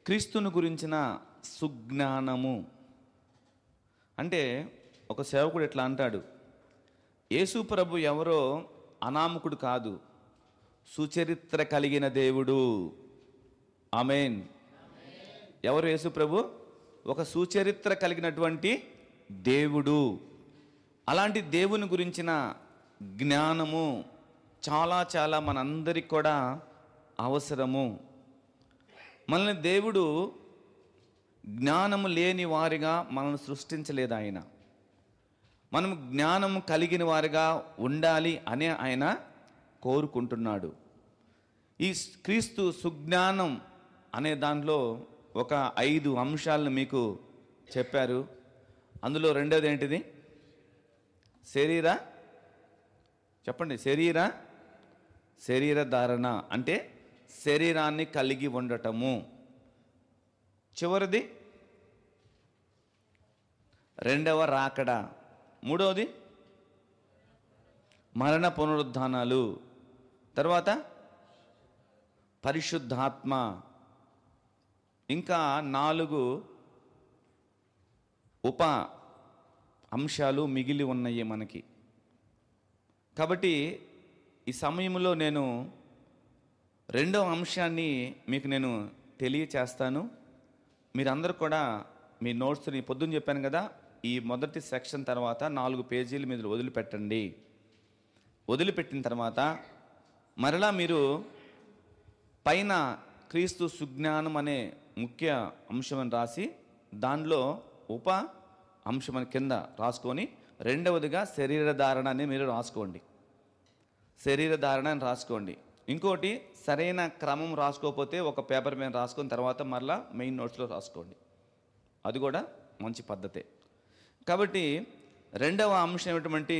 క్రీస్తుని గురించిన సుజ్ఞానము అంటే ఒక సేవకుడు ఎట్లా అంటాడు, యేసు ప్రభు ఎవరో అనామకుడు కాదు, సుచరిత్ర కలిగిన దేవుడు. ఆమేన్. ఎవరు యేసు ప్రభు? ఒక సుచరిత్ర కలిగినటువంటి దేవుడు. అలాంటి దేవుని గురించిన జ్ఞానము చాలా చాలా మనందరికి కూడా అవసరము. మనల్ని దేవుడు జ్ఞానము లేని వారిగా మనల్ని సృష్టించలేదు. మనం జ్ఞానము కలిగిన వారిగా ఉండాలి అనే ఆయన కోరుకుంటున్నాడు. ఈ క్రీస్తు సుజ్ఞానం అనే దాంట్లో ఒక 5 అంశాలను మీకు చెప్పారు. అందులో రెండోది ఏంటిది? చెప్పండి. శరీర ధారణ అంటే శరీరాన్ని కలిగి ఉండటము. చివరిది రెండవ రాకడ. మూడవది మరణ పునరుద్ధానాలు. తర్వాత పరిశుద్ధాత్మ. ఇంకా 4 ఉప అంశాలు మిగిలి ఉన్నాయి మనకి. కాబట్టి ఈ సమయంలో నేను రెండవ అంశాన్ని మీకు నేను తెలియచేస్తాను. మీరందరూ కూడా మీ నోట్స్ని పొద్దున్న చెప్పాను కదా, ఈ మొదటి సెక్షన్ తర్వాత 4 పేజీలు మీరు వదిలిపెట్టండి. వదిలిపెట్టిన తర్వాత మరలా మీరు పైన క్రీస్తు సుజ్ఞానం అనే ముఖ్య అంశమని రాసి దానిలో ఉప అంశమని కింద రాసుకొని రెండవదిగా శరీర ధారణ అని మీరు రాసుకోండి. శరీర ధారణ అని రాసుకోండి. ఇంకోటి సరైన క్రమం రాసుకోకపోతే ఒక పేపర్ మీద రాసుకున్న తర్వాత మరలా మెయిన్ నోట్స్లో రాసుకోండి. అది కూడా మంచి పద్ధతే. కాబట్టి రెండవ అంశం ఏమిటంటే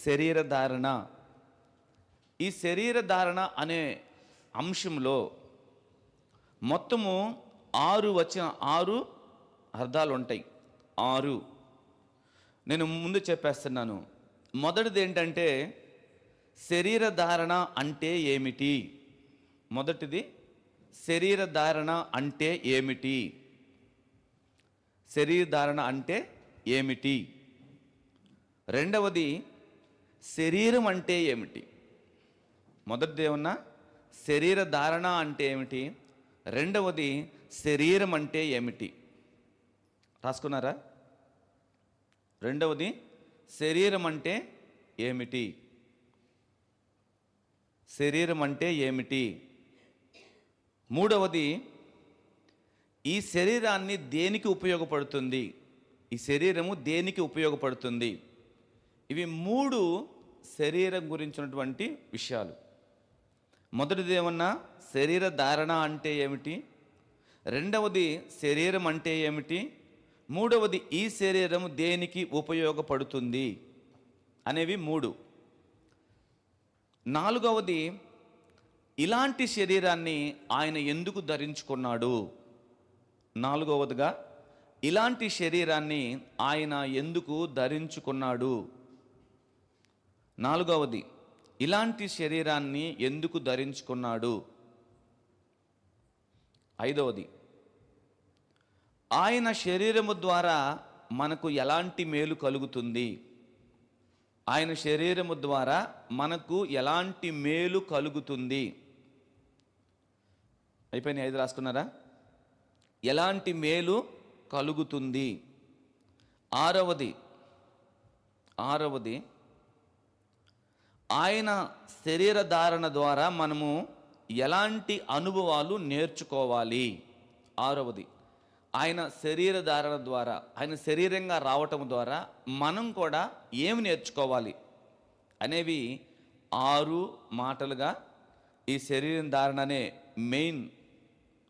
శరీర ధారణ. ఈ శరీర ధారణ అనే అంశంలో మొత్తము 6 అర్థాలు ఉంటాయి. 6 నేను ముందు చెప్పేస్తున్నాను. మొదటిది ఏంటంటే శరీర ధారణ అంటే ఏమిటి? మొదటిది శరీర ధారణ అంటే ఏమిటి? శరీర ధారణ అంటే ఏమిటి? రెండవది శరీరం అంటే ఏమిటి? మొదటిది ఏమన్నా శరీర ధారణ అంటే ఏమిటి? రెండవది శరీరం అంటే ఏమిటి? రాసుకున్నారా? రెండవది శరీరం అంటే ఏమిటి? శరీరం అంటే ఏమిటి? మూడవది ఈ శరీరాన్ని దేనికి ఉపయోగపడుతుంది? ఈ శరీరము దేనికి ఉపయోగపడుతుంది? ఇవి 3 శరీరం గురించినటువంటి విషయాలు. మొదటిది ఏమన్నా శరీర ధారణ అంటే ఏమిటి? రెండవది శరీరం అంటే ఏమిటి? మూడవది ఈ శరీరం దేనికి ఉపయోగపడుతుంది అనేవి 3. నాలుగవది ఇలాంటి శరీరాన్ని ఆయన ఎందుకు ధరించుకున్నాడు? నాలుగవదిగా ఇలాంటి శరీరాన్ని ఆయన ఎందుకు ధరించుకున్నాడు? నాలుగవది ఇలాంటి శరీరాన్ని ఎందుకు ధరించుకున్నాడు? ఐదవది ఆయన శరీరము ద్వారా మనకు ఎలాంటి మేలు కలుగుతుంది? ఆయన శరీరము ద్వారా మనకు ఎలాంటి మేలు కలుగుతుంది? అయిపోయినాయి. 5 రాసుకున్నారా? ఎలాంటి మేలు కలుగుతుంది? ఆరవది ఆయన శరీర ధారణ ద్వారా మనము ఎలాంటి అనుభవాలు నేర్చుకోవాలి? ఆరవది ఆయన శరీర ధారణ ద్వారా, ఆయన శరీరంగా రావటం ద్వారా మనం కూడా ఏమి నేర్చుకోవాలి అనేవి 6 మాటలుగా ఈ శరీరం ధారణ అనే మెయిన్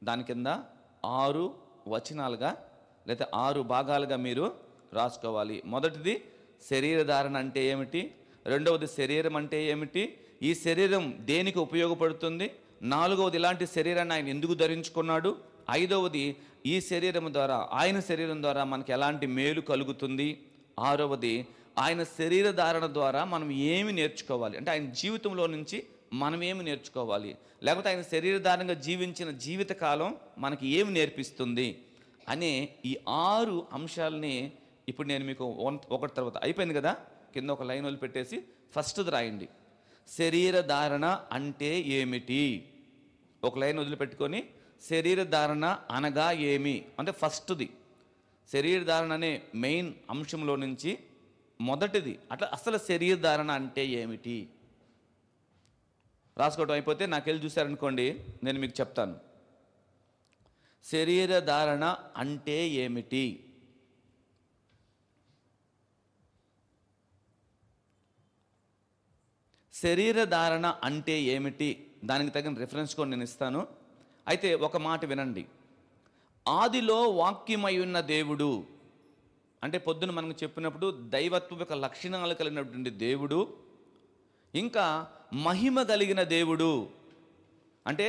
దాని కింద 6 వచనాలుగా లేదా 6 భాగాలుగా మీరు రాసుకోవాలి. మొదటిది శరీర ధారణ అంటే ఏమిటి? రెండవది శరీరం అంటే ఏమిటి? ఈ శరీరం దేనికి ఉపయోగపడుతుంది? నాలుగవది ఇలాంటి శరీరాన్ని ఆయన ఎందుకు ధరించుకున్నాడు? ఐదవది ఈ శరీరం ద్వారా, ఆయన శరీరం ద్వారా మనకి ఎలాంటి మేలు కలుగుతుంది? ఆరవది ఆయన శరీర ధారణ ద్వారా మనం ఏమి నేర్చుకోవాలి, అంటే ఆయన జీవితంలో నుంచి మనం ఏమి నేర్చుకోవాలి, లేకపోతే ఆయన శరీరధారంగా జీవించిన జీవితకాలం మనకి ఏమి నేర్పిస్తుంది అనే ఈ 6 అంశాలని ఇప్పుడు నేను మీకు ఒకటి తర్వాత అయిపోయింది కదా, కింద ఒక లైన్ వదిలిపెట్టేసి ఫస్ట్ది రాయండి. శరీర ధారణ అంటే ఏమిటి? ఒక లైన్ వదిలిపెట్టుకొని శరీర ధారణ అనగా ఏమి అంటే ఫస్ట్ది శరీర ధారణ అనే మెయిన్ అంశంలో నుంచి మొదటిది అట్లా అసలు శరీర ధారణ అంటే ఏమిటి రాసుకోవడం అయిపోతే నాకెళ్ళి చూశారనుకోండి, నేను మీకు చెప్తాను. శరీర ధారణ అంటే ఏమిటి? శరీర ధారణ అంటే ఏమిటి దానికి తగిన రిఫరెన్స్ కూడా నేను ఇస్తాను. అయితే ఒక మాట వినండి. ఆదిలో వాక్యమై ఉన్న దేవుడు అంటే పొద్దున మనకు చెప్పినప్పుడు దైవత్వ యొక్క లక్షణాలు కలిగినటువంటి దేవుడు, ఇంకా మహిమ కలిగిన దేవుడు అంటే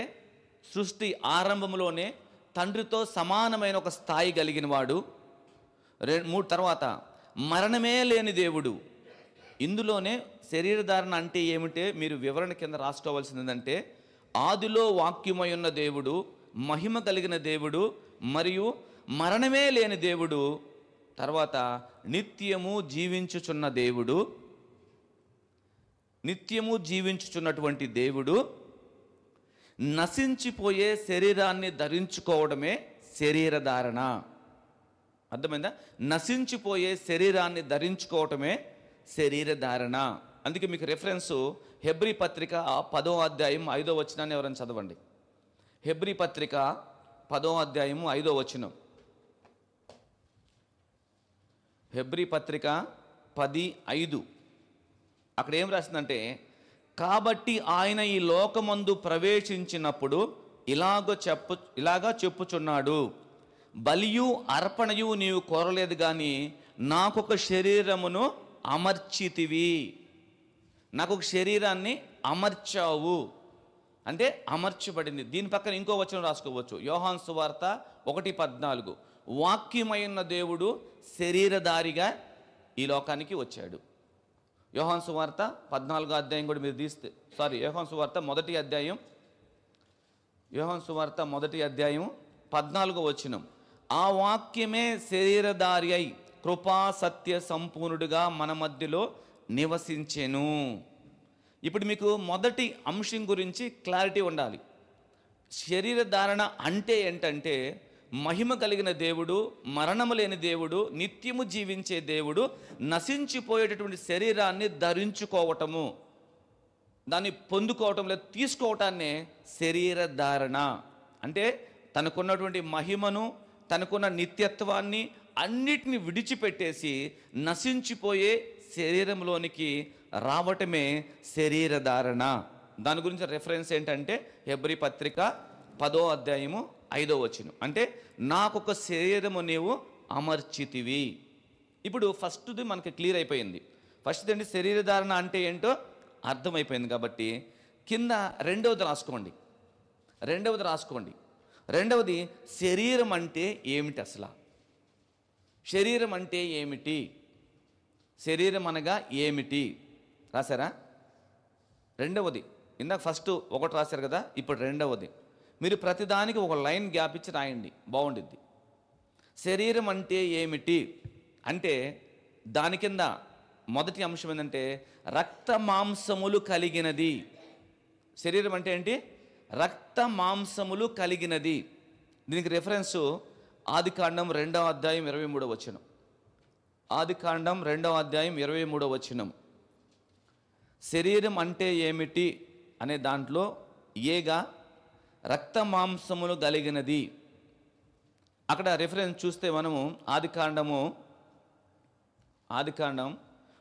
సృష్టి ఆరంభంలోనే తండ్రితో సమానమైన ఒక స్థాయి కలిగిన వాడు. 3 తర్వాత మరణమే లేని దేవుడు. ఇందులోనే శరీరధారణ అంటే ఏమిటే మీరు వివరణ కింద రాసుకోవాల్సింది ఏంటంటే, ఆదిలో వాక్యమై ఉన్న దేవుడు, మహిమ కలిగిన దేవుడు, మరియు మరణమే లేని దేవుడు, తర్వాత నిత్యము జీవించుచున్న దేవుడు, నిత్యము జీవించుచున్నటువంటి దేవుడు, నశించిపోయే శరీరాన్ని ధరించుకోవడమే శరీరధారణ. అర్థమైందా? నశించిపోయే శరీరాన్ని ధరించుకోవటమే శరీరధారణ. అందుకే మీకు రెఫరెన్సు హెబ్రీ పత్రిక 10వ అధ్యాయం 5వ వచనాన్ని ఎవరైనా చదవండి. హెబ్రీ పత్రిక 10వ అధ్యాయము 5వ వచనం. హెబ్రీ పత్రిక 10:5 అక్కడ ఏం రాసిందంటే, కాబట్టి ఆయన ఈ లోకమందు ప్రవేశించినప్పుడు ఇలాగా చెప్పుచున్నాడు, బలియు అర్పణయు నీవు కోరలేదు కానీ నాకొక శరీరమును అమర్చితివి. నాకు ఒక శరీరాన్ని అమర్చావు అంటే అమర్చబడింది. దీని పక్కన ఇంకో వచనం రాసుకోవచ్చు. యోహాను సువార్త 1:14 వాక్యమైన దేవుడు శరీరధారిగా ఈ లోకానికి వచ్చాడు. యోహాను సువార్త 14వ అధ్యాయం కూడా మీరు తీస్తే యోహాను సువార్త 1వ అధ్యాయం 14వ వచనం. ఆ వాక్యమే శరీరధారి అయి కృపా సత్య సంపూర్ణుడిగా మన మధ్యలో నివసించెను. ఇప్పుడు మీకు మొదటి అంశం గురించి క్లారిటీ ఉండాలి. శరీరధారణ అంటే ఏంటంటే, మహిమ కలిగిన దేవుడు, మరణము లేని దేవుడు, నిత్యము జీవించే దేవుడు నశించిపోయేటటువంటి శరీరాన్ని ధరించుకోవటము, దాన్ని పొందుకోవటం లేదా తీసుకోవటాన్నే శరీరధారణ అంటే. తనకున్నటువంటి మహిమను, తనకున్న నిత్యత్వాన్ని అన్నిటిని విడిచిపెట్టేసి నశించిపోయే శరీరంలోనికి రావటమే శరీరధారణ. దాని గురించి రెఫరెన్స్ ఏంటంటే హెబ్రీ పత్రిక 10వ అధ్యాయము 5వ వచనం. అంటే నాకొక శరీరము నీవు అమర్చితివి. ఇప్పుడు ఫస్ట్ది మనకి క్లియర్ అయిపోయింది. ఫస్ట్ ఏంటి శరీరధారణ అంటే ఏంటో అర్థమైపోయింది కాబట్టి కింద రెండవది రాసుకోండి. రెండవది శరీరం అంటే ఏమిటి? అసలు శరీరం అంటే ఏమిటి? శరీరం అనగా ఏమిటి రాశారా? రెండవది ఇందాక ఫస్ట్ ఒకటి రాశారు కదా, ఇప్పుడు రెండవది. మీరు ప్రతిదానికి ఒక లైన్ గ్యాప్ ఇచ్చి రాయండి, బాగుండిద్ది. శరీరం అంటే ఏమిటి అంటే దాని కింద మొదటి అంశం ఏంటంటే రక్త మాంసములు కలిగినది. శరీరం అంటే ఏంటి? రక్త మాంసములు కలిగినది. దీనికి రెఫరెన్సు ఆదికాండం 2వ అధ్యాయం 23వ వచనం. ఆదికాండం 2వ అధ్యాయం 23వ వచనం. శరీరం అంటే ఏమిటి అనే దాంట్లో ఏగా రక్త మాంసములు కలిగినది. అక్కడ రెఫరెన్స్ చూస్తే మనము ఆదికాండం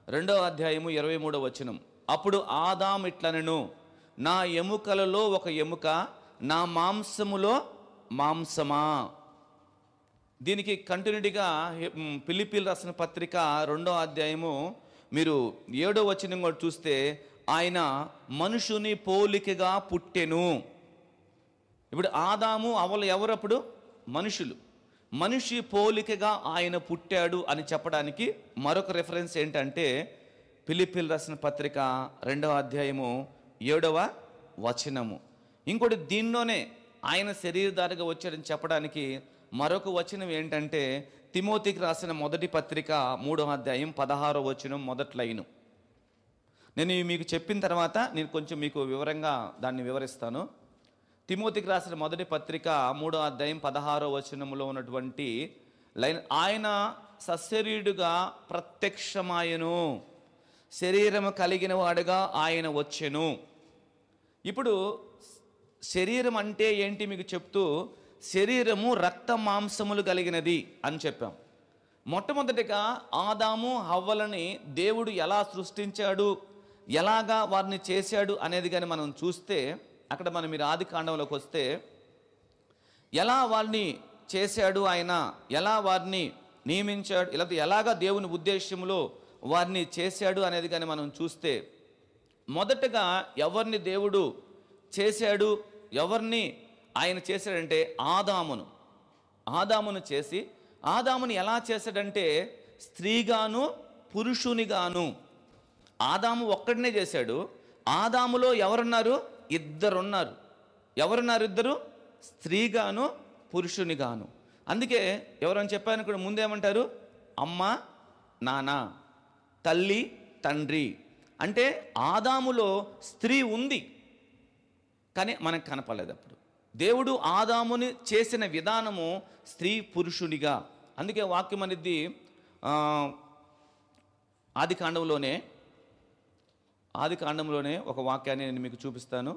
2వ అధ్యాయము 23వ వచనం. అప్పుడు ఆదాము ఇట్లనెను, నా ఎముకలలో ఒక ఎముక, నా మాంసములో మాంసమా. దీనికి కంటిన్యూటీగా ఫిలిప్పీలు రాసిన పత్రిక 2వ అధ్యాయము మీరు 7వ వచనం కూడా చూస్తే, ఆయన మనుషుని పోలికగా పుట్టెను. ఇప్పుడు ఆదాము అవలు ఎవరప్పుడు? మనుషులు. మనిషి పోలికగా ఆయన పుట్టాడు అని చెప్పడానికి మరొక రెఫరెన్స్ ఏంటంటే ఫిలిప్పీలు రాసిన పత్రిక 2వ అధ్యాయము 7వ వచనము. ఇంకోటి దీనిలోనే ఆయన శరీరధారిగా వచ్చాడని చెప్పడానికి మరొక వచనం ఏంటంటే తిమోతికి రాసిన మొదటి పత్రిక 3వ అధ్యాయం 16వ వచనం మొదటి లైను. నేను మీకు చెప్పిన తర్వాత నేను కొంచెం మీకు వివరంగా దాన్ని వివరిస్తాను. తిమోతికి రాసిన మొదటి పత్రిక 3వ అధ్యాయం 16వ వచనములో ఉన్నటువంటి లైన్, ఆయన సశరీరుడుగా ప్రత్యక్షమాయను, శరీరము కలిగిన వాడుగా ఆయన వచ్చెను. ఇప్పుడు శరీరం అంటే ఏంటి మీకు చెప్తూ, శరీరము రక్త మాంసములు కలిగినది అని చెప్పాం. మొట్టమొదటిగా ఆదాము హవ్వలని దేవుడు ఎలా సృష్టించాడు, ఎలాగా వారిని చేశాడు అనేది కానీ మనం చూస్తే, అక్కడ మనం మీరు ఆది కాండంలోకి వస్తే ఎలా వారిని చేశాడు ఆయన, ఎలా వారిని నియమించాడు, ఇలా ఎలాగా దేవుని ఉద్దేశంలో వారిని చేశాడు అనేది కానీ మనం చూస్తే, మొదటగా ఎవరిని దేవుడు చేశాడు, ఎవరిని ఆయన చేశాడంటే ఆదామును చేసి, ఆదాముని ఎలా చేశాడంటే స్త్రీగాను పురుషునిగాను. ఆదాము ఒక్కడినే చేశాడు. ఆదాములో ఎవరున్నారు? ఇద్దరున్నారు. ఎవరున్నారు? ఇద్దరు, స్త్రీగాను పురుషునిగాను. అందుకే ఎవరని చెప్పాను ఇక్కడ ముందేమంటారు? అమ్మ నాన్న, తల్లి తండ్రి. అంటే ఆదాములో స్త్రీ ఉంది కానీ మనకు కనపడలేదు. అప్పుడు దేవుడు ఆదాముని చేసిన విధానము స్త్రీ పురుషునిగా. అందుకే వాక్యం అనేది ఆది కాండంలోనే ఒక వాక్యాన్ని నేను మీకు చూపిస్తాను.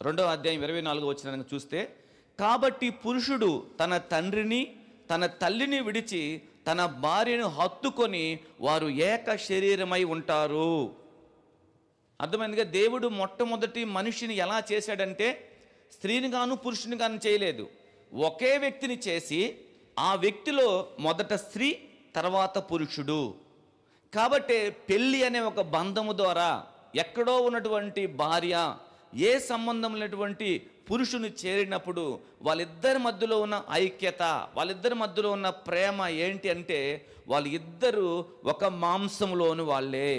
2వ అధ్యాయం 24వ వచనాన్ని చూస్తే, కాబట్టి పురుషుడు తన తండ్రిని తన తల్లిని విడిచి తన భార్యను హత్తుకొని వారు ఏక శరీరమై ఉంటారు. అర్థమైందిగా? దేవుడు మొట్టమొదటి మనిషిని ఎలా చేశాడంటే స్త్రీని గాను పురుషుని గాను చేయలేదు, ఒకే వ్యక్తిని చేసి ఆ వ్యక్తిలో మొదట స్త్రీ తర్వాత పురుషుడు. కాబట్టి పెళ్ళి అనే ఒక బంధము ద్వారా ఎక్కడో ఉన్నటువంటి భార్య ఏ సంబంధం లేనటువంటి పురుషుని చేరినప్పుడు వాళ్ళిద్దరి మధ్యలో ఉన్న ఐక్యత, వాళ్ళిద్దరి మధ్యలో ఉన్న ప్రేమ ఏంటి అంటే వాళ్ళిద్దరూ ఒక మాంసంలోని వాళ్ళే.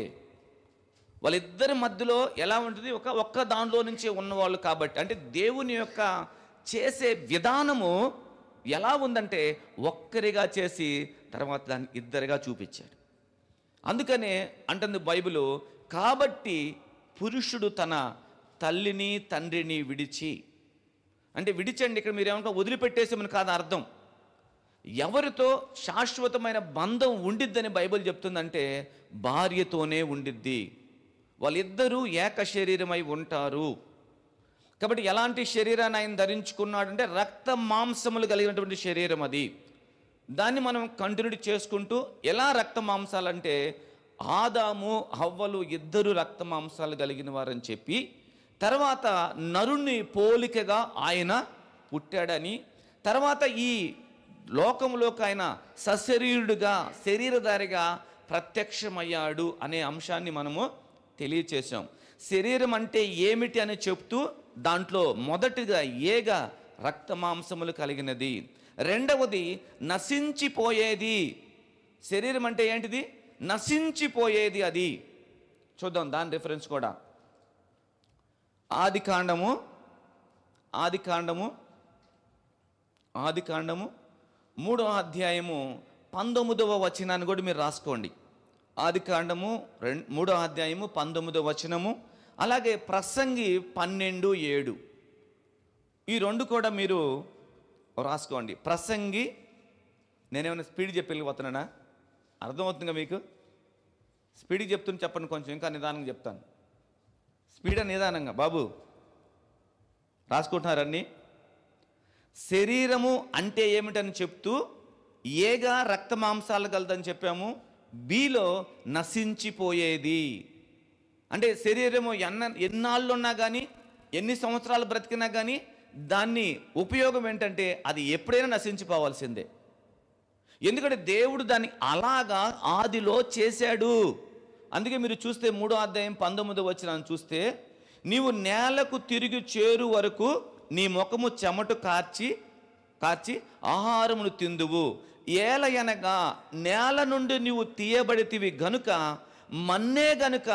వాళ్ళిద్దరి మధ్యలో ఎలా ఉంటుంది? ఒక్క దానిలో నుంచి ఉన్నవాళ్ళు. కాబట్టి అంటే దేవుని యొక్క చేసే విధానము ఎలా ఉందంటే ఒక్కరిగా చేసి తర్వాత దాన్ని ఇద్దరిగా చూపించాడు. అందుకనే అంటుంది బైబిలు, కాబట్టి పురుషుడు తన తల్లిని తండ్రిని విడిచి, అంటే విడిచండి ఇక్కడ మీరు ఏమంటే వదిలిపెట్టేసామని కాదు అర్థం. ఎవరితో శాశ్వతమైన బంధం ఉండిద్దని బైబిల్ చెప్తుందంటే భార్యతోనే ఉండిద్ది. వాళ్ళిద్దరూ ఏక శరీరమై ఉంటారు. కాబట్టి ఎలాంటి శరీరాన్ని ఆయన ధరించుకున్నాడంటే రక్త మాంసములు కలిగినటువంటి శరీరం అది. దాన్ని మనం కంటిన్యూ చేసుకుంటూ ఎలా రక్త మాంసాలంటే ఆదాము హవ్వలు ఇద్దరు రక్త మాంసాలు కలిగిన వారని చెప్పి, తర్వాత నరుని పోలికగా ఆయన పుట్టాడని, తర్వాత ఈ లోకంలోకి ఆయన సశరీరుడుగా శరీరధారిగా ప్రత్యక్షమయ్యాడు అనే అంశాన్ని మనము తెలియచేసాం. శరీరం అంటే ఏమిటి అని చెప్తూ దాంట్లో మొదటిగా ఏగా రక్త మాంసములు కలిగినది, రెండవది నశించిపోయేది. శరీరం అంటే ఏంటిది? నశించిపోయేది. అది చూద్దాం దాని రిఫరెన్స్ కూడా. ఆది కాండము 3వ అధ్యాయము 19వ వచనాన్ని కూడా మీరు రాసుకోండి. ఆది కాండము 3వ అధ్యాయము 19వ వచనము, అలాగే ప్రసంగి 12:7 ఈ రెండు కూడా మీరు రాసుకోండి. ప్రసంగి, నేనేమైనా స్పీడ్ చెప్పి వెళ్ళిపోతున్నానా? అర్థమవుతుందిగా మీకు? స్పీడ్కి చెప్తున్నా చెప్పండి, కొంచెం ఇంకా నిదానంగా చెప్తాను. స్పీడ్ నిదానంగా బాబు రాసుకుంటున్నారన్నీ. శరీరము అంటే ఏమిటని చెప్తూ ఏగా రక్త మాంసాలు కలదని చెప్పాము. బిలో నశించిపోయేది అంటే శరీరము ఎన్నాళ్ళు ఉన్నా కానీ, ఎన్ని సంవత్సరాలు బ్రతికినా కానీ దాన్ని ఉపయోగం ఏంటంటే అది ఎప్పుడైనా నశించిపోవాల్సిందే. ఎందుకంటే దేవుడు దాన్ని అలాగా ఆదిలో చేశాడు. అందుకే మీరు చూస్తే 3వ అధ్యాయం 19వ వచనం చూస్తే, నీవు నేలకు తిరిగి చేరు వరకు నీ ముఖము చెమట కార్చి ఆహారమును తిందువు. ఏలయనగా నేల నుండి నీవు తీయబడితివి గనుక మన్నే గనుక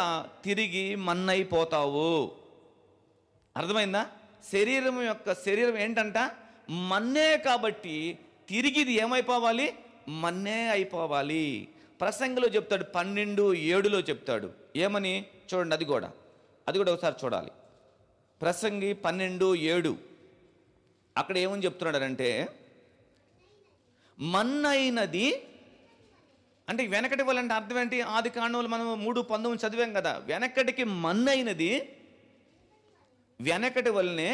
తిరిగి మన్నైపోతావు. అర్థమైందా? శరీరం ఏంటంట? మన్నే. కాబట్టి తిరిగి ఇది ఏమైపోవాలి? మన్నే అయిపోవాలి. ప్రసంగిలో చెప్తాడు, 12:7 చెప్తాడు. ఏమని చూడండి, అది కూడా ఒకసారి చూడాలి. ప్రసంగి 12:7 అక్కడ ఏమని చెప్తున్నాడంటే, మన్నైనది అంటే వెనకటి వాళ్ళంటే అర్థం ఏంటి? ఆది కాండంలో మనం 3:19 చదివాం కదా. వెనకటికి మన్నైనది వెనకటి వల్లనే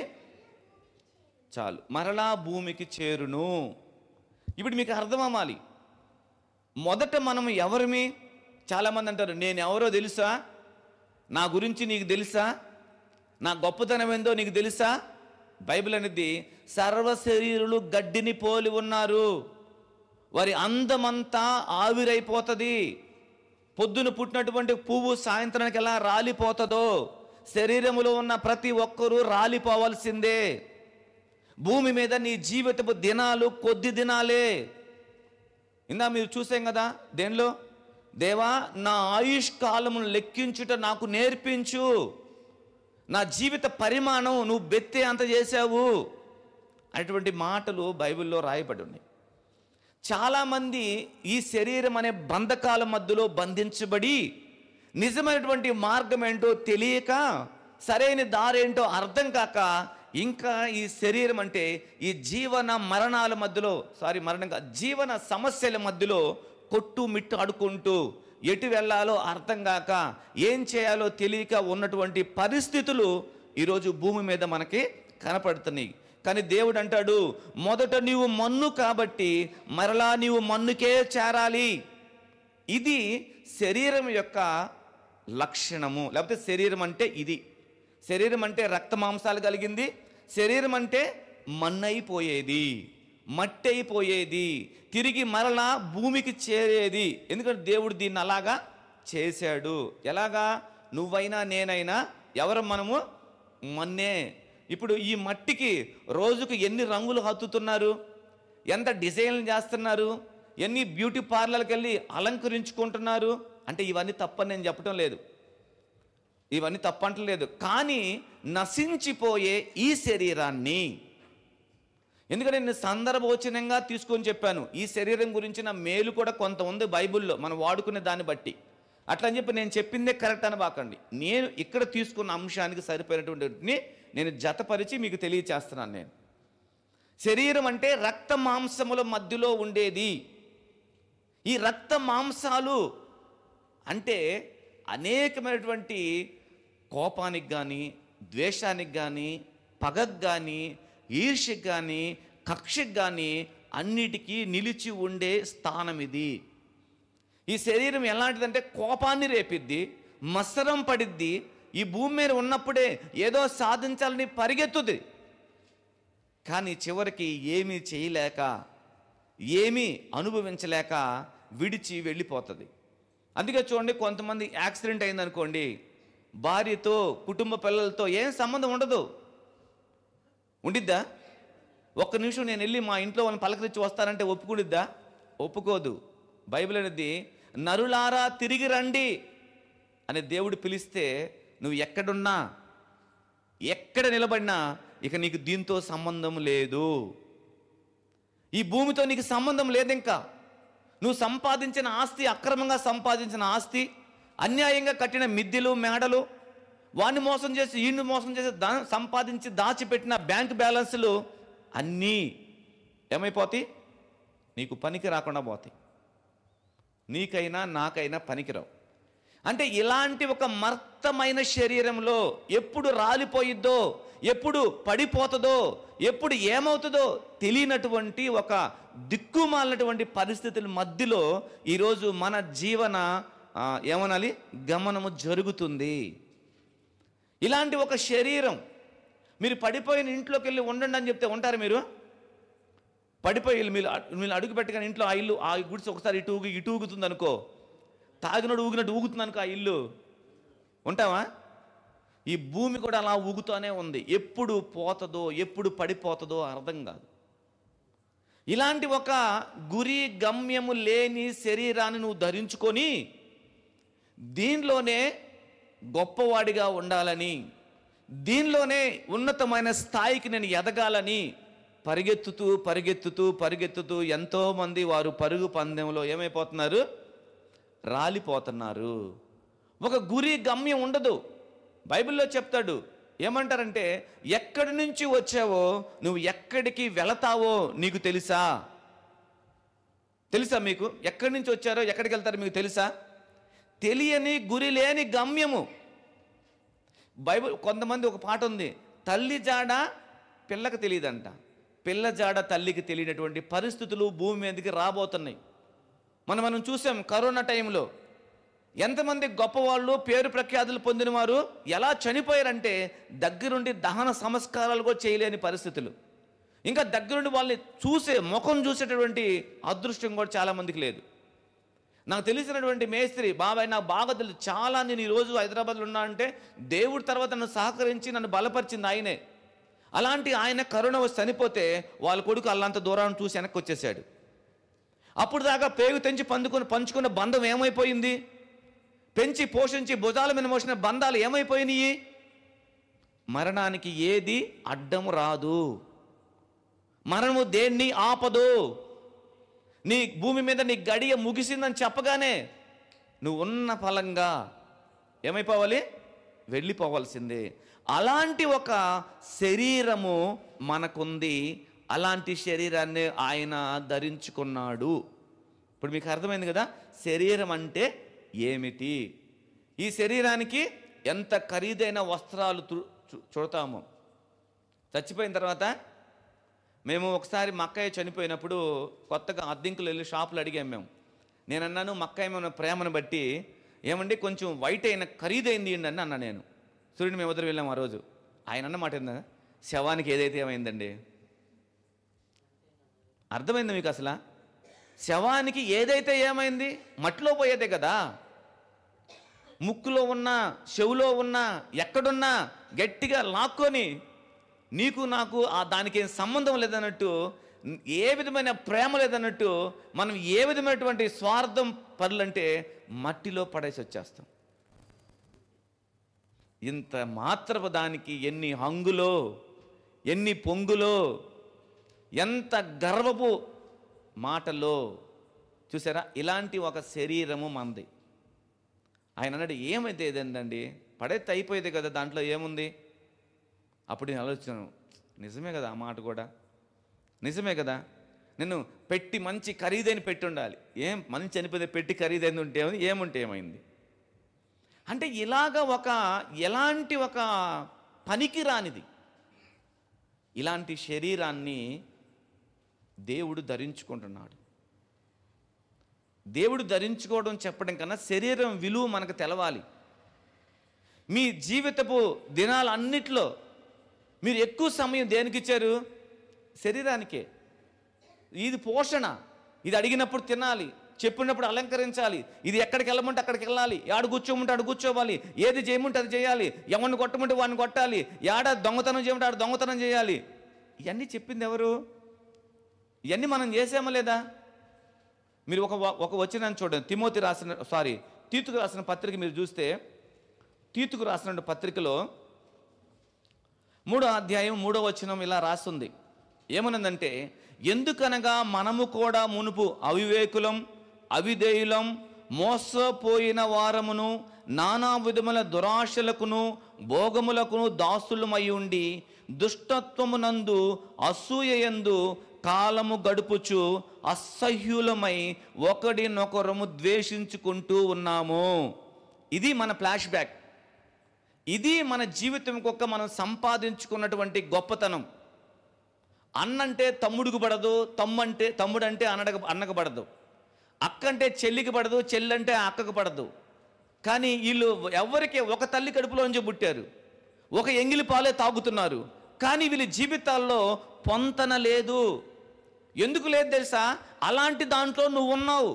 చాలు మరలా భూమికి చేరును. ఇప్పుడు మీకు అర్థం అవ్వాలి, మొదట మనం ఎవరిమి? చాలామంది అంటారు, నేను ఎవరో తెలుసా, నా గురించి నీకు తెలుసా, నా గొప్పతనం ఏందో నీకు తెలుసా? బైబిల్ అనేది సర్వ శరీరులు గడ్డిని పోలి ఉన్నారు, వారి అందమంతా ఆవిరైపోతుంది. పొద్దున పుట్టినటువంటి పువ్వు సాయంత్రానికి ఎలా రాలిపోతుందో శరీరములో ఉన్న ప్రతి ఒక్కరూ రాలిపోవాల్సిందే. భూమి మీద నీ జీవితపు దినాలు కొద్ది దినాలే. ఇందా మీరు చూసాం కదా, దేనిలో? దేవా, నా ఆయుష్ కాలమును లెక్కించుట నాకు నేర్పించు, నా జీవిత పరిమాణం నువ్వు బెత్తే అంత చేశావు అనేటువంటి మాటలు బైబిల్లో రాయబడి ఉన్నాయి. చాలామంది ఈ శరీరం అనే బంధకాల మధ్యలో బంధించబడి నిజమైనటువంటి మార్గం ఏంటో తెలియక, సరైన దారేంటో అర్థం కాక, ఇంకా ఈ శరీరం అంటే ఈ జీవన మరణాల మధ్యలో జీవన సమస్యల మధ్యలో కొట్టుమిట్టు ఆడుకుంటూ ఎటు వెళ్ళాలో అర్థం కాక, ఏం చేయాలో తెలియక ఉన్నటువంటి పరిస్థితులు ఈరోజు భూమి మీద మనకి కనపడుతున్నాయి. కానీ దేవుడు అంటాడు, మొదట నీవు మన్ను కాబట్టి మరలా నీవు మన్నుకే చేరాలి. ఇది శరీరం యొక్క లక్షణము. లేకపోతే శరీరం అంటే ఇది. శరీరం అంటే రక్త మాంసాలు కలిగింది. శరీరం అంటే మన్నైపోయేది, మట్టి అయిపోయేది, తిరిగి మరలా భూమికి చేరేది. ఎందుకంటే దేవుడు దీన్ని అలాగా చేశాడు. ఎలాగా? నువ్వైనా నేనైనా ఎవరు? మనము మన్నే. ఇప్పుడు ఈ మట్టికి రోజుకు ఎన్ని రంగులు హత్తుతున్నారు, ఎంత డిజైన్లు చేస్తున్నారు, ఎన్ని బ్యూటీ పార్లర్కి వెళ్ళి అలంకరించుకుంటున్నారు. అంటే ఇవన్నీ తప్పని నేను చెప్పడం లేదు, ఇవన్నీ తప్పంటలేదు. కానీ నశించిపోయే ఈ శరీరాన్ని, ఎందుకంటే నేను సందర్భోచనంగా తీసుకొని చెప్పాను, ఈ శరీరం గురించిన మేలు కూడా కొంత ఉంది బైబిల్లో మనం వాడుకునే దాన్ని బట్టి. అట్లా అని చెప్పి నేను చెప్పిందే కరెక్ట్ అని బాకండి. నేను ఇక్కడ తీసుకున్న అంశానికి సరిపోయినటువంటిని నేను జతపరిచి మీకు తెలియచేస్తున్నాను. నేను శరీరం అంటే రక్త మాంసముల మధ్యలో ఉండేది. ఈ రక్త మాంసాలు అంటే అనేకమైనటువంటి కోపానికి కానీ, ద్వేషానికి కానీ, పగకు కానీ, ఈర్ష్యకు కానీ, కక్షకు కానీ అన్నిటికీ నిలిచి ఉండే స్థానం ఇది. ఈ శరీరం ఎలాంటిదంటే కోపాన్ని రేపిద్ది, మత్సరం పడిద్ది. ఈ భూమి మీద ఉన్నప్పుడే ఏదో సాధించాలని పరిగెత్తుది, కానీ చివరికి ఏమీ చేయలేక, ఏమీ అనుభవించలేక విడిచి వెళ్ళిపోతుంది. అందుకే చూడండి, కొంతమంది యాక్సిడెంట్ అయిందనుకోండి, భార్యతో, కుటుంబ పిల్లలతో ఏం సంబంధం ఉండదు. ఉండిద్దా? ఒక్క నిమిషం నేను వెళ్ళి మా ఇంట్లో వాళ్ళని పలకరించి వస్తానంటే ఒప్పుకునిద్దా? ఒప్పుకోదు. బైబిల్ అనేది నరులారా తిరిగి రండి అని దేవుడు పిలిస్తే నువ్వు ఎక్కడున్నా, ఎక్కడ నిలబడినా ఇక నీకు దీంతో సంబంధం లేదు. ఈ భూమితో నీకు సంబంధం లేదు. ఇంకా నువ్వు సంపాదించిన ఆస్తి, అక్రమంగా సంపాదించిన ఆస్తి, అన్యాయంగా కట్టిన మిద్దెలు, మేడలు, వాడిని మోసం చేసి ఈయన్ని మోసం చేసి సంపాదించి దాచిపెట్టిన బ్యాంక్ బ్యాలెన్సులు అన్నీ ఏమైపోతాయి? నీకు పనికి రాకుండా పోతాయి. నీకైనా నాకైనా పనికిరావు. అంటే ఇలాంటి ఒక మర్తమైన శరీరంలో ఎప్పుడు రాలిపోయిద్దో, ఎప్పుడు పడిపోతుందో, ఎప్పుడు ఏమవుతుందో తెలియనటువంటి ఒక దిక్కుమాలినటువంటి పరిస్థితుల మధ్యలో ఈరోజు మన జీవన ఏమనాలి గమనము జరుగుతుంది. ఇలాంటి ఒక శరీరం, మీరు పడిపోయిన ఇంట్లోకి వెళ్ళి ఉండండి అని చెప్తే ఉంటారు? మీరు పడిపోయి మీరు అడుగు పెట్టగానే ఇంట్లో ఆ ఇల్లు, ఆ గుడిసి ఒకసారి ఇటు ఊగుతుంది అనుకో, తాగినోడు ఊగినట్టు ఊగుతుంది అనుకో, ఆ ఇల్లు ఉంటావా? ఈ భూమి కూడా అలా ఊగుతూనే ఉంది. ఎప్పుడు పోతుందో, ఎప్పుడు పడిపోతుందో అర్థం కాదు. ఇలాంటి ఒక గురి గమ్యము లేని శరీరాన్ని నువ్వు ధరించుకొని దీనిలోనే గొప్పవాడిగా ఉండాలని, దీనిలోనే ఉన్నతమైన స్థాయికి నేను ఎదగాలని పరిగెత్తుతూ పరిగెత్తుతూ పరిగెత్తుతూ ఎంతోమంది వారు పరుగు పందెంలో ఏమైపోతున్నారు? రాలిపోతున్నారు. ఒక గురి గమ్యం ఉండదు. బైబిల్లో చెప్తాడు, ఏమంటారంటే ఎక్కడి నుంచి వచ్చావో, నువ్వు ఎక్కడికి వెళతావో నీకు తెలుసా? తెలుసా మీకు? ఎక్కడి నుంచి వచ్చారో ఎక్కడికి వెళ్తారో మీకు తెలుసా? తెలియని గురి లేని గమ్యము. బైబిల్ కొంతమంది ఒక పాట ఉంది, తల్లి జాడ పిల్లకి తెలియదంట, పిల్ల జాడ తల్లికి తెలియనటువంటి పరిస్థితులు భూమి మీదకి రాబోతున్నాయి. మనం చూసాం కరోనా టైంలో ఎంతమంది గొప్పవాళ్ళు, పేరు ప్రఖ్యాతులు పొందిన వారు ఎలా చనిపోయారంటే దగ్గరుండి దహన సంస్కారాలు కూడా చేయలేని పరిస్థితులు. ఇంకా దగ్గరుండి వాళ్ళని ముఖం చూసేటటువంటి అదృష్టం కూడా చాలామందికి లేదు. నాకు తెలిసినటువంటి మేస్త్రి బాబాయ్, నాకు బాగా తెలుసు, చాలా నేను ఈరోజు హైదరాబాద్లో ఉన్నా అంటే దేవుడి తర్వాత నన్ను సహకరించి నన్ను బలపరిచింది ఆయనే. అలాంటి ఆయన కరోనా వచ్చి చనిపోతే వాళ్ళ కొడుకు అల్లంత దూరాన్ని చూసి వెనక్కి వచ్చేసాడు. అప్పుడు దాకా పేగు తెంచి పంచుకున్న బంధం ఏమైపోయింది? పెంచి పోషించి భుజాల మీద మోసిన బంధాలు ఏమైపోయినాయి? మరణానికి ఏది అడ్డము రాదు, మరణము దేన్ని ఆపదు. నీ భూమి మీద నీ గడియ ముగిసిందని చెప్పగానే నువ్వు ఉన్న ఫలంగా ఏమైపోవాలి? వెళ్ళిపోవాల్సిందే. అలాంటి ఒక శరీరము మనకుంది. అలాంటి శరీరాన్ని ఆయన ధరించుకున్నాడు. ఇప్పుడు మీకు అర్థమైంది కదా శరీరం అంటే ఏమిటి. ఈ శరీరానికి ఎంత ఖరీదైన వస్త్రాలు చుడతాము. చచ్చిపోయిన తర్వాత మేము ఒకసారి మా అక్కయ్య చనిపోయినప్పుడు కొత్తగా అద్దెంకులు వెళ్ళి షాపులు అడిగాం మేము. నేను అన్నాను, మా అక్కయ్య మన ప్రేమను బట్టి ఏమండి కొంచెం వైట్ అయిన ఖరీదైంది అని అన్నా నేను. సూర్యుని మేము వదిలి వెళ్ళాము ఆ రోజు. ఆయన అన్నమాట ఏందా, శవానికి ఏదైతే ఏమైందండి? అర్థమైంది మీకు? అసలు శవానికి ఏదైతే ఏమైంది? మట్టిలో పోయేదే కదా. ముక్కులో ఉన్నా, చెవులో ఉన్నా, ఎక్కడున్నా గట్టిగా లాక్కొని నీకు నాకు దానికి ఏం సంబంధం లేదన్నట్టు, ఏ విధమైన ప్రేమ లేదన్నట్టు, మనం ఏ విధమైనటువంటి స్వార్థం పనులంటే మట్టిలో పడేసి వచ్చేస్తాం. ఇంత మాత్రపు దానికి ఎన్ని హంగులో, ఎన్ని పొంగులో, ఎంత గర్వపు మాటలో చూసారా? ఇలాంటి ఒక శరీరము మనది. ఆయన అన్నాడు, ఏమైతే ఏదండి పడేస్తే అయిపోయేది కదా, దాంట్లో ఏముంది? అప్పుడు నేను ఆలోచించాను, నిజమే కదా, ఆ మాట కూడా నిజమే కదా. నేను పెట్టి మంచి ఖరీదైన పెట్టి ఉండాలి. ఏం మంచి చనిపోతే పెట్టి ఖరీదైన ఉంటే ఏముంటే ఏమైంది అంటే ఎలాంటి ఒక పనికి రానిది ఇలాంటి శరీరాన్ని దేవుడు ధరించుకుంటున్నాడు. దేవుడు ధరించుకోవడం చెప్పడం కన్నా శరీరం విలువ మనకు తెలవాలి. మీ జీవితపు దినాలన్నిట్లో మీరు ఎక్కువ సమయం దేనికి ఇచ్చారు? శరీరానికే. ఇది పోషణ. ఇది అడిగినప్పుడు తినాలి, చెప్పినప్పుడు అలంకరించాలి, ఇది ఎక్కడికి వెళ్ళమంటే అక్కడికి వెళ్ళాలి, ఆడు కూర్చోమంటే ఆడు కూర్చోవాలి, ఏది చేయమంటే అది చేయాలి, ఎవరిని కొట్టమంటే వాడిని కొట్టాలి, ఏడ దొంగతనం చేయమంటే ఆడు దొంగతనం చేయాలి. ఇవన్నీ చెప్పింది ఎవరు? ఇవన్నీ మనం చేసామా లేదా? మీరు ఒక వచనాన్ని చూడండి. తీతుకు రాసిన పత్రిక మీరు చూస్తే, తీతుకు రాసిన పత్రికలో 3వ అధ్యాయం 3వ వచనం ఇలా రాస్తుంది. ఏమనుందంటే, ఎందుకనగా మనము కూడా మునుపు అవివేకులం, అవిధేయులం, మోసపోయిన వారమును, నానా విధముల దురాశలకును భోగములకును దాసులమై ఉండి దుష్టత్వమునందు అసూయయందు కాలము గడుపుచు అసహ్యులమై ఒకడినొకరము ద్వేషించుకుంటూ ఉన్నాము. ఇది మన ఫ్లాష్ బ్యాక్. ఇది మన జీవితం మనం సంపాదించుకున్నటువంటి గొప్పతనం. అన్నంటే తమ్ముడికి పడదు, తమ్ముడంటే అన్నకు పడదు, అక్కంటే చెల్లికి పడదు, చెల్లంటే అక్కకు పడదు. కానీ వీళ్ళు ఎవరికి ఒక తల్లి కడుపులోంచి పుట్టారు, ఒక ఎంగిలి పాలే తాగుతున్నారు. కానీ వీళ్ళ జీవితాల్లో పొంతన లేదు. ఎందుకు లేదు తెలుసా? అలాంటి దాంట్లో నువ్వు ఉన్నావు.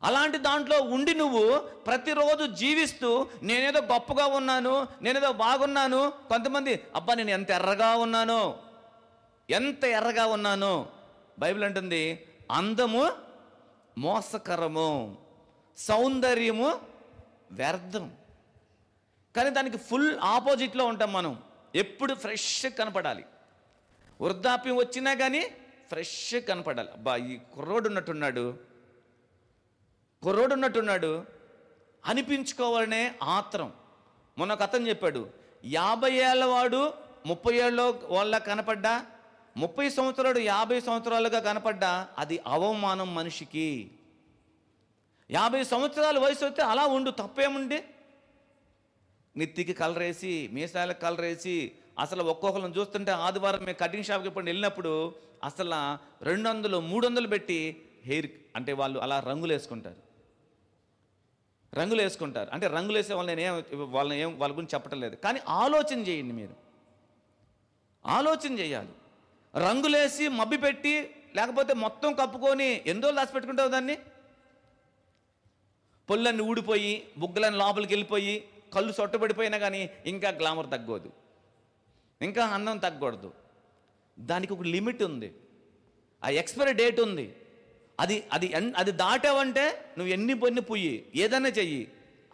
అలాంటి దాంట్లో ఉండి నువ్వు ప్రతిరోజు జీవిస్తూ నేనేదో గొప్పగా ఉన్నాను, నేనేదో బాగున్నాను. కొంతమంది అబ్బా నేను ఎంత ఎర్రగా ఉన్నానో. బైబిల్ అంటుంది అందము మోసకరము, సౌందర్యము వ్యర్థం. కానీ దానికి ఫుల్ ఆపోజిట్లో ఉంటాం మనం. ఎప్పుడు ఫ్రెష్ కనపడాలి, వృద్ధాప్యం వచ్చినా కానీ ఫ్రెష్ కనపడాలి. అబ్బా ఈ కుర్రోడు ఉన్నట్టున్నాడు అనిపించుకోవాలనే ఆత్రం. మొన్న ఒక అతను చెప్పాడు, 50 ఏళ్ళ వాడు 30 ఏళ్ళ వాళ్ళ కనపడ్డా, 30 సంవత్సరాలు 50 సంవత్సరాలుగా కనపడ్డా అది అవమానం మనిషికి. 50 సంవత్సరాల వయసు వస్తే అలా ఉండు, తప్పేముంది? నెత్తికి కలరేసి, మీసాలకు కలరేసి, అసలు ఒక్కొక్కరిని చూస్తుంటే ఆదివారం మేము కటింగ్ షాప్కి ఇప్పుడు వెళ్ళినప్పుడు అసలు 200 300 పెట్టి హెయిర్ అంటే వాళ్ళు అలా రంగులు వేసుకుంటారు. అంటే రంగులు వేసే వాళ్ళ గురించి చెప్పటం లేదు, కానీ ఆలోచన చేయండి. మీరు ఆలోచన చేయాలి. రంగులేసి మబ్బి పెట్టి లేకపోతే మొత్తం కప్పుకొని ఎన్ని రోజులు దాచిపెట్టుకుంటావు దాన్ని? పొల్లన్నీ ఊడిపోయి, బుగ్గలన్నీ లోపలికి వెళ్ళిపోయి, కళ్ళు సొట్టబడిపోయినా కానీ ఇంకా గ్లామర్ తగ్గదు, ఇంకా అందం తగ్గకూడదు. దానికి ఒక లిమిట్ ఉంది, ఆ ఎక్స్పైరీ డేట్ ఉంది. అది దాటావంటే నువ్వు ఎన్ని పొయ్యి ఏదైనా చెయ్యి,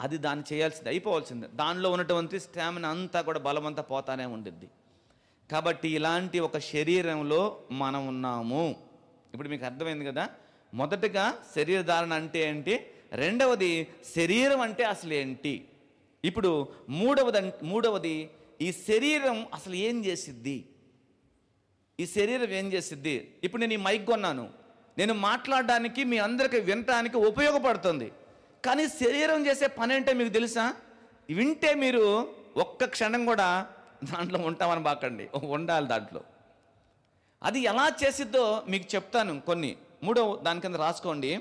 అది దాన్ని చేయాల్సింది, అయిపోవాల్సిందే. దానిలో ఉన్నటువంటి స్టామినా అంతా కూడా బలమంతా పోతానే ఉండిద్ది. కాబట్టి ఇలాంటి ఒక శరీరంలో మనం ఉన్నాము. ఇప్పుడు మీకు అర్థమైంది కదా, మొదటగా శరీర ధారణ అంటే ఏంటి, రెండవది శరీరం అంటే అసలు ఏంటి, ఇప్పుడు మూడవది ఈ శరీరం అసలు ఏం చేసిద్ది, ఈ శరీరం ఏం చేసిద్ది. ఇప్పుడు నేను ఈ మైక్ కొన్నాను, నేను మాట్లాడడానికి మీ అందరికీ వినటానికి ఉపయోగపడుతుంది. కానీ శరీరం చేసే పని ఏంటో మీకు తెలుసా? వింటే మీరు ఒక్క క్షణం కూడా దాంట్లో ఉంటామని బాకండి, ఉండాలి దాంట్లో. అది ఎలా చేసిద్దో మీకు చెప్తాను కొన్ని. దాని కింద రాసుకోండి.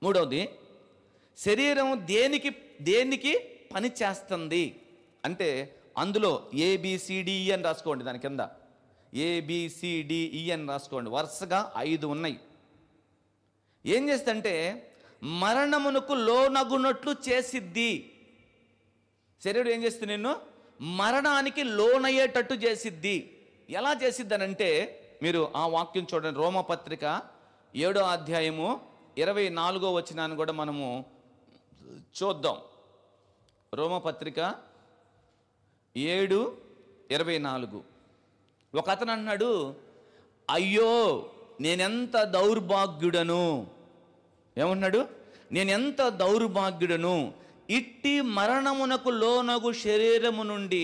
మూడవది, శరీరం దేనికి పని చేస్తుంది అంటే అందులో ABCDE అని రాసుకోండి. దాని కింద ABCDE అని రాసుకోండి. వరుసగా 5 ఉన్నాయి. ఏం చేస్తుందంటే మరణమునకు లోనగునట్లు చేసిద్ది. శరీరం ఏం చేస్తుంది? నిన్ను మరణానికి లోనయ్యేటట్టు చేసిద్ది. ఎలా చేసిద్దనంటే మీరు ఆ వాక్యం చూడండి. రోమపత్రిక 7వ అధ్యాయము 24వ వచనాన్ని కూడా మనము చూద్దాం. రోమపత్రిక 7:24. ఒక అతను అన్నాడు, అయ్యో నేనెంత దౌర్భాగ్యుడను. ఏమన్నాడు? నేనెంత దౌర్భాగ్యుడను, ఇట్టి మరణమునకు లోనగు శరీరము నుండి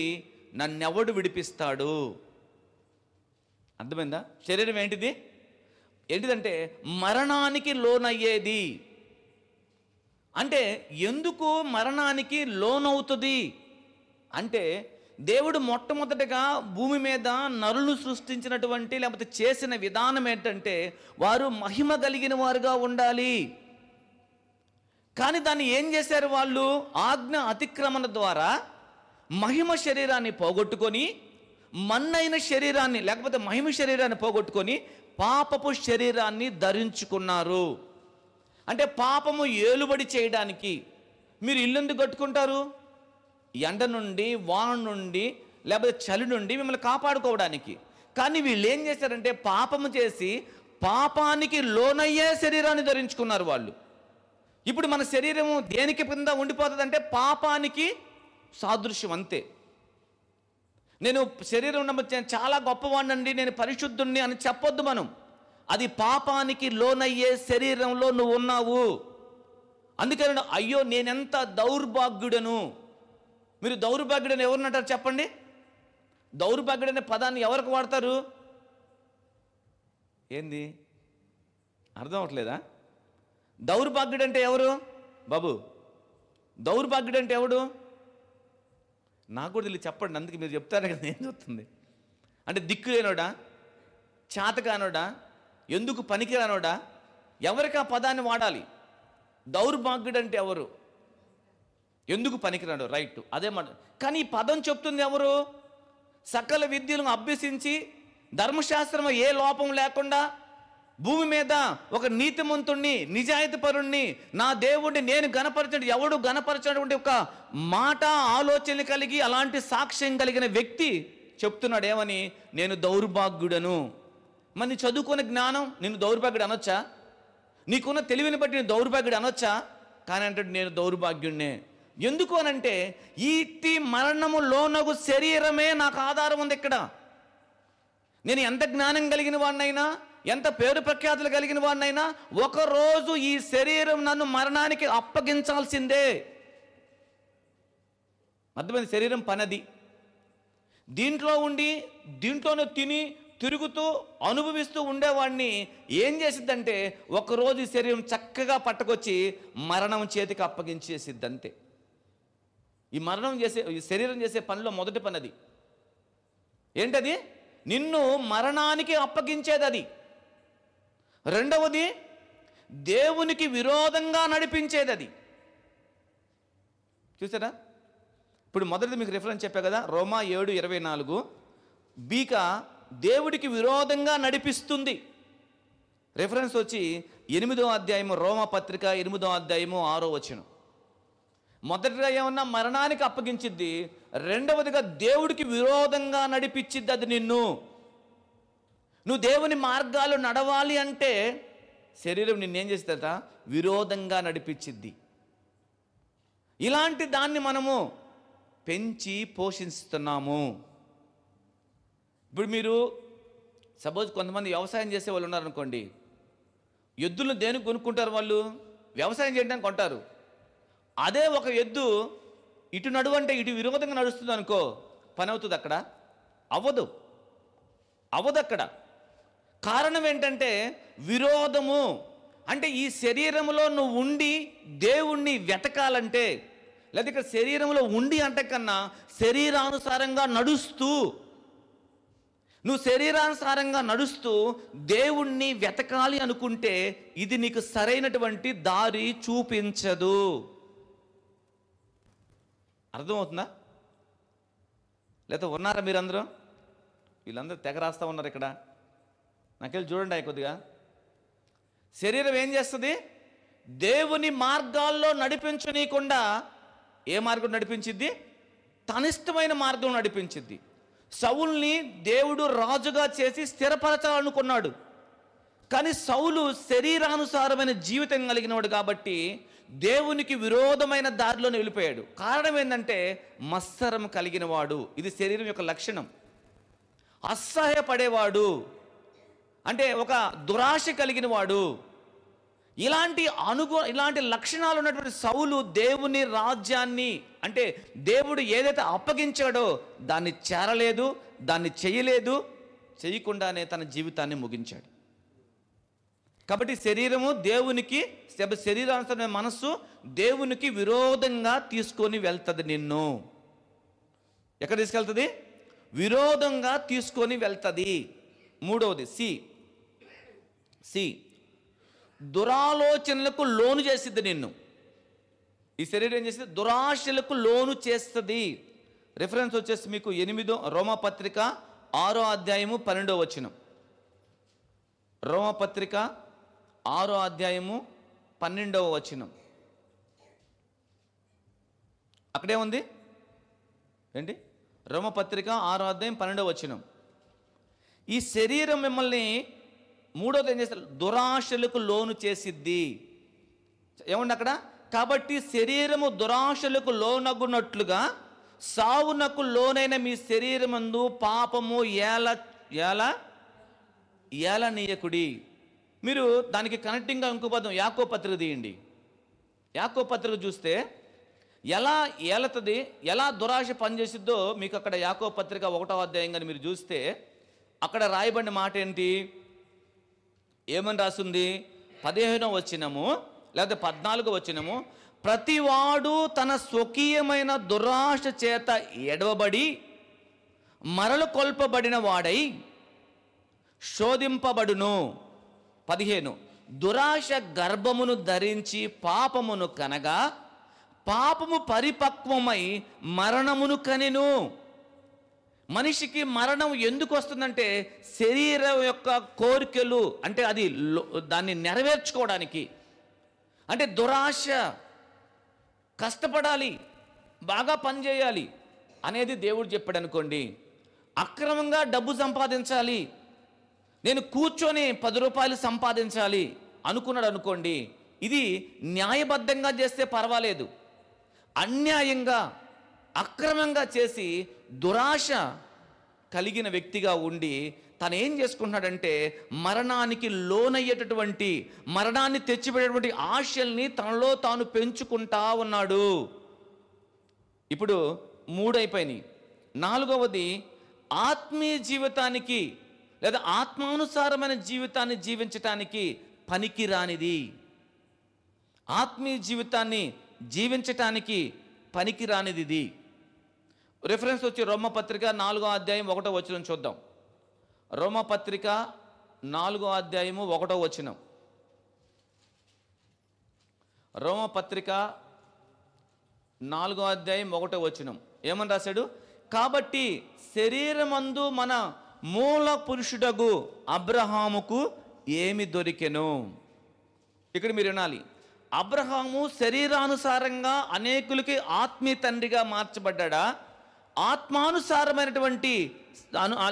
నన్నెవడు విడిపిస్తాడు. అర్థమైందా? శరీరం ఏంటిదంటే మరణానికి లోనయ్యేది. అంటే ఎందుకు మరణానికి లోనవుతుంది అంటే, దేవుడు మొట్టమొదటిగా భూమి మీద నరులు సృష్టించినటువంటి లేకపోతే చేసిన విధానం ఏంటంటే వారు మహిమ కలిగిన వారుగా ఉండాలి. కానీ దాన్ని ఏం చేశారు వాళ్ళు? ఆజ్ఞ అతిక్రమణ ద్వారా మహిమ శరీరాన్ని పోగొట్టుకొని, మన్నైన శరీరాన్ని లేకపోతే మహిమ శరీరాన్ని పోగొట్టుకొని పాపపు శరీరాన్ని ధరించుకున్నారు. అంటే పాపము ఏలుబడి చేయడానికి. మీరు ఇల్లు ఎందుకు కట్టుకుంటారు? ఎండ నుండి, వాన నుండి, లేకపోతే చలి నుండి మిమ్మల్ని కాపాడుకోవడానికి. కానీ వీళ్ళు ఏం చేశారంటే పాపము చేసి పాపానికి లోనయ్యే శరీరాన్ని ధరించుకున్నారు వాళ్ళు. ఇప్పుడు మన శరీరము దేనికి కింద ఉండిపోతుంది అంటే పాపానికి సాదృశ్యం, అంతే. నేను శరీరం ఉన్నప్పుడు చాలా గొప్పవాడినండి, నేను పరిశుద్ధుణ్ణి అని చెప్పొద్దు మనం. అది పాపానికి లోనయ్యే శరీరంలో నువ్వు ఉన్నావు. అందుకని అయ్యో నేనెంత దౌర్భాగ్యుడను. మీరు దౌర్భాగ్యుడని ఎవరినంటారు చెప్పండి? దౌర్భాగ్యుడనే పదాన్ని ఎవరికి వాడతారు? ఏంది అర్థం అవట్లేదా? దౌర్భాగ్యుడంటే ఎవరు బాబు? దౌర్భాగ్యుడంటే ఎవడు? నాకు కూడా తెలియదు, చెప్పండి. అందుకే మీరు చెప్తారు కదా, ఏం చెప్తుంది అంటే దిక్కులేనోడా, చేతకానోడా, ఎందుకు పనికిరానోడా? ఎవరికి ఆ పదాన్ని వాడాలి? దౌర్భాగ్యుడంటే ఎవరు? ఎందుకు పనికిరాడు, రైట్, అదే మాట. కానీ ఈ పదం చెప్తుంది ఎవరు? సకల విద్యలను అభ్యసించి ధర్మశాస్త్రం ఏ లోపం లేకుండా భూమి మీద ఒక నీతిమంతుణ్ణి, నిజాయితీపరుణ్ణి, నా దేవుడిని నేను గణపరచండి, ఎవడు గణపరచినటువంటి ఒక మాట ఆలోచన కలిగి అలాంటి సాక్ష్యం కలిగిన వ్యక్తి చెప్తున్నాడు ఏమని? నేను దౌర్భాగ్యుడను. మరి చదువుకునే జ్ఞానం నిన్ను దౌర్భాగ్యుడు అనొచ్చా? నీకున్న తెలివిని బట్టి నేను దౌర్భాగ్యుడు అనొచ్చా? కానీ అంటే నేను దౌర్భాగ్యుణ్ణే. ఎందుకు అనంటే ఈటి మరణము లోనగు శరీరమే నాకు ఆధారం ఉంది. ఇక్కడ నేను ఎంత జ్ఞానం కలిగిన వాడినైనా, ఎంత పేరు ప్రఖ్యాతులు కలిగిన వాడినైనా, ఒకరోజు ఈ శరీరం నన్ను మరణానికి అప్పగించాల్సిందే. అర్థమైంది? శరీరం పనది. దీంట్లో ఉండి దీంట్లోనే తిని తిరుగుతూ అనుభవిస్తూ ఉండేవాడిని ఏం చేసిద్దంటే ఒకరోజు ఈ శరీరం చక్కగా పట్టుకొచ్చి మరణం చేతికి అప్పగించేసిద్ది. అంతే. ఈ శరీరం చేసే పనిలో మొదటి పని అది ఏంటది? నిన్ను మరణానికి అప్పగించేది అది. రెండవది దేవునికి విరోధంగా నడిపించేది అది. చూసారా? ఇప్పుడు మొదటిది మీకు రిఫరెన్స్ చెప్పా కదా, రోమా 7:24. బీక దేవుడికి విరోధంగా నడిపిస్తుంది. రిఫరెన్స్ వచ్చి 8వ అధ్యాయము, రోమా పత్రిక 8వ అధ్యాయము 6వ వచనం. మొదటిగా ఏమన్నా మరణానికి అప్పగించిద్ది, రెండవదిగా దేవుడికి విరోధంగా నడిపించిద్ది అది నిన్ను. నువ్వు దేవుని మార్గాలు నడవాలి అంటే శరీరం నిన్నేం చేస్తుందట? విరోధంగా నడిపించిద్ది. ఇలాంటి దాన్ని మనము పెంచి పోషిస్తున్నాము. ఇప్పుడు మీరు సపోజ్ కొంతమంది వ్యవసాయం చేసే వాళ్ళు ఉన్నారనుకోండి, ఎద్దులను దేనికి కొనుక్కుంటారు? వాళ్ళు వ్యవసాయం చేయడానికి కొంటారు. అదే ఒక ఎద్దు ఇటు నడువంటే ఇటు విరోధంగా నడుస్తుంది అనుకో, పని అవుతుంది అక్కడ? అవ్వదు అక్కడ. కారణం ఏంటంటే విరోధము. అంటే ఈ శరీరంలో నువ్వు ఉండి దేవుణ్ణి వెతకాలంటే, లేదా ఇక్కడ శరీరంలో ఉండి అంటే కన్నా శరీరానుసారంగా నడుస్తూ, నువ్వు శరీరానుసారంగా నడుస్తూ దేవుణ్ణి వెతకాలి అనుకుంటే ఇది నీకు సరైనటువంటి దారి చూపించదు. అర్థమవుతుందా? లేకపోతే ఉన్నారా మీరందరూ? వీళ్ళందరూ తెగ రాస్తూ ఉన్నారు ఇక్కడ. నాకెళ్ళి చూడండి అవి కొద్దిగా. శరీరం ఏం చేస్తుంది? దేవుని మార్గాల్లో నడిపించనీయకుండా ఏ మార్గం నడిపించిద్ది? తన ఇష్టమైన మార్గం నడిపించిద్ది. సౌలుని దేవుడు రాజుగా చేసి స్థిరపరచాలనుకున్నాడు. కానీ సౌలు శరీరానుసారమైన జీవితం కలిగినవాడు కాబట్టి దేవునికి విరోధమైన దారిలోనే వెళ్ళిపోయాడు. కారణం ఏంటంటే మత్సరం కలిగిన వాడు. ఇది శరీరం యొక్క లక్షణం. అసహ్యపడేవాడు అంటే ఒక దురాశ కలిగిన వాడు. ఇలాంటి లక్షణాలు ఉన్నటువంటి సౌలు దేవుని రాజ్యాన్ని, అంటే దేవుడు ఏదైతే అప్పగించాడో దాన్ని చేరలేదు, దాన్ని చేయకుండానే తన జీవితాన్ని ముగించాడు. కాబట్టి శరీరము దేవునికి, శరీరానుసరమైన మనస్సు దేవునికి విరోధంగా తీసుకొని వెళ్తుంది. నిన్ను ఎక్కడ తీసుకెళ్తుంది? విరోధంగా తీసుకొని వెళ్తుంది. మూడవది సి దురాలోచనలకు లోను చేసిద్ది నిన్ను. ఈ శరీరం ఏం చేస్తుంది? దురాశలకు లోను చేస్తుంది. రిఫరెన్స్ వచ్చేసి మీకు 8 రోమా పత్రిక 6వ అధ్యాయము 12వ వచనం. రోమా పత్రిక 6వ అధ్యాయము 12వ వచనం. అక్కడే ఉంది ఏంటి? రోమా పత్రిక 6వ అధ్యాయం 12వ వచనం. ఈ శరీరం మిమ్మల్ని మూడోది ఏం చేస్తారు? దురాశలకు లోను చేసిద్ది. ఏమండి అక్కడ? కాబట్టి శరీరము దురాశలకు లోనగునట్లుగా సావునకు లోనైన మీ శరీరమందు పాపము ఏలనీయకుడి. మీరు దానికి కనెక్టింగ్గా ఇంకో పదం యాకోబు పత్రిక తీయండి. యాకోబు పత్రిక చూస్తే ఎలా ఏలతది, ఎలా దురాశ పనిచేసిద్దో మీకు అక్కడ యాకోబు పత్రిక 1వ అధ్యాయం కానీ మీరు చూస్తే అక్కడ రాయబడిన మాట ఏంటి? ఏమని రాస్తుంది? 15వ వచనము లేకపోతే 14వ వచనము. ప్రతివాడు తన స్వకీయమైన దురాశ చేత ఎడవబడి మరలు కొల్పబడిన వాడై శోధింపబడును. 15 దురాశ గర్భమును ధరించి పాపమును కనగా పాపము పరిపక్వమై మరణమును కనెను. మనిషికి మరణం ఎందుకు వస్తుందంటే శరీరం యొక్క కోరికలు, అంటే అది దాన్ని నెరవేర్చుకోవడానికి, అంటే దురాశ, కష్టపడాలి, బాగా పనిచేయాలి అనేది దేవుడు చెప్పాడు అనుకోండి. అక్రమంగా డబ్బు సంపాదించాలి, నేను కూర్చొని 10 రూపాయలు సంపాదించాలి అనుకున్నాడు అనుకోండి. ఇది న్యాయబద్ధంగా చేస్తే పర్వాలేదు, అన్యాయంగా అక్రమంగా చేసి దురాశ కలిగిన వ్యక్తిగా ఉండి తను ఏం చేసుకుంటున్నాడంటే మరణానికి లోనయ్యేటటువంటి, మరణాన్ని తెచ్చిపెట్టేటువంటి ఆశల్ని తనలో తాను పెంచుకుంటా ఉన్నాడు. ఇప్పుడు 3 అయిపోయినాయి. 4వది ఆత్మీయ జీవితానికి లేదా ఆత్మానుసారమైన జీవితాన్ని జీవించటానికి పనికిరానిది. ఆత్మీయ జీవితాన్ని జీవించటానికి పనికిరానిది ఇది. రిఫరెన్స్ వచ్చి రోమపత్రిక 4వ అధ్యాయం 1వ వచనం చూద్దాం. రోమపత్రిక 4వ అధ్యాయము 1వ వచనం. రోమపత్రిక 4వ అధ్యాయం 1వ వచనం ఏమని రాశాడు? కాబట్టి శరీరమందు మన మూల పురుషుడగు అబ్రహాముకు ఏమి దొరికెను. ఇక్కడ మీరు వినాలి, అబ్రహాము శరీరానుసారంగా అనేకులకి ఆత్మీయ తండ్రిగా మార్చబడ్డా, ఆత్మానుసారమైనటువంటి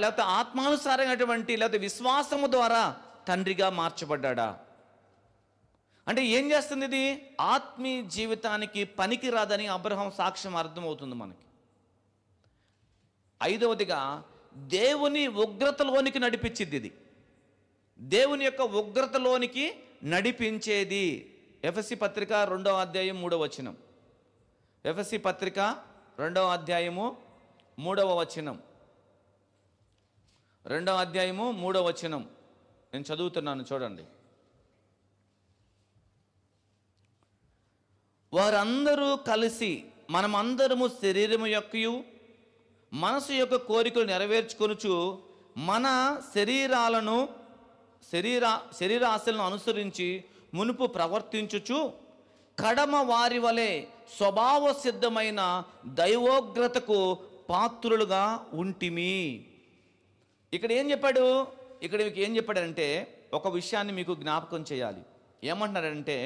లేకపోతే ఆత్మానుసారమైనటువంటి లేకపోతే విశ్వాసము ద్వారా తండ్రిగా మార్చబడ్డా? అంటే ఏం చేస్తుంది ఇది? ఆత్మీయ జీవితానికి పనికి రాదని అబ్రహాం సాక్ష్యం అర్థమవుతుంది మనకి. 5వదిగా దేవుని ఉగ్రతలోనికి నడిపించింది ఇది. దేవుని యొక్క ఉగ్రతలోనికి నడిపించేది. ఎఫెసీ పత్రిక 2వ అధ్యాయం 3వ వచనం. ఎఫెసీ పత్రిక 2వ అధ్యాయము 3వ వచనం. 2వ అధ్యాయము 3వ వచనం నేను చదువుతున్నాను, చూడండి. వారందరూ కలిసి మనమందరము శరీరము యొక్కయు మనసు యొక్క కోరికలు నెరవేర్చుకొనుచు మన శరీరాశలను అనుసరించి మునుపు ప్రవర్తించుచు కడమ వారి వలె స్వభావ సిద్ధమైన దైవోగ్రతకు పాత్రులుగా ఉంటిమి. ఇక్కడ ఏం చెప్పాడు? ఇక్కడ మీకు ఏం చెప్పాడంటే ఒక విషయాన్ని మీకు జ్ఞాపకం చేయాలి. ఏమంటున్నాడంటే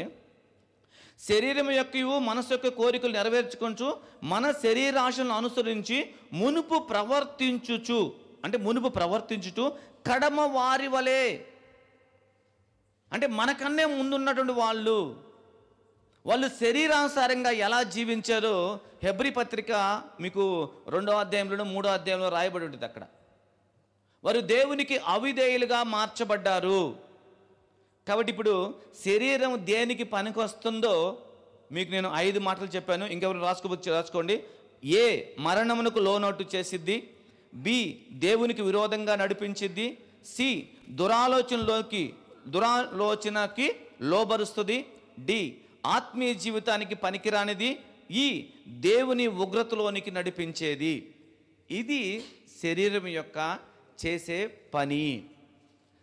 శరీరం యొక్క మనసు యొక్క కోరికలు నెరవేర్చుకొంచు మన శరీరాశలను అనుసరించి మునుపు ప్రవర్తించుచు, అంటే మునుపు ప్రవర్తించుచు కడమ వారి వలె, అంటే మనకన్నే ముందున్నటువంటి వాళ్ళు శరీరానుసారంగా ఎలా జీవించారో హెబ్రీ పత్రిక మీకు 2వ అధ్యాయంలో 3వ అధ్యాయంలో రాయబడి ఉంటుంది. అక్కడ వారు దేవునికి అవిధేయులుగా మార్చబడ్డారు. కాబట్టి ఇప్పుడు శరీరం దేనికి పనికి వస్తుందో మీకు నేను 5 మాటలు చెప్పాను. ఇంకెవరు రాసుకోండి. ఏ, మరణమునకు లోనట్టు చేసిద్ది. బి, దేవునికి విరోధంగా నడిపించిద్ది. సి, దురాలోచనకి లోబరుస్తుంది. డి, ఆత్మీయ జీవితానికి పనికిరానిది. ఈ, దేవుని ఉగ్రతలోనికి నడిపించేది. ఇది శరీరం యొక్క చేసే పని.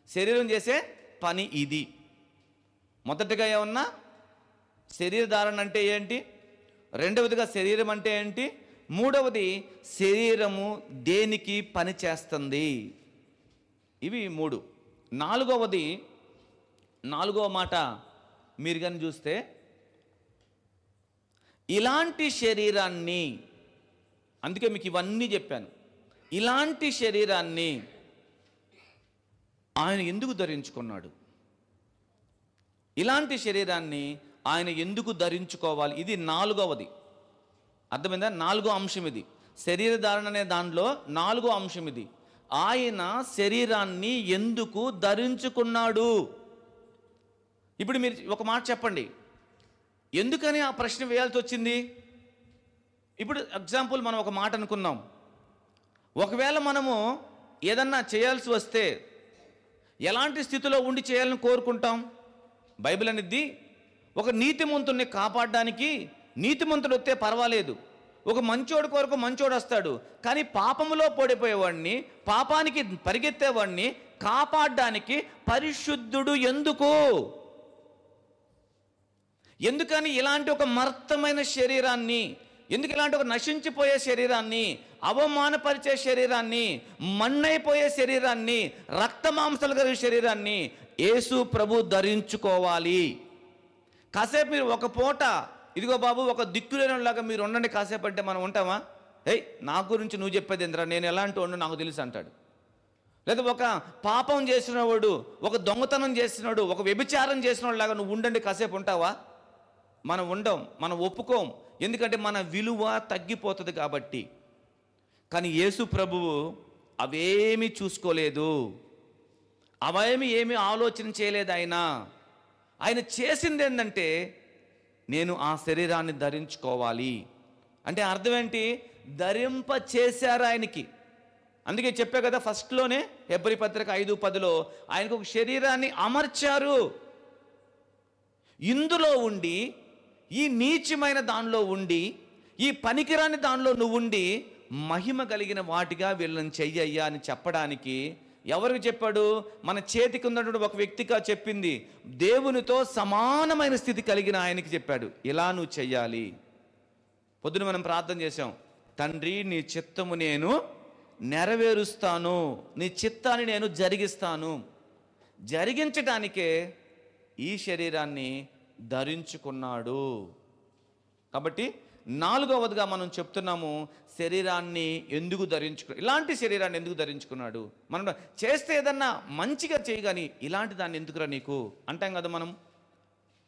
శరీరం చేసే పని ఇది. మొదటగా ఏమన్నా శరీర ధారణ అంటే ఏంటి, 2వదిగా శరీరం అంటే ఏంటి, 3వది శరీరము దేనికి పని చేస్తుంది. ఇవి 3. 4వ మాట మీరు కానీ చూస్తే ఇలాంటి శరీరాన్ని, అందుకే మీకు ఇవన్నీ చెప్పాను, ఇలాంటి శరీరాన్ని ఆయన ఎందుకు ధరించుకున్నాడు, ఇలాంటి శరీరాన్ని ఆయన ఎందుకు ధరించుకోవాలి, ఇది 4వది. అర్థమైందా? 4వ అంశం ఇది. శరీర ధారణ అనే దానిలో 4వ అంశం ఇది. ఆయన శరీరాన్ని ఎందుకు ధరించుకున్నాడు. ఇప్పుడు మీరు ఒక మాట చెప్పండి, ఎందుకని ఆ ప్రశ్న వేయాల్సి వచ్చింది? ఇప్పుడు ఎగ్జాంపుల్ మనం ఒక మాట అనుకున్నాం. ఒకవేళ మనము ఏదన్నా చేయాల్సి వస్తే ఎలాంటి స్థితిలో ఉండి చేయాలని కోరుకుంటాం? బైబిల్ అనేది ఒక నీతిమంతుడిని కాపాడడానికి, నీతిమంతుడు వస్తే పర్వాలేదు, ఒక మంచోడు కొరకు మంచోడు వస్తాడు, కానీ పాపములో పడిపోయేవాడిని, పాపానికి పరిగెత్తేవాడిని కాపాడడానికి పరిశుద్ధుడు ఎందుకని ఇలాంటి ఒక మర్తమైన శరీరాన్ని, ఎందుకు ఇలాంటి ఒక నశించిపోయే శరీరాన్ని, అవమానపరిచే శరీరాన్ని, మన్నైపోయే శరీరాన్ని, రక్తమాంసాలు కలిగే శరీరాన్ని యేసు ప్రభు ధరించుకోవాలి. కాసేపు మీరు ఒక పూట ఇదిగో బాబు ఒక దిక్కులేనిలాగా మీరు ఉండండి కాసేపు అంటే మనం ఉంటామా? నా గురించి నువ్వు చెప్పేది ఏంద్రా, నేను ఎలాంటి వాడినో నాకు తెలుసు అంటాడు. లేదా ఒక పాపం చేసినవాడు, ఒక దొంగతనం చేసినాడు, ఒక వ్యభిచారం చేసినవాడు లాగా నువ్వు ఉండండి కాసేపు ఉంటావా? మనం ఉండం, మనం ఒప్పుకోం. ఎందుకంటే మన విలువ తగ్గిపోతుంది కాబట్టి. కానీ యేసు ప్రభువు అవేమీ చూసుకోలేదు, ఏమీ ఆలోచన చేయలేదు. ఆయన చేసింది ఏంటంటే, నేను ఆ శరీరాన్ని ధరించుకోవాలి అంటే అర్థం ఏంటి? ధరింప చేశారు ఆయనకి. అందుకే చెప్పా కదా ఫస్ట్లోనే, హెబ్రీ పత్రిక 5:10లో ఆయనకు ఒక శరీరాన్ని అమర్చారు. ఇందులో ఉండి, ఈ నీచమైన దానిలో ఉండి, ఈ పనికిరాని దానిలో నువ్వు ఉండి మహిమ కలిగిన వాటిగా వీళ్ళని చెయ్యయ్యా అని చెప్పడానికి ఎవరికి చెప్పాడు? మన చేతికి ఉన్నటువంటి ఒక వ్యక్తిగా చెప్పింది, దేవునితో సమానమైన స్థితి కలిగిన ఆయనకి చెప్పాడు, ఇలా నువ్వు చెయ్యాలి. పొద్దున మనం ప్రార్థన చేసాం, తండ్రి నీ చిత్తము నేను నెరవేరుస్తాను, నీ చిత్తాన్ని నేను జరిగిస్తాను. జరిగించడానికే ఈ శరీరాన్ని ధరించుకున్నాడు. కాబట్టి 4వదిగా మనం చెప్తున్నాము, శరీరాన్ని ఎందుకు ఇలాంటి శరీరాన్ని ఎందుకు ధరించుకున్నాడు? మనం చేస్తే ఏదన్నా మంచిగా చేయి, కానీ ఇలాంటి దాన్ని ఎందుకురా నీకు అంటాం కదా. మనం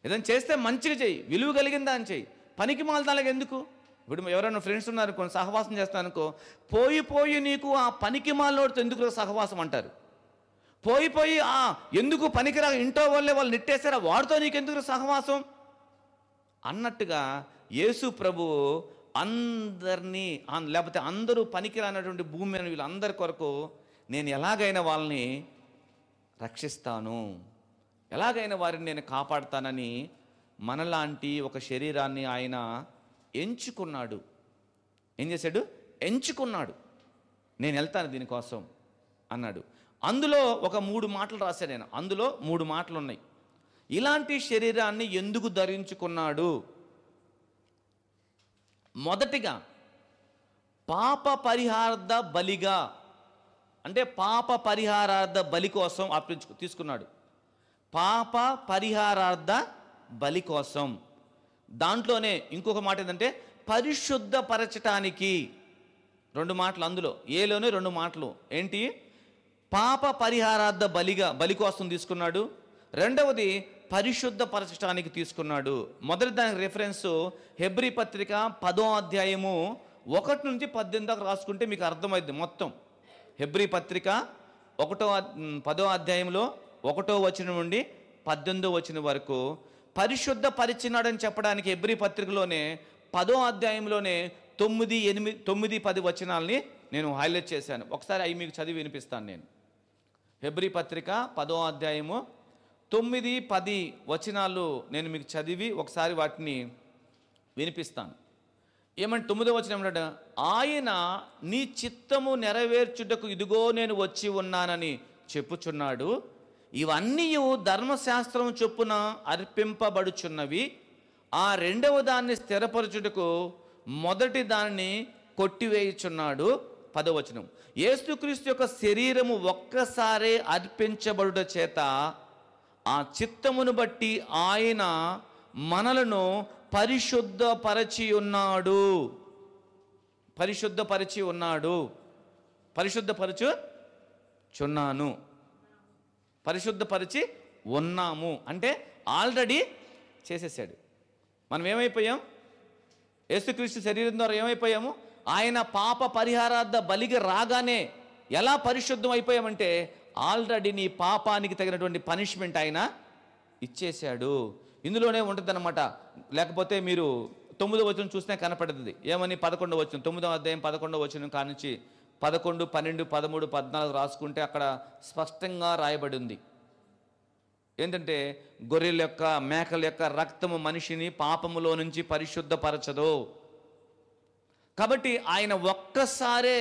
ఏదైనా చేస్తే మంచిగా చేయి, విలువ కలిగిన దాన్ని చేయి, పనికి మాలదానికి ఎందుకు? ఇప్పుడు ఎవరైనా ఫ్రెండ్స్ ఉన్నారనుకో, సహవాసం చేస్తానుకో, పోయి నీకు ఆ పనికి మాలోడితో ఎందుకు సహవాసం అంటారు. పోయి ఎందుకు పనికిరా, ఇంట్లో వాళ్ళే వాళ్ళు నెట్టేశారా, వాడితో నీకు ఎందుకు సహవాసం అన్నట్టుగా యేసు ప్రభు అందరినీ, లేకపోతే అందరూ పనికిరానటువంటి భూమి మీద వీళ్ళందరి కొరకు నేను ఎలాగైనా వాళ్ళని రక్షిస్తాను, ఎలాగైనా వారిని నేను కాపాడుతానని మనలాంటి ఒక శరీరాన్ని ఆయన ఎంచుకున్నాడు. ఏం చేశాడు? ఎంచుకున్నాడు. నేను వెళ్తాను దీనికోసం అన్నాడు. అందులో ఒక 3 మాటలు రాశాను నేను. అందులో 3 మాటలు ఉన్నాయి. ఇలాంటి శరీరాన్ని ఎందుకు ధరించుకున్నాడు? మొదటిగా పాప పరిహారార్థ బలిగా, అంటే పాప పరిహారార్థ బలి కోసం తీసుకున్నాడు. పాప పరిహారార్థ బలి కోసం. దాంట్లోనే ఇంకొక మాట ఏంటంటే పరిశుద్ధపరచటానికి. 2 మాటలు అందులో, ఏలోనే 2 మాటలు. ఏంటి? పాప పరిహారార్థ బలి కోసం తీసుకున్నాడు. రెండవది పరిశుద్ధపరచటానికి తీసుకున్నాడు. మొదటి దానికి రెఫరెన్స్ హెబ్రీ పత్రిక 10వ అధ్యాయము 1 నుంచి 18 దాకా రాసుకుంటే మీకు అర్థమైంది మొత్తం. హెబ్రీ పత్రిక 10వ అధ్యాయంలో 1వ వచనం నుండి 18వ వచనం వరకు పరిశుద్ధపరిచినాడని చెప్పడానికి హెబ్రీ పత్రికలోనే 10వ అధ్యాయంలోనే 9, 8, 9, 10 వచనాలని నేను హైలైట్ చేశాను. ఒకసారి అవి మీకు చదివి వినిపిస్తాను నేను. హెబ్రీ పత్రిక 10వ అధ్యాయము 9, 10 వచనాలు నేను మీకు చదివి ఒకసారి వాటిని వినిపిస్తాను. ఏమంటే 9వ వచనం ఏమంటే, ఆయన నీ చిత్తము నెరవేర్చుటకు ఇదిగో నేను వచ్చి ఉన్నానని చెప్పుచున్నాడు. ఇవన్నీ ధర్మశాస్త్రం చొప్పున అర్పింపబడుచున్నవి. ఆ రెండవ దాన్ని స్థిరపరచుటకు మొదటి దాన్ని కొట్టివేయుచున్నాడు. 10వ వచనం, యేసుక్రీస్తు యొక్క శరీరము ఒక్కసారే అర్పించబడుట చేత ఆ చిత్తమును బట్టి ఆయన మనలను పరిశుద్ధపరచి ఉన్నాడు. పరిశుద్ధపరిచి ఉన్నాము అంటే ఆల్రెడీ చేసేసాడు. మనం ఏమైపోయాం? యేసుక్రీస్తు శరీరం ద్వారా ఏమైపోయాము? ఆయన పాప పరిహారార్థ బలిగా రాగానే ఎలా పరిశుద్ధం అయిపోయామంటే, ఆల్రెడీ నీ పాపానికి తగినటువంటి పనిష్మెంట్ ఆయన ఇచ్చేశాడు. ఇందులోనే ఉంటుందన్నమాట. లేకపోతే మీరు 9వ వచనం చూస్తే కనపడుతుంది. ఏమని? 11వ వచనం, 9వ అధ్యాయం 11వ వచనం కానించి 11, 12, 13, 14 రాసుకుంటే అక్కడ స్పష్టంగా రాయబడి ఉంది. ఏంటంటే, గొర్రెల యొక్క, మేకల యొక్క రక్తము మనిషిని పాపములో నుంచి పరిశుద్ధపరచదు. కాబట్టి ఆయన ఒక్కసారే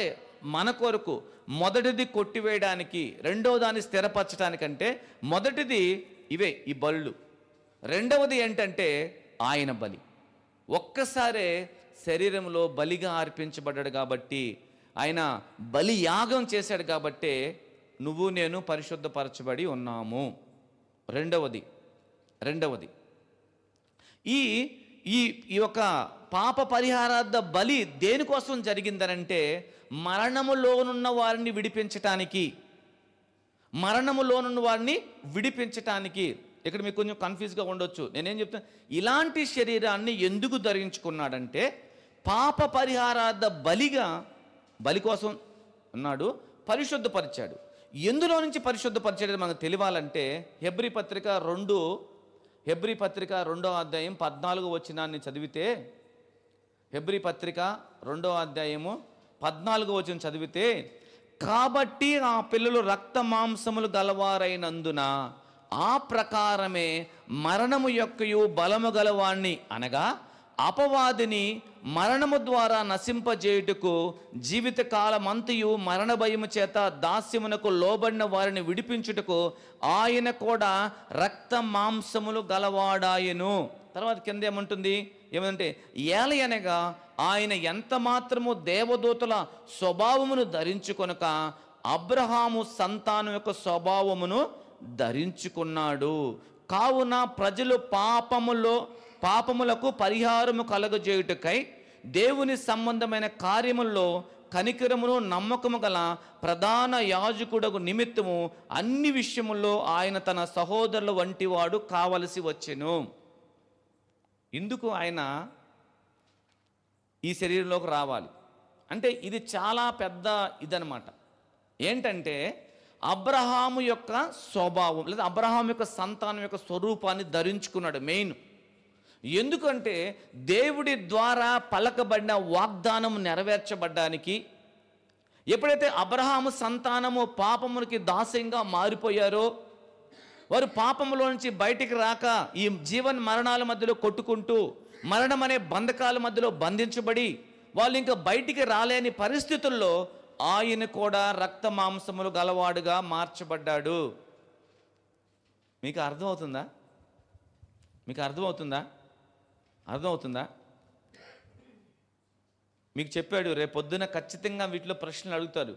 మన కొరకు మొదటిది కొట్టివేయడానికి, రెండవ దాన్ని స్థిరపరచడానికంటే, మొదటిది ఈ బలులు, రెండవది ఏంటంటే ఆయన బలి. ఒక్కసారే శరీరంలో బలిగా అర్పించబడ్డాడు కాబట్టి, ఆయన బలి యాగం చేశాడు కాబట్టి నువ్వు నేను పరిశుద్ధపరచబడి ఉన్నాము. రెండవది ఈ యొక్క పాప పరిహారార్థ బలి దేనికోసం జరిగిందనంటే, మరణములోనున్న వారిని విడిపించటానికి. మరణములో నుండి వారిని విడిపించటానికి. ఇక్కడ మీకు కొంచెం కన్ఫ్యూజ్గా ఉండొచ్చు. నేనేం చెప్తాను, ఇలాంటి శరీరాన్ని ఎందుకు ధరించుకున్నాడంటే పాప పరిహారార్థ బలి కోసం ఉన్నాడు, పరిశుద్ధపరిచాడు. ఎందులో నుంచి పరిశుద్ధపరిచాడు మనకు తెలియాలంటే హెబ్రీ పత్రిక 2వ అధ్యాయం 14వ వచనాన్ని చదివితే, హెబ్రీ పత్రిక 2వ అధ్యాయము 14వ వచనం చదివితే, కాబట్టి ఆ పిల్లలు రక్త మాంసములు గలవారైనందున ఆ ప్రకారమే మరణము యొక్కయు బలము గలవాణ్ణి అనగా అపవాదిని మరణము ద్వారా నశింపజేయుటకు జీవితకాలమంతయు మరణ భయము చేత దాస్యమునకు లోబడిన వారిని విడిపించుటకు ఆయన కూడా రక్త మాంసములు గలవాడాయను. తర్వాత కింద ఏమంటే ఏలయనగా ఆయన ఎంత మాత్రము దేవదూతల స్వభావమును ధరించుకొనక అబ్రహాము సంతానం యొక్క స్వభావమును ధరించుకున్నాడు. కావున ప్రజలు పాపములకు పరిహారము కలగజేయుటకై దేవుని సంబంధమైన కార్యముల్లో కనికరమును నమ్మకము గల ప్రధాన యాజకుడకు నిమిత్తము అన్ని విషయముల్లో ఆయన తన సహోదరుల వంటి వాడు కావలసి వచ్చెను. ఇందుకు ఆయన ఈ శరీరంలోకి రావాలి అంటే ఇది చాలా పెద్ద ఇదనమాట. ఏంటంటే అబ్రహాము యొక్క స్వభావం లేదా అబ్రహాం యొక్క సంతానం యొక్క స్వరూపాన్ని ధరించుకున్నాడు మెయిన్. ఎందుకంటే దేవుడి ద్వారా పలకబడిన వాగ్దానం నెరవేర్చబడ్డానికి. ఎప్పుడైతే అబ్రహాము సంతానము పాపమునికి దాస్యంగా మారిపోయారో, వారు పాపములో నుంచి బయటికి రాక ఈ జీవన మరణాల మధ్యలో కొట్టుకుంటూ మరణం అనే బంధకాల మధ్యలో బంధించబడి వాళ్ళు ఇంకా బయటికి రాలేని పరిస్థితుల్లో ఆయన కూడా రక్త మాంసములు గలవాడుగా మార్చబడ్డాడు. మీకు అర్థమవుతుందా? అర్థమవుతుందా? మీకు చెప్పాడు రేపు పొద్దున ఖచ్చితంగా వీటిలో ప్రశ్నలు అడుగుతారు.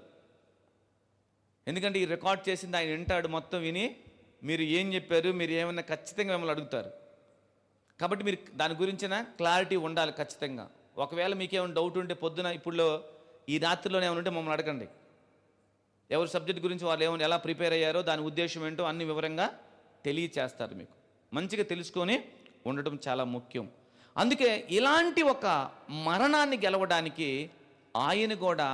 ఎందుకంటే ఈ రికార్డ్ చేసింది ఆయన వింటాడు, మొత్తం విని మీరు ఏం చెప్పారు, మీరు ఏమన్నా ఖచ్చితంగా మిమ్మల్ని అడుగుతారు. కాబట్టి మీరు దాని గురించిన క్లారిటీ ఉండాలి ఖచ్చితంగా. ఒకవేళ మీకేమైనా డౌట్ ఉంటే పొద్దున ఇప్పుడు ఈ రాత్రిలోనే ఏమైనా ఉంటే మమ్మల్ని అడగండి. ఎవరి సబ్జెక్ట్ గురించి వాళ్ళు ఏమైనా ఎలా ప్రిపేర్ అయ్యారో దాని ఉద్దేశం ఏంటో అన్ని వివరంగా తెలియచేస్తారు. మీకు మంచిగా తెలుసుకొని ఉండటం చాలా ముఖ్యం. అందుకే ఇలాంటి ఒక మరణాన్ని గెలవడానికి ఆయన కూడా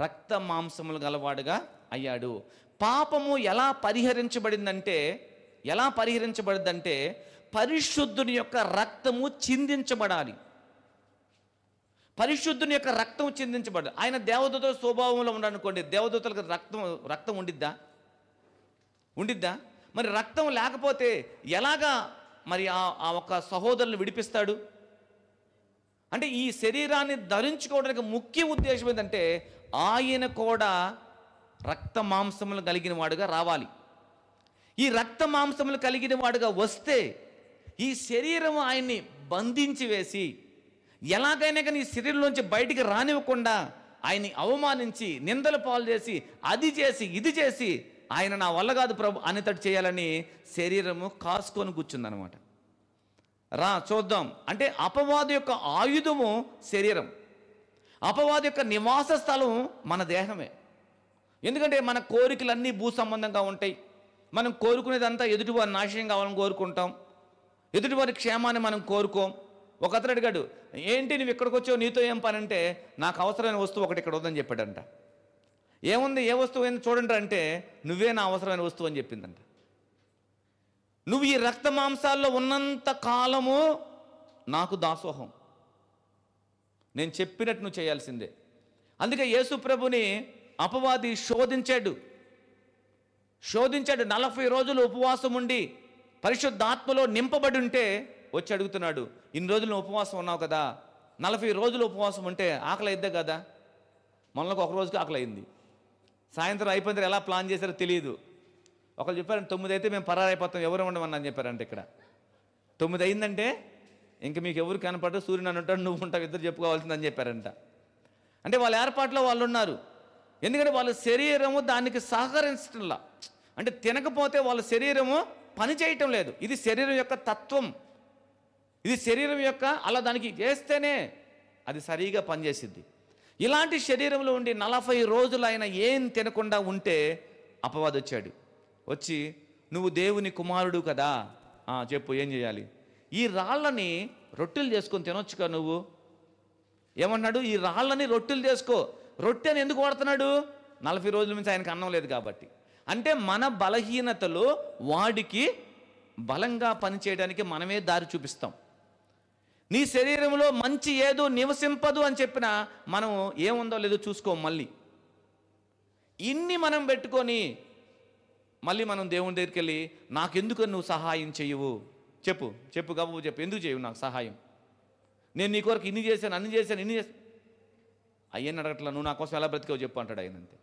రక్త మాంసములు గలవాడుగా అయ్యాడు. పాపము ఎలా పరిహరించబడిందంటే పరిశుద్ధుని యొక్క రక్తము చిందించబడాలి. పరిశుద్ధుని యొక్క రక్తం చిందించబడాలి. ఆయన దేవదూత స్వభావంలో ఉన్నాడనుకోండి, దేవదూతలకు రక్తం ఉండిద్దా? మరి రక్తం లేకపోతే ఎలాగా మరి ఆ ఒక్క సహోదరుని విడిపిస్తాడు? అంటే ఈ శరీరాన్ని ధరించుకోవడానికి ముఖ్య ఉద్దేశం ఏంటంటే ఆయన కూడా రక్త మాంసములు కలిగిన వాడుగా రావాలి. ఈ రక్త మాంసములు కలిగిన వాడుగా వస్తే ఈ శరీరం ఆయన్ని బంధించి వేసి ఎలాగైనా కానీ ఈ శరీరంలోంచి బయటికి రానివ్వకుండా ఆయన్ని అవమానించి నిందల పాలు చేసి అది చేసి ఇది చేసి ఆయన నా వల్ల కాదు ప్రభు అనేటట్టు చేయాలని శరీరము కాసుకొని కూర్చుందనమాట. చూద్దాం. అంటే అపవాది యొక్క ఆయుధము శరీరం, అపవాది యొక్క నివాస స్థలం మన దేహమే. ఎందుకంటే మన కోరికలన్నీ భూ సంబంధంగా ఉంటాయి. మనం కోరుకునేదంతా ఎదుటివారి నాశనం కావాలని కోరుకుంటాం, ఎదుటివారి క్షేమాన్ని మనం కోరుకోం. ఒక అతను అడిగాడు, ఏంటి నువ్వు ఇక్కడికి వచ్చావు, నీతో ఏం పని అంటే, నాకు అవసరమైన వస్తువు ఒకటి ఇక్కడ ఉందని చెప్పాడంట. ఏముంది, ఏ వస్తువు ఏంది చూడండి అంటే, నువ్వే నా అవసరమైన వస్తువు అని చెప్పిందంట. నువ్వు ఈ రక్త మాంసాల్లో ఉన్నంత కాలము నాకు దాసోహం, నేను చెప్పినట్టు నువ్వు చేయాల్సిందే. అందుకే యేసు ప్రభుని అపవాది శోధించాడు. 40 రోజులు ఉపవాసం ఉండి పరిశుద్ధాత్మలో నింపబడి ఉంటే వచ్చి అడుగుతున్నాడు, ఇన్ని రోజులు ఉపవాసం ఉన్నావు కదా, 40 రోజులు ఉపవాసం ఉంటే ఆకలి అయిద్దే కదా. మనలోకి ఒక రోజుకి ఆకలి అయింది. సాయంత్రం అయిపోయిన ఎలా ప్లాన్ చేశారో తెలియదు. ఒకళ్ళు చెప్పారంటే 9 అయితే మేము పరారైపోతాం, ఎవరు ఉండమని అని చెప్పారంటే. ఇక్కడ 9 అయిందంటే ఇంక మీకు ఎవరు కనపడరు, సూర్యుడు అని ఉంటాడు, నువ్వు ఉంటావు, ఇద్దరు చెప్పుకోవాల్సిందని చెప్పారంట. అంటే వాళ్ళ ఏర్పాట్లో వాళ్ళు ఉన్నారు. ఎందుకంటే వాళ్ళ శరీరము దానికి సహకరించడంలా, అంటే తినకపోతే వాళ్ళ శరీరము పని చేయటం లేదు. ఇది శరీరం యొక్క తత్వం, ఇది శరీరం యొక్క అలా దానికి చేస్తేనే అది సరిగా పనిచేసిద్ది. ఇలాంటి శరీరంలో ఉండి 40 రోజులు ఆయన ఏం తినకుండా ఉంటే అపవాది వచ్చాడు. వచ్చి నువ్వు దేవుని కుమారుడు కదా, చెప్పు ఏం చేయాలి? ఈ రాళ్ళని రొట్టెలు చేసుకొని తినొచ్చుగా నువ్వు. ఏమన్నాడు? ఈ రాళ్ళని రొట్టెలు చేసుకో. రొట్టె అని ఎందుకు వాడుతున్నాడు? 40 రోజుల నుంచి ఆయనకు అన్నం లేదు కాబట్టి. అంటే మన బలహీనతలో వాడికి బలంగా పనిచేయడానికి మనమే దారి చూపిస్తాం. నీ శరీరంలో మంచి ఏదో నివసింపదు అని చెప్పినా మనం ఏముందో లేదో చూసుకోం. మళ్ళీ ఇన్ని మనం పెట్టుకొని మళ్ళీ మనం దేవుని దగ్గరికి వెళ్ళి నాకెందుకు నువ్వు సహాయం చెయ్యవు? చెప్పు గబు చెప్పు, ఎందుకు చేయవు నాకు సహాయం? నేను నీ కొరకు ఇన్ని చేశాను, ఇన్ని చేశాను. అయ్యని అడగట్లా, నువ్వు నా కోసం ఎలా బ్రతికావు చెప్పు అంటాడు ఆయన. అంతే.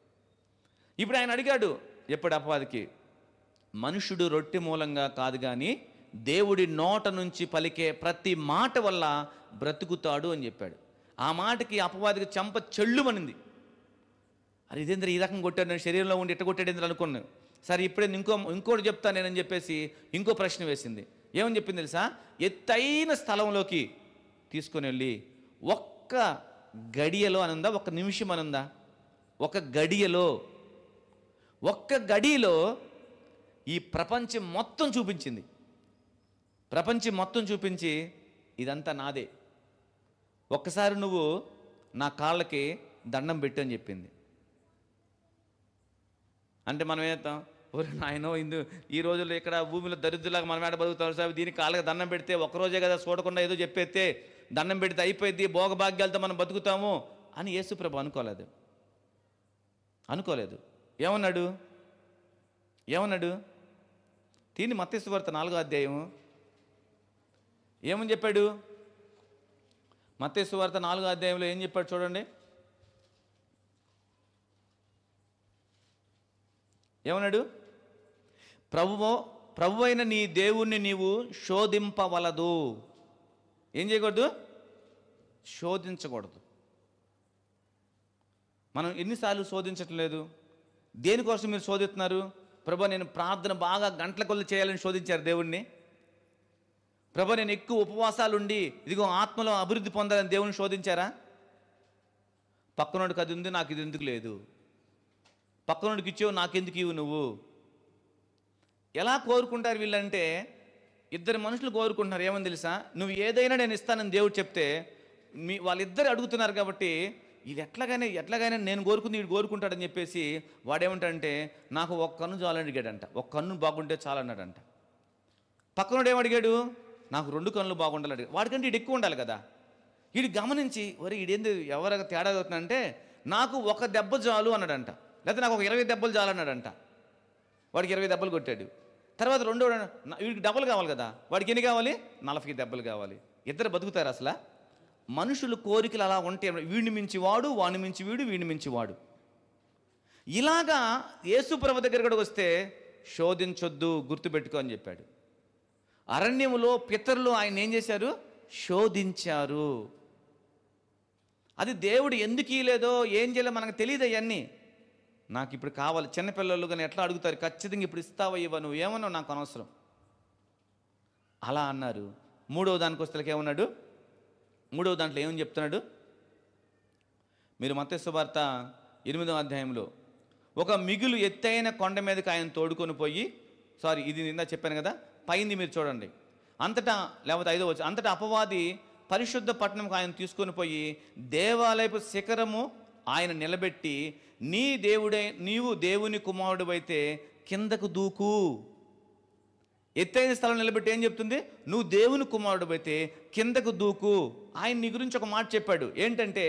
ఇప్పుడు ఆయన అడిగాడు ఎప్పుడు అపవాదికి, మనుషుడు రొట్టె మూలంగా కాదు కానీ దేవుడి నోట నుంచి పలికే ప్రతి మాట వల్ల బ్రతుకుతాడు అని చెప్పాడు. ఆ మాటకి అపవాదికి చెంప చెల్లుమనింది. అది ఇదేంద్ర ఈ రకం కొట్టాడు, నేను శరీరంలో ఉండి ఇట్ట కొట్టాడేంద్ర అనుకున్నాను. సరే ఇప్పుడే ఇంకోటి చెప్తాను నేనని చెప్పేసి ఇంకో ప్రశ్న వేసింది. ఏమని చెప్పింది తెలుసా? ఎత్తైన స్థలంలోకి తీసుకొని వెళ్ళి ఒక్క గడియలో అనుందా, ఒక్క నిమిషం అనుందా, ఒక్క గడియలో ఈ ప్రపంచం మొత్తం చూపించింది. ప్రపంచం మొత్తం చూపించి ఇదంతా నాదే, ఒక్కసారి నువ్వు నా కాళ్ళకి దండం పెట్టు అని చెప్పింది. అంటే మనం ఏస్తాం, ఓరే నాయనో ఈ రోజుల్లో ఇక్కడ భూమిలో దరిద్రులాగా మనం ఏడ బతుకుతాం సార్, దీనికి కాళ్ళకి దండం పెడితే ఒక్కరోజే కదా, చూడకుండా ఏదో చెప్పేస్తే దండం పెడితే అయిపోయింది, భోగభాగ్యాలతో మనం బతుకుతాము అని యేసుప్రభు అనుకోలేదు. ఏమన్నాడు? తిని మత్తయి సువార్త 4వ అధ్యాయం ఏమని చెప్పాడు? మత్తయి సువార్త 4వ అధ్యాయంలో ఏం చెప్పాడు చూడండి. ఏమన్నాడు? ప్రభు అయిన నీ దేవుణ్ణి నీవు శోధింపవలదు. ఏం చేయకూడదు? శోధించకూడదు. మనం ఎన్నిసార్లు శోధించటం లేదు? దేనికోసం మీరు శోధిస్తున్నారు? ప్రభు నేను ప్రార్థన బాగా గంటల కొద్ది చేయాలని శోధించారు దేవుణ్ణి. ప్రభు నేను ఎక్కువ ఉపవాసాలు ఉండి ఇదిగో ఆత్మలో అభివృద్ధి పొందాలని దేవుని శోధించారా? పక్కనోడికి అది ఉంది, నాకు ఇది ఎందుకు లేదు? పక్కనోడికి ఇచ్చావు, నాకెందుకు ఇవ్వు నువ్వు? ఎలా కోరుకుంటారు వీళ్ళంటే, ఇద్దరు మనుషులు కోరుకుంటున్నారు. ఏమని తెలుసా? నువ్వు ఏదైనా నేను ఇస్తానని దేవుడు చెప్తే వాళ్ళిద్దరు అడుగుతున్నారు కాబట్టి ఇది ఎట్లాగైనా నేను కోరుకుంది వీడు కోరుకుంటాడని చెప్పేసి వాడేమంటాడంటే నాకు ఒక కన్ను చాలని అడిగాడంట. ఒక కన్ను బాగుంటే చాలన్నాడంట. పక్కనోడు ఏమడిగాడు? నాకు 2 కన్నులు బాగుండాలి అడిగాడు. వాడికంటే వీడు ఎక్కువ ఉండాలి కదా. వీడు గమనించి ఒరే వీడేంది ఎవరైనా తేడా అవుతుందంటే నాకు 1 దెబ్బ చాలు అన్నాడంట. లేకపోతే నాకు ఒక 20 దెబ్బలు చాలు అన్నాడంట. వాడికి 20 దెబ్బలు కొట్టాడు. తర్వాత వీడికి డబ్బులు కావాలి కదా, వాడికి ఎన్ని కావాలి? 40 దెబ్బలు కావాలి. ఇద్దరు బతుకుతారు అసలు? మనుషులు కోరికలు అలా ఉంటే వీడిని మించి వాడు, వాడిని మించి వీడు, వీడిని మించి వాడు. ఇలాగా యేసుప్రభు దగ్గర కూడా వస్తే శోధించొద్దు, గుర్తుపెట్టుకో అని చెప్పాడు. అరణ్యములో పితరులు ఆయన ఏం చేశారు? శోధించారు. అది దేవుడు ఎందుకు ఇయ్యలేదో ఏం చేయలేదో మనకు తెలియదు. అవన్నీ నాకు ఇప్పుడు కావాలి. చిన్నపిల్లలు కానీ ఎట్లా అడుగుతారు, ఖచ్చితంగా ఇప్పుడు ఇస్తావా ఇవ్వ, నువ్వు ఏమన్నావు నాకు అనవసరం అలా అన్నారు. 3వ దానికి వస్తే ఏమన్నాడు? 3వ దాంట్లో ఏమని చెప్తున్నాడు? మీరు మత్తయి సువార్త 8వ అధ్యాయంలో ఒక మిగులు ఎత్తైన కొండ మీదకి ఆయన తోడుకొని పోయి, ఇది నిందా చెప్పాను కదా, పైంది మీరు చూడండి. అంతటా లేకపోతే 5వ వచనం, అంతటా అపవాది పరిశుద్ధ పట్టణంకు ఆయన తీసుకొని పోయి దేవాలయపు శిఖరము ఆయన నిలబెట్టి నీవు దేవుని కుమారుడు అయితే కిందకు దూకు. ఎత్తైన స్థలం నిలబెట్టి ఏం చెప్తుంది? నువ్వు దేవుని కుమారుడు అయితే కిందకు దూకు. ఆయన నీ గురించి ఒక మాట చెప్పాడు. ఏంటంటే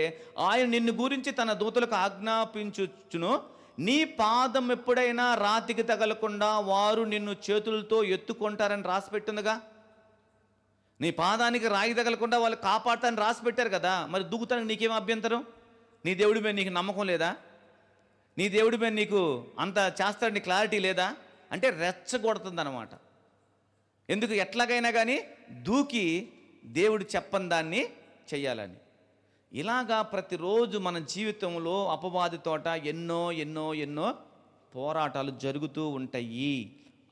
ఆయన నిన్ను గురించి తన దూతలకు ఆజ్ఞాపించుచును, నీ పాదం ఎప్పుడైనా రాతికి తగలకుండా వారు నిన్ను చేతులతో ఎత్తుకుంటారని రాసి పెట్టిందిగా. నీ పాదానికి రాయి తగలకుండా వాళ్ళు కాపాడుతారని రాసి పెట్టారు కదా. మరి దూకుతానికి నీకేం అభ్యంతరం? నీ దేవుడి మీద నీకు నమ్మకం లేదా? నీ దేవుడి మీద నీకు అంత చేస్తాడని క్లారిటీ లేదా? అంటే రెచ్చగొడుతుంది అన్నమాట. ఎందుకు? ఎట్లాగైనా కానీ దూకి దేవుడు చెప్పని దాన్ని చెయ్యాలని. ఇలాగా ప్రతిరోజు మన జీవితంలో అపవాది తోట ఎన్నో ఎన్నో ఎన్నో పోరాటాలు జరుగుతూ ఉంటాయి.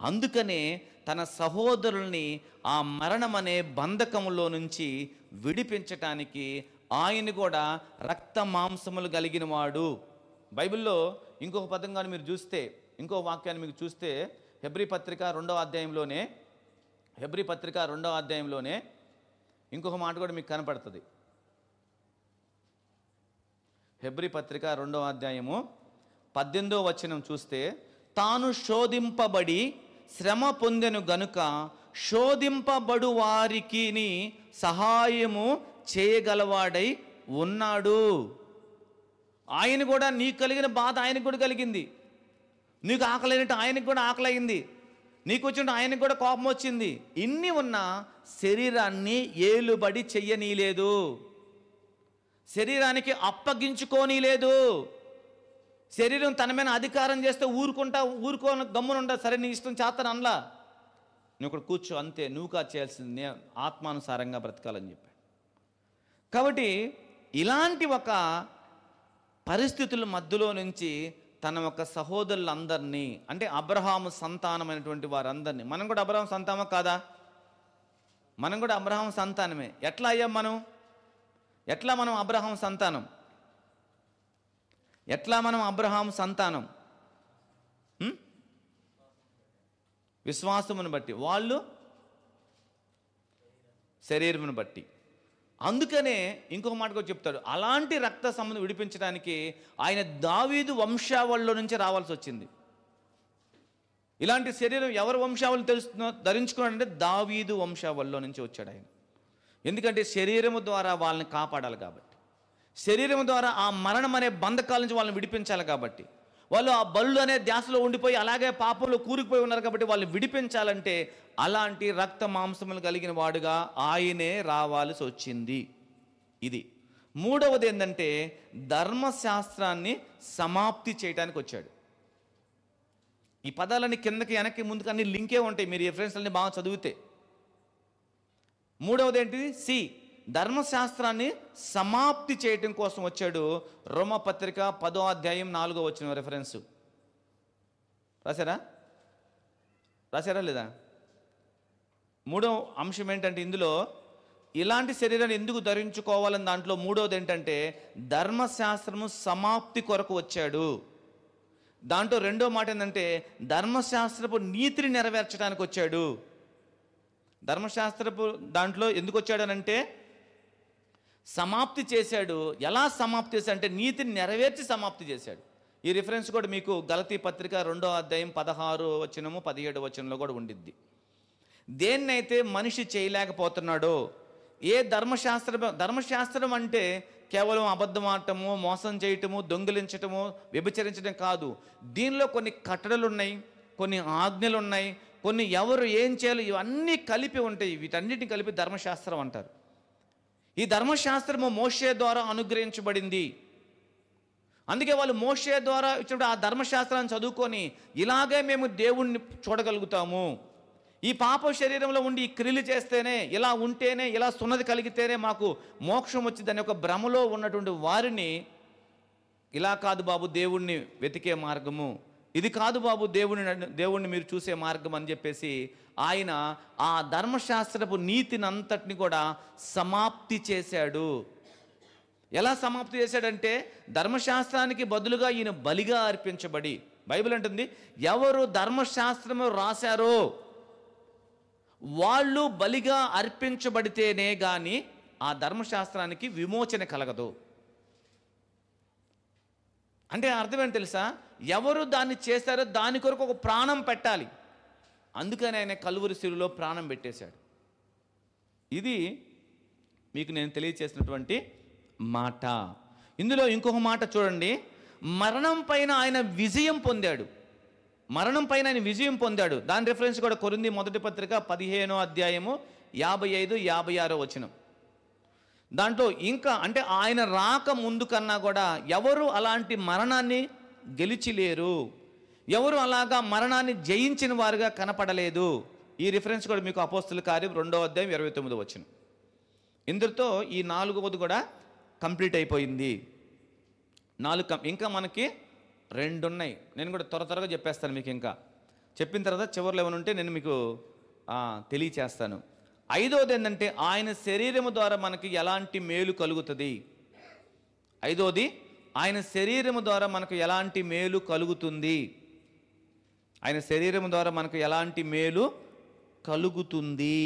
అందుకనే తన సహోదరుల్ని ఆ మరణం అనే బంధకంలో నుంచి విడిపించటానికి ఆయన కూడా రక్త మాంసములు కలిగిన వాడు. బైబిల్లో ఇంకొక పదంగా మీరు చూస్తే, ఇంకో వాక్యాన్ని మీకు చూస్తే హెబ్రీ పత్రిక 2వ అధ్యాయంలోనే ఇంకొక మాట కూడా మీకు కనపడుతుంది. హెబ్రీ పత్రిక 2వ అధ్యాయము 18వ వచనం చూస్తే, తాను శోధింపబడి శ్రమ పొందెను గనుక శోధింపబడు వారికి సహాయము చేయగలవాడై ఉన్నాడు. ఆయన కూడా నీకు కలిగిన బాధ ఆయనకు కూడా కలిగింది. నీకు ఆకలైనట్టు ఆయనకు కూడా ఆకలైంది. నీకు వచ్చినట్టు ఆయనకు కూడా కోపం వచ్చింది. ఇన్ని ఉన్న శరీరాన్ని ఏలుబడి చెయ్యనీలేదు, శరీరానికి అప్పగించుకోనీలేదు. శరీరం తన మీద అధికారం చేస్తే గమ్మునుంటా, సరే నీ ఇష్టం చేస్తాను అనలా. నువ్వు ఇక్కడ కూర్చో అంతే, నువ్వు కాదు చేయాల్సింది, ఆత్మానుసారంగా బ్రతకాలని చెప్పాడు. కాబట్టి ఇలాంటి ఒక పరిస్థితుల మధ్యలో నుంచి తన ఒక సహోదరులందరినీ, అంటే అబ్రహాము సంతానమైనటువంటి వారందరినీ, మనం కూడా అబ్రహాం సంతానమా కాదా? మనం కూడా అబ్రహాం సంతానమే. ఎట్లా అయ్యాం మనం? ఎట్లా మనం అబ్రహాం సంతానం? విశ్వాసమును బట్టి, వాళ్ళు శరీరమును బట్టి. అందుకనే ఇంకొక మాట కూడా చెప్తాడు, అలాంటి రక్త సంబంధం విడిపించడానికి ఆయన దావీదు వంశావళిలో నుంచి రావాల్సి వచ్చింది. ఇలాంటి శరీరం ఎవరి వంశావళి ధరించుకున్నాడంటే దావీదు వంశావళిలో నుంచి వచ్చాడు ఆయన. ఎందుకంటే శరీరము ద్వారా వాళ్ళని కాపాడాలి కాబట్టి, శరీరము ద్వారా ఆ మరణం అనే బంధకాల నుంచి వాళ్ళని విడిపించాలి కాబట్టి, వాళ్ళు ఆ బళ్ళు అనే ధ్యాసలో ఉండిపోయి అలాగే పాపంలో కూరుకుపోయి ఉన్నారు కాబట్టి వాళ్ళని విడిపించాలంటే అలాంటి రక్త మాంసములు కలిగిన వాడుగా ఆయనే రావాల్సి వచ్చింది. ఇది. మూడవది ఏంటంటే ధర్మశాస్త్రాన్ని సమాప్తి చేయడానికి వచ్చాడు. ఈ పదాలన్నీ కిందకి వెనక్కి ముందుకు అన్ని లింకే ఉంటాయి, మీరు రిఫరెన్స్ అన్ని బాగా చదివితే. మూడవది ఏంటిది? సి, ధర్మశాస్త్రాన్ని సమాప్తి చేయటం కోసం వచ్చాడు. రోమపత్రిక 10వ అధ్యాయం 4వ వచనం రెఫరెన్స్ రాశారా లేదా? మూడవ అంశం ఏంటంటే ఇందులో ఇలాంటి శరీరాన్ని ఎందుకు ధరించుకోవాలని దాంట్లో మూడవది ఏంటంటే ధర్మశాస్త్రము సమాప్తి కొరకు వచ్చాడు. దాంట్లో రెండో మాట ఏంటంటే ధర్మశాస్త్రపు నీతిని నెరవేర్చడానికి వచ్చాడు. ధర్మశాస్త్రపు దాంట్లో ఎందుకు వచ్చాడనంటే సమాప్తి చేశాడు. ఎలా సమాప్తి చేశాడు అంటే నీతిని నెరవేర్చి సమాప్తి చేశాడు. ఈ రిఫరెన్స్ కూడా మీకు గలతీ పత్రిక 2వ అధ్యాయం 16వ వచనము 17వ వచనంలో కూడా ఉండిద్ది. దేన్నైతే మనిషి చేయలేకపోతున్నాడో, ఏ ధర్మశాస్త్రం అంటే కేవలం అబద్ధం ఆడటము, మోసం చేయటము, దొంగిలించటము, వ్యభిచరించడం కాదు. దీనిలో కొన్ని కట్టడలు ఉన్నాయి, కొన్ని ఆజ్ఞలు ఉన్నాయి, కొన్ని ఎవరు ఏం చేయాలి ఇవన్నీ కలిపి ఉంటాయి. వీటన్నిటిని కలిపి ధర్మశాస్త్రం అంటారు. ఈ ధర్మశాస్త్రము మోషే ద్వారా అనుగ్రహించబడింది. అందుకే వాళ్ళు మోషే ద్వారా ఇచ్చినప్పుడు ఆ ధర్మశాస్త్రాన్ని చదువుకొని ఇలాగే మేము దేవుణ్ణి చూడగలుగుతాము, ఈ పాప శరీరంలో ఉండి ఈ క్రియలు చేస్తేనే, ఇలా ఉంటేనే, ఇలా సున్నది కలిగితేనే మాకు మోక్షం వచ్చిందని ఒక భ్రమలో ఉన్నటువంటి వారిని, ఇలా కాదు బాబు దేవుణ్ణి వెతికే మార్గము, ఇది కాదు బాబు దేవుణ్ణి మీరు చూసే మార్గం అని చెప్పేసి ఆయన ఆ ధర్మశాస్త్రపు నీతిని అంతటిని కూడా సమాప్తి చేశాడు. ఎలా సమాప్తి చేశాడంటే ధర్మశాస్త్రానికి బదులుగా ఈయన బలిగా అర్పించబడి, బైబిల్ అంటుంది ఎవరు ధర్మశాస్త్రము రాశారో వాళ్ళు బలిగా అర్పించబడితేనే కానీ ఆ ధర్మశాస్త్రానికి విమోచన కలగదు. అంటే అర్థం ఏంటి తెలుసా? ఎవరు దాన్ని చేశారో దాని కొరకు ఒక ప్రాణం పెట్టాలి. అందుకని ఆయన కల్వరి శిలువలో ప్రాణం పెట్టేశాడు. ఇది మీకు నేను తెలియచేసినటువంటి మాట. ఇందులో ఇంకొక మాట చూడండి, మరణం పైన ఆయన విజయం పొందాడు. దాని రిఫరెన్స్ కూడా కొరింథీ మొదటి పత్రిక 15వ అధ్యాయము 55-56 వచనం. దాంట్లో ఇంకా అంటే ఆయన రాక ముందు కన్నా కూడా ఎవరు అలాంటి మరణాన్ని గెలిచిలేరు, ఎవరు అలాగా మరణాన్ని జయించిన వారుగా కనపడలేదు. ఈ రిఫరెన్స్ కూడా మీకు అపోస్తుల కార్యం 2వ అధ్యాయం 29వ వచనం. ఇందులో ఈ 4వది కూడా కంప్లీట్ అయిపోయింది. 4 ఇంకా మనకి 2 ఉన్నాయి. నేను కూడా త్వరగా చెప్పేస్తాను మీకు. ఇంకా చెప్పిన తర్వాత చివరిలో ఏమైనా ఉంటే నేను మీకు తెలియచేస్తాను. 5వది ఏంటంటే ఆయన శరీరము ద్వారా మనకి ఎలాంటి మేలు కలుగుతుంది. 5వది ఆయన శరీరము ద్వారా మనకు ఎలాంటి మేలు కలుగుతుంది. ఆయన శరీరం ద్వారా మనకు ఎలాంటి మేలు కలుగుతుంది?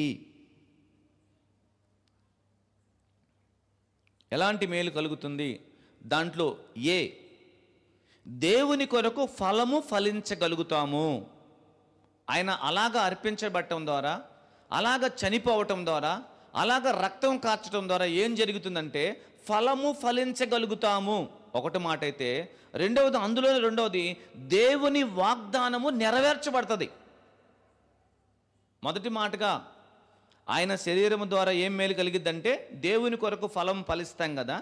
ఎలాంటి మేలు కలుగుతుంది? దాంట్లో దేవుని కొరకు ఫలము ఫలించగలుగుతాము. ఆయన అలాగ అర్పించబడటం ద్వారా, అలాగ చనిపోవటం ద్వారా, అలాగ రక్తం కార్చడం ద్వారా ఏం జరుగుతుందంటే ఫలము ఫలించగలుగుతాము. ఒకటి మాట అయితే, రెండవది దేవుని వాగ్దానము నెరవేర్చబడుతుంది. మొదటి మాటగా ఆయన శరీరము ద్వారా ఏం మేలు కలిగిద్దంటే దేవుని కొరకు ఫలం ఫలిస్తాం కదా,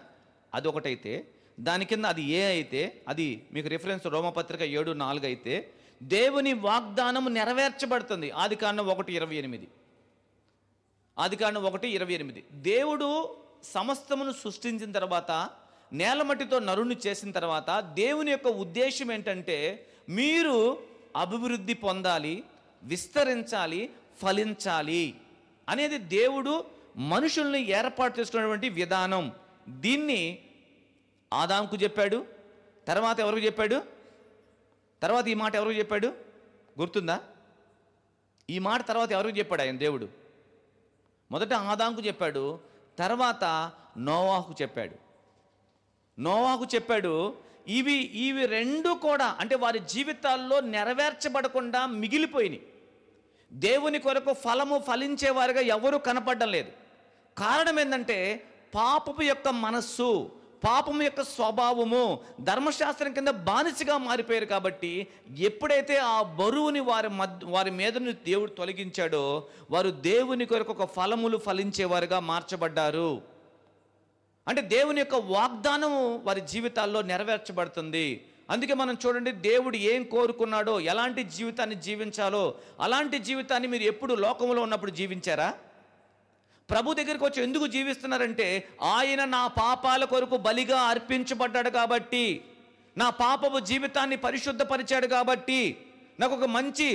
అది ఒకటైతే. దాని కింద అది అయితే, అది మీకు రిఫరెన్స్ రోమపత్రిక 7:4 అయితే, దేవుని వాగ్దానము నెరవేర్చబడుతుంది. ఆదికాండం 1:28. ఆదికాండం 1:28. దేవుడు సమస్తమును సృష్టించిన తర్వాత, నేలమట్టితో నరుని చేసిన తర్వాత, దేవుని యొక్క ఉద్దేశం ఏంటంటే మీరు అభివృద్ధి పొందాలి, విస్తరించాలి, ఫలించాలి అనేది దేవుడు మనుషుల్ని ఏర్పాటు చేసుకున్నటువంటి విధానం. దీన్ని ఆదాముకు చెప్పాడు. తర్వాత ఎవరికి చెప్పాడు? తర్వాత ఈ మాట ఎవరికి చెప్పాడు? గుర్తుందా? ఈ మాట తర్వాత ఎవరికి చెప్పాడు ఆయన దేవుడు? మొదట ఆదాముకు చెప్పాడు, తర్వాత నోవాహుకు చెప్పాడు. నోవాహుకు చెప్పాడు. ఇవి రెండు కూడా అంటే వారి జీవితాల్లో నెరవేర్చబడకుండా మిగిలిపోయినాయి. దేవుని కొరకు ఫలము ఫలించేవారుగా ఎవరూ కనపడడం లేదు. కారణం ఏంటంటే పాపము యొక్క మనస్సు, పాపము యొక్క స్వభావము ధర్మశాస్త్రం కింద బానిసగా మారిపోయారు. కాబట్టి ఎప్పుడైతే ఆ బరువుని వారి మీద దేవుడు తొలగించాడో, వారు దేవుని కొరకు ఒక ఫలములు ఫలించేవారుగా మార్చబడ్డారు. అంటే దేవుని యొక్క వాగ్దానము వారి జీవితాల్లో నెరవేర్చబడుతుంది. అందుకే మనం చూడండి, దేవుడు ఏం కోరుకున్నాడో, ఎలాంటి జీవితాన్ని జీవించాలో అలాంటి జీవితాన్ని మీరు ఎప్పుడు లోకంలో ఉన్నప్పుడు జీవించారా? ప్రభు దగ్గరికి వచ్చి ఎందుకు జీవిస్తున్నారంటే, ఆయన నా పాపాల కొరకు బలిగా అర్పించబడ్డాడు కాబట్టి, నా పాపపు జీవితాన్ని పరిశుద్ధపరిచాడు కాబట్టి, నాకు ఒక మంచి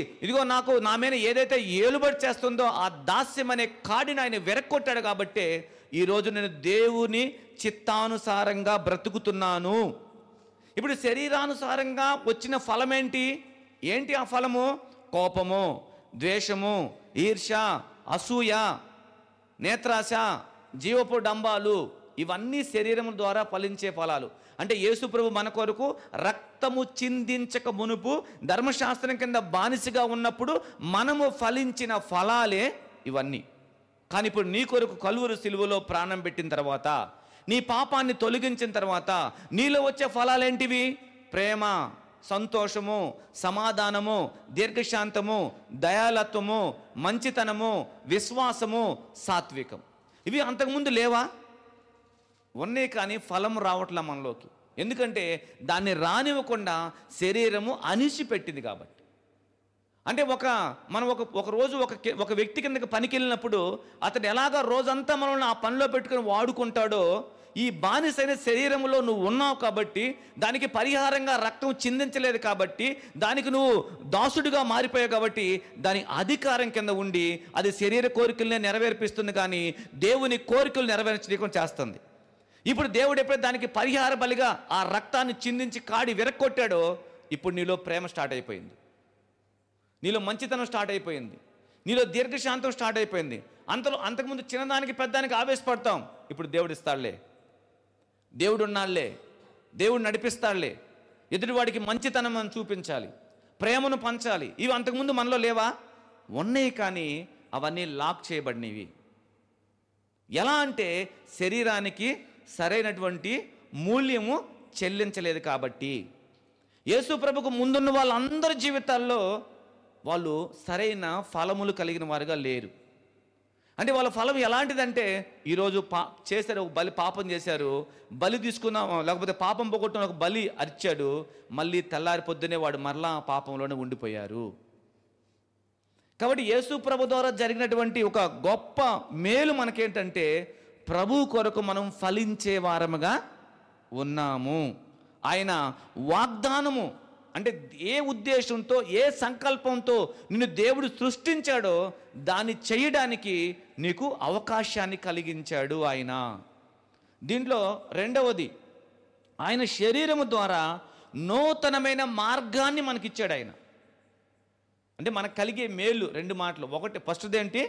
నాకు నా మీద ఏదైతే ఏలుబడి చేస్తుందో ఆ దాస్యం అనే కాడిని ఆయన వెరక్కొట్టాడు కాబట్టి ఈరోజు నేను దేవుని చిత్తానుసారంగా బ్రతుకుతున్నాను. ఇప్పుడు శరీరానుసారంగా వచ్చిన ఫలం ఏంటి ఆ ఫలము? కోపము, ద్వేషము, ఈర్ష్య, అసూయ, నేత్రాశ, జీవపు డంబాలు, ఇవన్నీ శరీరం ద్వారా ఫలించే ఫలాలు. అంటే యేసు ప్రభు మన కొరకు రక్తము చిందించక మునుపు ధర్మశాస్త్రం కింద బానిసగా ఉన్నప్పుడు మనము ఫలించిన ఫలాలే ఇవన్నీ. కానీ ఇప్పుడు నీ కొరకు కలువరి సిలువలో ప్రాణం పెట్టిన తర్వాత, నీ పాపాన్ని తొలగించిన తర్వాత నీలో వచ్చే ఫలాలేంటివి? ప్రేమ, సంతోషము, సమాధానము, దీర్ఘశాంతము, దయాలత్వము, మంచితనము, విశ్వాసము, సాత్వికం. ఇవి అంతకుముందు లేవా? ఉన్నాయి, కానీ ఫలం రావట్లే మనలోకి. ఎందుకంటే దాన్ని రానివ్వకుండా శరీరము అణిచిపెట్టింది కాబట్టి. అంటే మనం ఒక రోజు ఒక వ్యక్తి కిందకి పనికి వెళ్ళినప్పుడు అతను ఎలాగ రోజంతా మనల్ని ఆ పనిలో పెట్టుకుని వాడుకుంటాడో, ఈ బానిసైన శరీరంలో నువ్వు ఉన్నావు కాబట్టి, దానికి పరిహారంగా రక్తం చిందించలేదు కాబట్టి, దానికి నువ్వు దాసుడిగా మారిపోయావు కాబట్టి, దాని అధికారం కింద ఉండి అది శరీర కోరికలనే నెరవేర్పిస్తుంది, కానీ దేవుని కోరికలు నెరవేర్చడం చేస్తుంది. ఇప్పుడు దేవుడు ఎప్పుడైతే దానికి పరిహార బలిగా ఆ రక్తాన్ని చిందించి కాడి విరక్కొట్టాడో, ఇప్పుడు నీలో ప్రేమ స్టార్ట్ అయిపోయింది, నీలో మంచితనం స్టార్ట్ అయిపోయింది, నీలో దీర్ఘశాంతం స్టార్ట్ అయిపోయింది. అంతకుముందు చిన్నదానికి పెద్దానికి ఆవేశపడతాం, ఇప్పుడు దేవుడు ఇస్తాడులే, దేవుడు ఉన్నాడులే, దేవుడు నడిపిస్తాడులే, ఎదుటివాడికి మంచితనం మనం చూపించాలి, ప్రేమను పంచాలి. ఇవి అంతకుముందు మనలో లేవా? ఉన్నాయి, కానీ అవన్నీ లాక్ చేయబడినవి. ఎలా అంటే శరీరానికి సరైనటువంటి మూల్యము చెల్లించలేదు కాబట్టి. యేసు ప్రభుకు ముందున్న వాళ్ళందరి జీవితాల్లో వాళ్ళు సరైన ఫలములు కలిగిన వారుగా లేరు. అంటే వాళ్ళ ఫలం ఎలాంటిదంటే, ఈరోజు చేశారు, ఒక బలి, పాపం చేశారు, బలి తీసుకున్నాం, లేకపోతే పాపం పోగొట్టుకున్న ఒక బలి అరిచాడు, మళ్ళీ తెల్లారి పొద్దునే వాడు మరలా పాపంలోనే ఉండిపోయారు. కాబట్టి యేసు ప్రభు ద్వారా జరిగినటువంటి ఒక గొప్ప మేలు మనకేంటంటే, ప్రభు కొరకు మనం ఫలించే వారముగా ఉన్నాము. ఆయన వాగ్దానము అంటే ఏ ఉద్దేశంతో, ఏ సంకల్పంతో నిన్ను దేవుడు సృష్టించాడో దాన్ని చేయడానికి నీకు అవకాశాన్ని కలిగించాడు ఆయన. దీంట్లో రెండవది, ఆయన శరీరము ద్వారా నూతనమైన మార్గాన్ని మనకిచ్చాడు ఆయన. అంటే మనకు కలిగే మేలు 2 మాటలు. ఒకటి ఫస్ట్ది ఏంటి?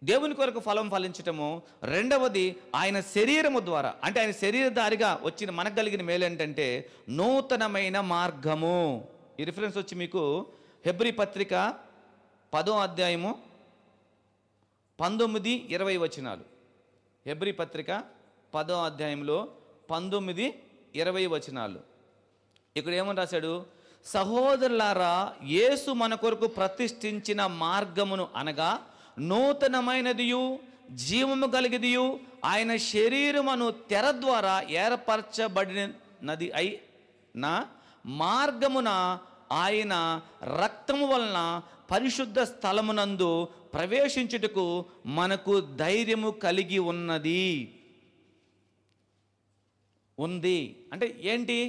దేవుని కొరకు ఫలం ఫలించటము. రెండవది ఆయన శరీరము ద్వారా, అంటే ఆయన శరీరధారిగా వచ్చిన మనకు కలిగిన మేలు ఏంటంటే నూతనమైన మార్గము. ఈ రిఫరెన్స్ వచ్చి మీకు హెబ్రీ పత్రిక 10వ అధ్యాయము 19, 20 వచనాలు. హెబ్రీ పత్రిక 10వ అధ్యాయంలో 19, 20 వచనాలు. ఇక్కడ ఏమని రాశాడు? సహోదరులారా, యేసు మన కొరకు ప్రతిష్ఠించిన మార్గమును అనగా నూతనమైనదియు జీవము కలిగిదియు ఆయన శరీరమును తెర ద్వారా ఏర్పరచబడినది అయిన మార్గమున ఆయన రక్తము వలన పరిశుద్ధ స్థలమునందు ప్రవేశించుటకు మనకు ధైర్యము కలిగి ఉంది. అంటే ఏంటి?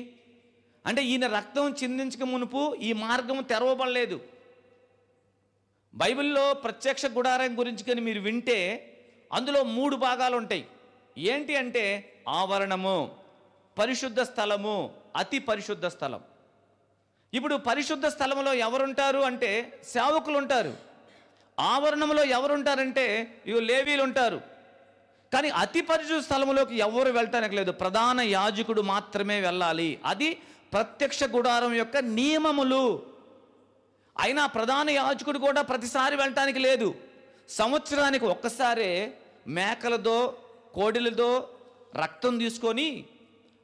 అంటే ఈయన రక్తం చిందించక మునుపు ఈ మార్గం తెరవబడలేదు. బైబిల్లో ప్రత్యక్ష గుడారం గురించి కానీ మీరు వింటే అందులో 3 భాగాలు ఉంటాయి. ఏంటి అంటే ఆవరణము, పరిశుద్ధ స్థలము, అతి పరిశుద్ధ స్థలం. ఇప్పుడు పరిశుద్ధ స్థలంలో ఎవరుంటారు అంటే సేవకులు ఉంటారు. ఆవరణంలో ఎవరుంటారంటే లేవీలు ఉంటారు. కానీ అతి పరిశుద్ధ స్థలంలోకి ఎవరు వెళ్ళటానికి లేదు, ప్రధాన యాజకుడు మాత్రమే వెళ్ళాలి. అది ప్రత్యక్ష గుడారం యొక్క నియమములు. అయినా ప్రధాన యాజకుడు కూడా ప్రతిసారి వెళ్ళటానికి లేదు. సంవత్సరానికి ఒక్కసారే మేకలతో కోడిలతో రక్తం తీసుకొని,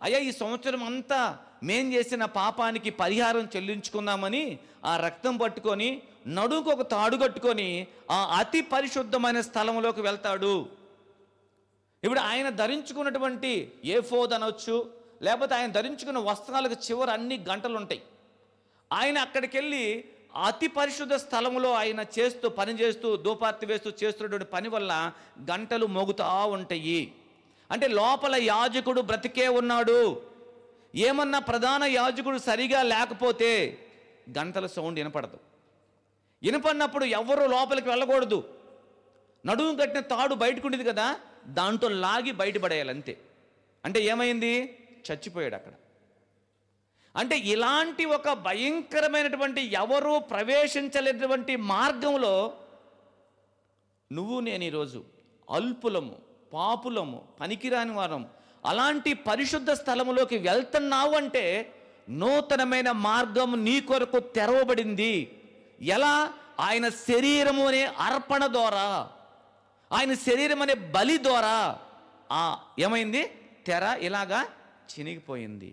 అయ్యా ఈ సంవత్సరం అంతా మేం చేసిన పాపానికి పరిహారం చెల్లించుకుందామని ఆ రక్తం పట్టుకొని నడుముకు ఒక తాడు కట్టుకొని ఆ అతి పరిశుద్ధమైన స్థలంలోకి వెళ్తాడు. ఇప్పుడు ఆయన ధరించుకున్నటువంటి ఏఫోద్ అనొచ్చు, లేకపోతే ఆయన ధరించుకున్న వస్త్రాలకు చివర అన్ని గంటలు ఉంటాయి. ఆయన అక్కడికి వెళ్ళి అతి పరిశుద్ధ స్థలంలో ఆయన పనిచేస్తూ దూపార్తి వేస్తూ చేస్తున్నటువంటి పని వల్ల గంటలు మోగుతూ ఉంటాయి. అంటే లోపల యాజకుడు బ్రతికే ఉన్నాడు. ఏమన్నా ప్రధాన యాజకుడు సరిగా లేకపోతే గంటల సౌండ్ వినపడదు. వినపడినప్పుడు ఎవరు లోపలికి వెళ్ళకూడదు. నడుము కట్టిన తాడు బయటకుండేది కదా, దాంతో లాగి బయటపడేయాలి అంతే. అంటే ఏమైంది? చచ్చిపోయాడు అక్కడ. అంటే ఇలాంటి ఒక భయంకరమైనటువంటి ఎవరు ప్రవేశించలేనటువంటి మార్గంలో నువ్వు నేను ఈరోజు అల్పులము, పాపులము, పనికిరాని వారం అలాంటి పరిశుద్ధ స్థలములోకి వెళ్తున్నావు అంటే నూతనమైన మార్గం నీ కొరకు తెరవబడింది. ఎలా? ఆయన శరీరము అనే అర్పణ ద్వారా, ఆయన శరీరం అనే బలి ద్వారా ఏమైంది? తెర ఇలాగా చినిగిపోయింది.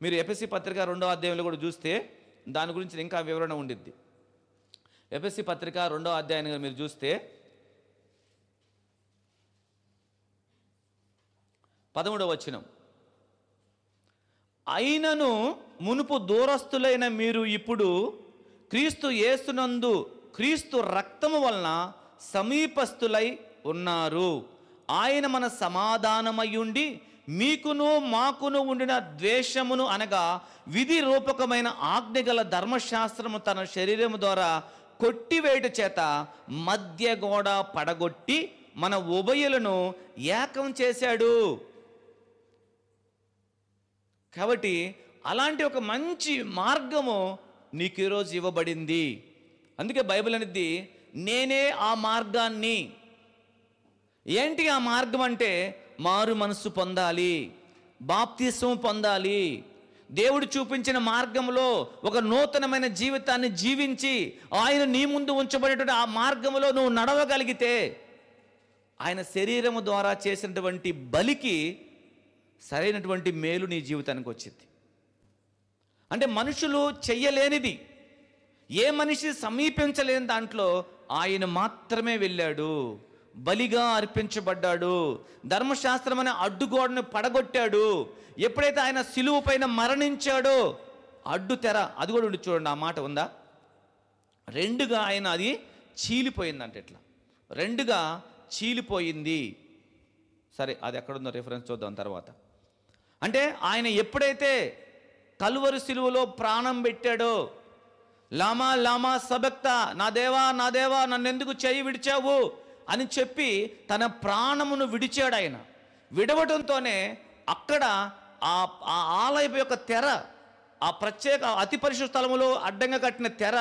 మీరు ఎఫెసీ పత్రిక 2వ అధ్యాయంలో కూడా చూస్తే దాని గురించి ఇంకా వివరణ ఉండిద్ది. ఎఫెసీ పత్రిక 2వ అధ్యాయంగా మీరు చూస్తే 13వ వచనం, అయినను మునుపు దూరస్తులైన మీరు ఇప్పుడు క్రీస్తు యేసునందు క్రీస్తు రక్తము వలన సమీపస్తులై ఉన్నారు. ఆయన మన సమాధానమయ్యుండి మీకును మాకును ఉండిన ద్వేషమును అనగా విధి రూపకమైన ఆజ్ఞగల ధర్మశాస్త్రము తన శరీరము ద్వారా కొట్టివేయట చేత మధ్య గోడ పడగొట్టి మన ఉభయులను ఏకం చేశాడు. కాబట్టి అలాంటి ఒక మంచి మార్గము నీకు ఈరోజు ఇవ్వబడింది. అందుకే బైబిల్ అనేది నేనే ఆ మార్గాన్ని. ఏంటి ఆ మార్గం అంటే మారు మనస్సు పొందాలి, బాప్తిస్మం పొందాలి, దేవుడు చూపించిన మార్గంలో ఒక నూతనమైన జీవితాన్ని జీవించి ఆయన నీ ముందు ఉంచబడేటువంటి ఆ మార్గంలో నువ్వు నడవగలిగితే ఆయన శరీరము ద్వారా చేసినటువంటి బలికి సరైనటువంటి మేలు నీ జీవితానికి వచ్చింది. అంటే మనుషులు చెయ్యలేనిది, ఏ మనిషి సమీపించలేని దాంట్లో ఆయన మాత్రమే వెళ్ళాడు, బలిగా అర్పించబడ్డాడు, ధర్మశాస్త్రం అనే అడ్డుగోడను పడగొట్టాడు. ఎప్పుడైతే ఆయన సిలువ పైన మరణించాడో అడ్డు తెర అది కూడా ఉండి చూడండి, ఆ మాట ఉందా? 2గా ఆయన అది చీలిపోయిందంట. ఇట్లా 2గా చీలిపోయింది. సరే, అది ఎక్కడుందో రిఫరెన్స్ చూద్దాం తర్వాత. అంటే ఆయన ఎప్పుడైతే కల్వరి సిలువలో ప్రాణం పెట్టాడో, లామా లామా సబక్తా, నా దేవా నా దేవా నన్నెందుకు చేయి విడిచావు అని చెప్పి తన ప్రాణమును విడిచాడు. ఆయన విడవడంతోనే అక్కడ ఆ ఆలయం యొక్క తెర, ఆ ప్రత్యేక అతి పరిశుద్ధ స్థలములో అడ్డంగా కట్టిన తెర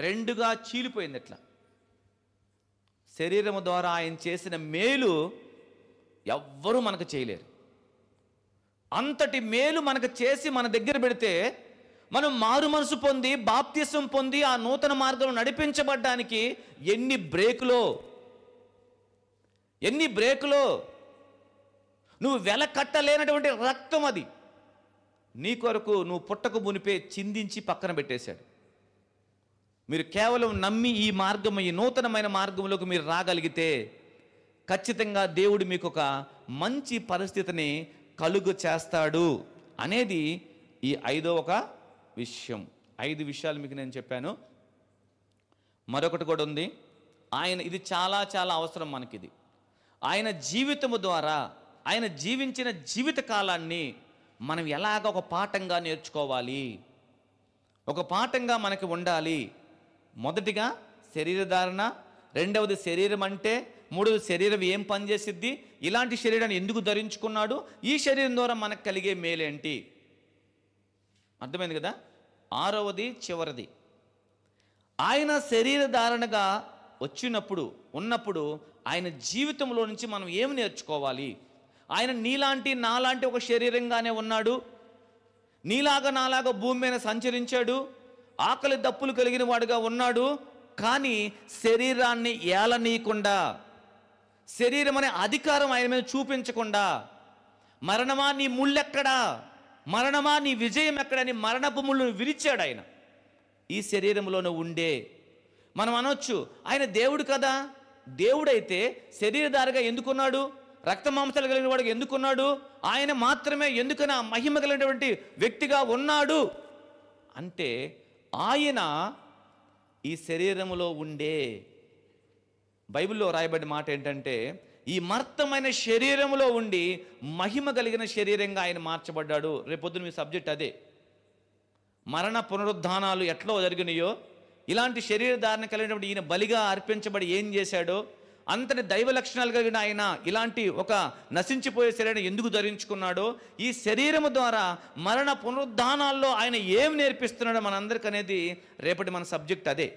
రెండుగా చీలిపోయింది. ఇట్లా శరీరము ద్వారా ఆయన చేసిన మేలు ఎవ్వరూ మనకు చేయలేరు. అంతటి మేలు మనకు చేసి మన దగ్గర పెడితే మనం మారు మనసు పొంది బాప్తిసం పొంది ఆ నూతన మార్గంలో నడిపించబడ్డానికి ఎన్ని బ్రేకులో నువ్వు వెల కట్టలేనటువంటి రక్తం అది నీ కొరకు నువ్వు పుట్టకు మునిపే చిందించి పక్కన పెట్టేశాడు. మీరు కేవలం నమ్మి ఈ నూతనమైన మార్గంలోకి మీరు రాగలిగితే ఖచ్చితంగా దేవుడు మీకు ఒక మంచి పరిస్థితిని కలుగు చేస్తాడు అనేది ఈ 5వ ఒక విషయం. 5 విషయాలు మీకు నేను చెప్పాను. మరొకటి కూడా ఉంది. ఇది చాలా చాలా అవసరం మనకిది. ఆయన జీవితము ద్వారా ఆయన జీవించిన జీవిత కాలాన్ని మనం ఎలాగ ఒక పాఠంగా నేర్చుకోవాలి, ఒక పాఠంగా మనకి ఉండాలి. మొదటిగా శరీరధారణ, రెండవది శరీరం అంటే, మూడవది శరీరం ఏం పనిచేసిద్ది, ఇలాంటి శరీరాన్ని ఎందుకు ధరించుకున్నాడు, ఈ శరీరం ద్వారా మనకు కలిగే మేలేంటి, అర్థమైంది కదా. 6వది చివరిది, ఆయన శరీరధారణగా ఉన్నప్పుడు ఆయన జీవితంలో నుంచి మనం ఏమి నేర్చుకోవాలి. ఆయన నీలాంటి నాలాంటి ఒక శరీరంగానే ఉన్నాడు, నీలాగా నాలాగా భూమి మీద సంచరించాడు, ఆకలి దప్పులు కలిగిన వాడుగా ఉన్నాడు. కానీ శరీరాన్ని ఏలనీయకుండా, శరీరం అనే అధికారం ఆయన మీద చూపించకుండా, మరణమా నీ ముళ్ళెక్కడా, మరణమా నీ విజయం ఎక్కడని మరణపు ముళ్ళను విరిచాడు ఆయన ఈ శరీరంలోనే ఉండే. మనం అనొచ్చు ఆయన దేవుడు కదా, దేవుడైతే శరీరధారిగా ఎందుకున్నాడు, రక్త మాంసాలు కలిగిన వాడికి ఎందుకున్నాడు, ఆయన మాత్రమే ఎందుకని ఆ మహిమ కలిగినటువంటి వ్యక్తిగా ఉన్నాడు అంటే, ఆయన ఈ శరీరములో ఉండే. బైబిల్లో రాయబడిన మాట ఏంటంటే, ఈ మర్తమైన శరీరములో ఉండి మహిమ కలిగిన శరీరంగా ఆయన మార్చబడ్డాడు. రేపొద్దున మీ సబ్జెక్ట్ అదే. మరణ పునరుద్ధానాలు ఎట్లా జరిగినాయో ఇలాంటి శరీరధారణ కలిగినటువంటి ఈయన బలిగా అర్పించబడి ఏం చేశాడో, అంతటి దైవ లక్షణాలు కలిగిన ఆయన ఇలాంటి ఒక నశించిపోయే శరీరం ఎందుకు ధరించుకున్నాడో, ఈ శరీరము ద్వారా మరణ పునరుద్ధానాల్లో ఆయన ఏం నేర్పిస్తున్నాడో మనందరికీ అనేది రేపటి మన సబ్జెక్ట్ అదే.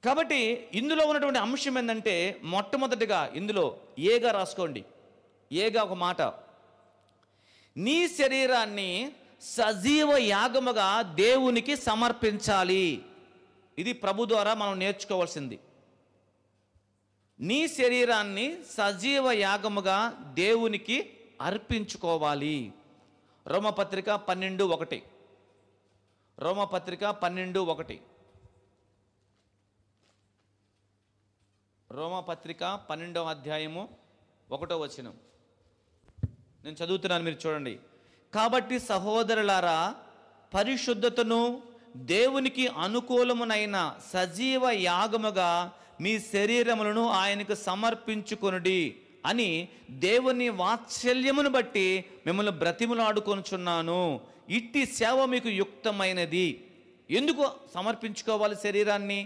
కాబట్టి ఇందులో ఉన్నటువంటి అంశం ఏంటంటే, మొట్టమొదటిగా ఇందులో ఏగా రాసుకోండి. ఏగా ఒక మాట, నీ శరీరాన్ని సజీవ యాగముగా దేవునికి సమర్పించాలి. ఇది ప్రభు ద్వారా మనం నేర్చుకోవాల్సింది. నీ శరీరాన్ని సజీవ యాగముగా దేవునికి అర్పించుకోవాలి. రోమపత్రిక 12:1. రోమపత్రిక 12:1. రోమపత్రిక 12వ అధ్యాయము 1వ వచనం నేను చదువుతున్నాను, మీరు చూడండి. కాబట్టి సహోదరులారా, పరిశుద్ధతను దేవునికి అనుకూలమునైన సజీవ యాగముగా మీ శరీరములను ఆయనకు సమర్పించుకొనుడి అని దేవుని వాత్సల్యమును బట్టి మిమ్మల్ని బ్రతిమలాడుకొనుచున్నాను. ఇట్టి సేవ మీకు యుక్తమైనది. ఎందుకు సమర్పించుకోవాలి శరీరాన్ని,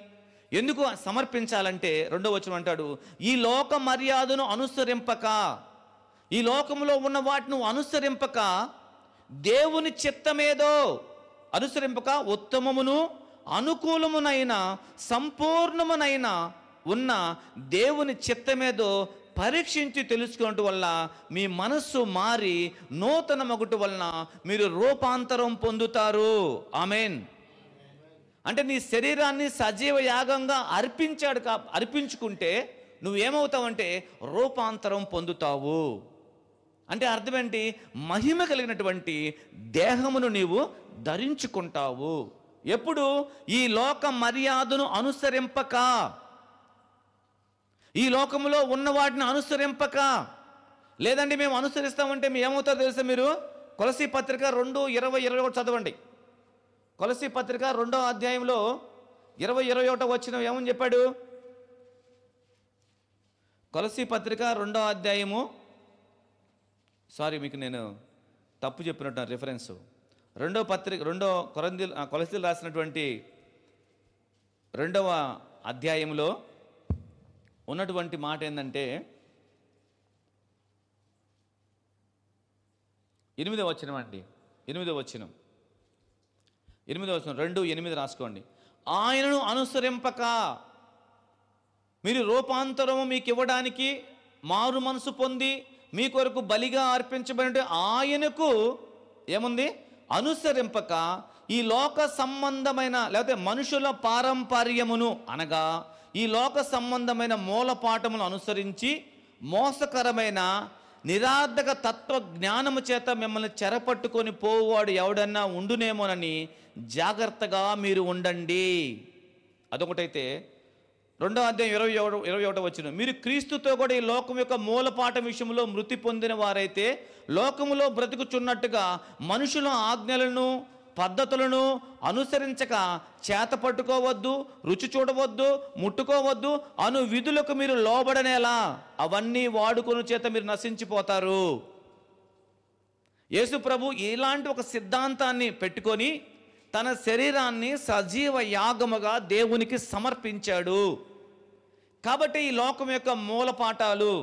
ఎందుకు సమర్పించాలంటే 2వ వచనం అంటాడు, ఈ లోక మర్యాదను అనుసరింపక, ఈ లోకంలో ఉన్న వాటిని అనుసరింపక, దేవుని చిత్తమేదో అనుసరింపక ఉత్తమమును అనుకూలమునైన సంపూర్ణమునైన ఉన్న దేవుని చిత్తమేదో పరీక్షించి తెలుసుకున్నట్టు వల్ల మీ మనస్సు మారి నూతన మగుట వలన మీరు రూపాంతరం పొందుతారు. ఆమేన్. అంటే నీ శరీరాన్ని సజీవ యాగంగా అర్పించుకుంటే నువ్వేమవుతావంటే రూపాంతరం పొందుతావు. అంటే అర్థం ఏంటి, మహిమ కలిగినటువంటి దేహమును నీవు ధరించుకుంటావు. ఎప్పుడు? ఈ లోక మర్యాదను అనుసరింపక, ఈ లోకంలో ఉన్న వాటిని అనుసరింపక. లేదంటే మేము అనుసరిస్తామంటే మీ ఏమవుతారో తెలుసా? మీరు కొలసీ పత్రిక 2:20-21 చదవండి. కొలసీ పత్రిక 2వ అధ్యాయంలో 20-21 వచనం ఏమని చెప్పాడు? కొలసీ పత్రిక 2వ అధ్యాయము, మీకు నేను తప్పు చెప్పినట్టు రిఫరెన్స్. 2 కొలసీలు రాసినటువంటి 2వ అధ్యాయంలో ఉన్నటువంటి మాట ఏంటంటే 8వ వచనం అండి. 8వ వచనం 2:8 రాసుకోండి. ఆయనను అనుసరింపక, మీరు రూపాంతరము మీకు ఇవ్వడానికి మారు మనసు పొంది మీ కొరకు బలిగా అర్పించబడి ఆయనకు ఏముంది అనుసరింపక, ఈ లోక సంబంధమైన లేకపోతే మనుషుల పారంపర్యమును అనగా ఈ లోక సంబంధమైన మూలపాఠమును అనుసరించి మోసకరమైన నిరార్థక తత్వ జ్ఞానము చేత మిమ్మల్ని చెరపట్టుకొని పోవాడు ఎవడన్నా ఉండునేమోనని జాగ్రత్తగా మీరు ఉండండి. అదొకటైతే 2వ అధ్యాయం 21 వచ్చిన, మీరు క్రీస్తుతో కూడా ఈ లోకం యొక్క మూలపాఠం విషయంలో మృతి పొందిన వారైతే లోకములో బ్రతుకుచున్నట్టుగా మనుషుల ఆజ్ఞలను పద్ధతులను అనుసరించక చేత పట్టుకోవద్దు, రుచి చూడవద్దు, ముట్టుకోవద్దు అను విధులకు మీరు లోబడనేలా అవన్నీ వాడుకొని చేత మీరు నశించిపోతారు. యేసు ప్రభు ఇలాంటి ఒక సిద్ధాంతాన్ని పెట్టుకొని తన శరీరాన్ని సజీవ యాగముగా దేవునికి సమర్పించాడు. కాబట్టి ఈ లోకం యొక్క మూలపాఠాలు,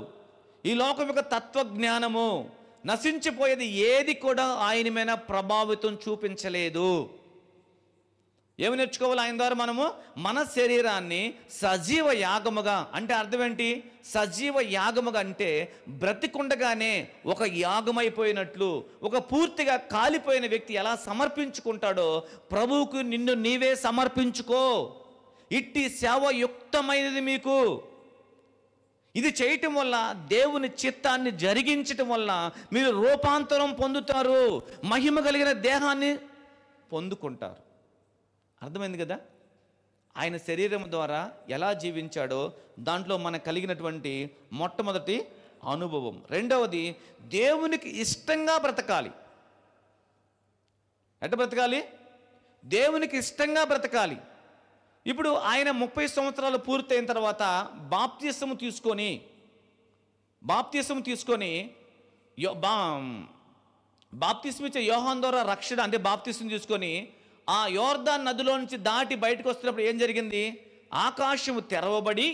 ఈ లోకం యొక్క తత్వజ్ఞానము, నశించిపోయేది ఏది కూడా ఆయన మీద ప్రభావితం చూపించలేదు. ఏమి నేర్చుకోవాలి ఆయన ద్వారా? మనము మన శరీరాన్ని సజీవ యాగముగా, అంటే అర్థం ఏంటి? సజీవ యాగముగా అంటే బ్రతికుండగానే ఒక యాగమైపోయినట్లు, ఒక పూర్తిగా కాలిపోయిన వ్యక్తి ఎలా సమర్పించుకుంటాడో ప్రభువుకు నిన్ను నీవే సమర్పించుకో. ఇట్టి సేవయుక్తమైనది మీకు. ఇది చేయటం వల్ల దేవుని చిత్తాన్ని జరిగించటం వల్ల మీరు రూపాంతరం పొందుతారు, మహిమ కలిగిన దేహాన్ని పొందుకుంటారు. అర్థమైంది కదా? ఆయన శరీరం ద్వారా ఎలా జీవించాడో దాంట్లో మనకు కలిగినటువంటి మొట్టమొదటి అనుభవం. రెండవది, దేవునికి ఇష్టంగా బ్రతకాలి. ఎట్ట బ్రతకాలి? దేవునికి ఇష్టంగా బ్రతకాలి. ఇప్పుడు ఆయన 30 సంవత్సరాలు పూర్తయిన తర్వాత బాప్తిస్మము తీసుకొని బాప్తిస్మ ఇచ్చే యోహాను ద్వారా రక్షణ అంటే బాప్తిస్మం తీసుకొని ఆ యోర్దాను నదిలో నుంచి దాటి బయటకు వస్తున్నప్పుడు ఏం జరిగింది? ఆకాశము తెరవబడి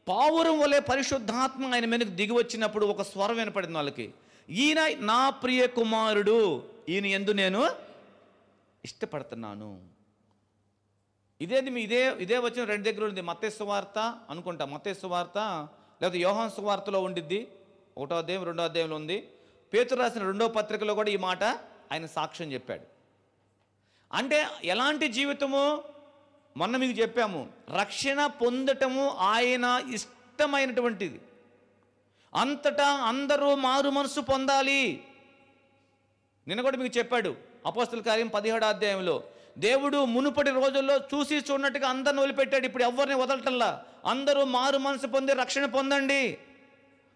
పావురం వలె పరిశుద్ధాత్మ ఆయన మీదకి దిగి వచ్చినప్పుడు ఒక స్వరం వినపడింది వాళ్ళకి, ఈయన నా ప్రియ కుమారుడు, ఈయన యందు నేను ఇష్టపడుతున్నాను. ఇదే వచ్చిన 2 దగ్గర ఉంది. మత్తయి సువార్త అనుకుంటా, మత్తయి సువార్త లేకపోతే యోహాను సువార్తలో ఉండిద్ది, 1వ అధ్యాయం 2వ అధ్యాయంలో ఉంది. పేతురు రాసిన 2వ పత్రికలో కూడా ఈ మాట ఆయన సాక్ష్యం చెప్పాడు. అంటే ఎలాంటి జీవితము? మొన్న మీకు చెప్పాము, రక్షణ పొందటము ఆయన ఇష్టమైనటువంటిది. అంతటా అందరూ మారు మనసు పొందాలి. నిన్న కూడా మీకు చెప్పాడు అపోస్తల కార్యం 17వ అధ్యాయంలో, దేవుడు మునుపటి రోజుల్లో చూసి చూడనట్టుగా అందరిని వదిలిపెట్టాడు. ఇప్పుడు ఎవరిని వదలటంలా. అందరూ మారు మనసు పొంది రక్షణ పొందండి.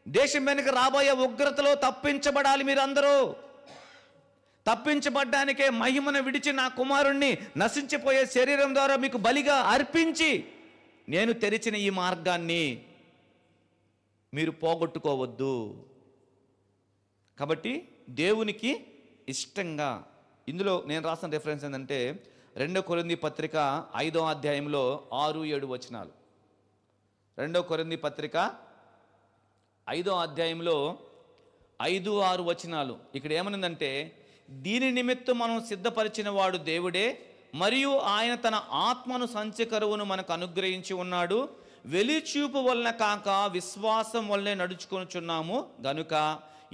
దేశం వెనుక రాబోయే ఉగ్రతలో తప్పించబడాలి. మీరందరూ తప్పించబడ్డానికే మహిమను విడిచి నా కుమారుణ్ణి నశించిపోయే శరీరం ద్వారా మీకు బలిగా అర్పించి నేను తెరిచిన ఈ మార్గాన్ని మీరు పోగొట్టుకోవద్దు. కాబట్టి దేవునికి ఇష్టంగా, ఇందులో నేను రాసిన రెఫరెన్స్ ఏంటంటే 2 కొరింథీ పత్రిక 5వ అధ్యాయంలో 6-7 వచనాలు. 2 కొరింథీ పత్రిక 5వ అధ్యాయంలో 5-6 వచనాలు. ఇక్కడ ఏమనుందంటే, దీని నిమిత్తం మనం సిద్ధపరిచిన వాడు దేవుడే, మరియు ఆయన తన ఆత్మను సంచకరువును మనకు అనుగ్రహించి ఉన్నాడు. వెలిచూపు వలన కాక విశ్వాసం వల్లనే నడుచుకొనుచున్నాము గనుక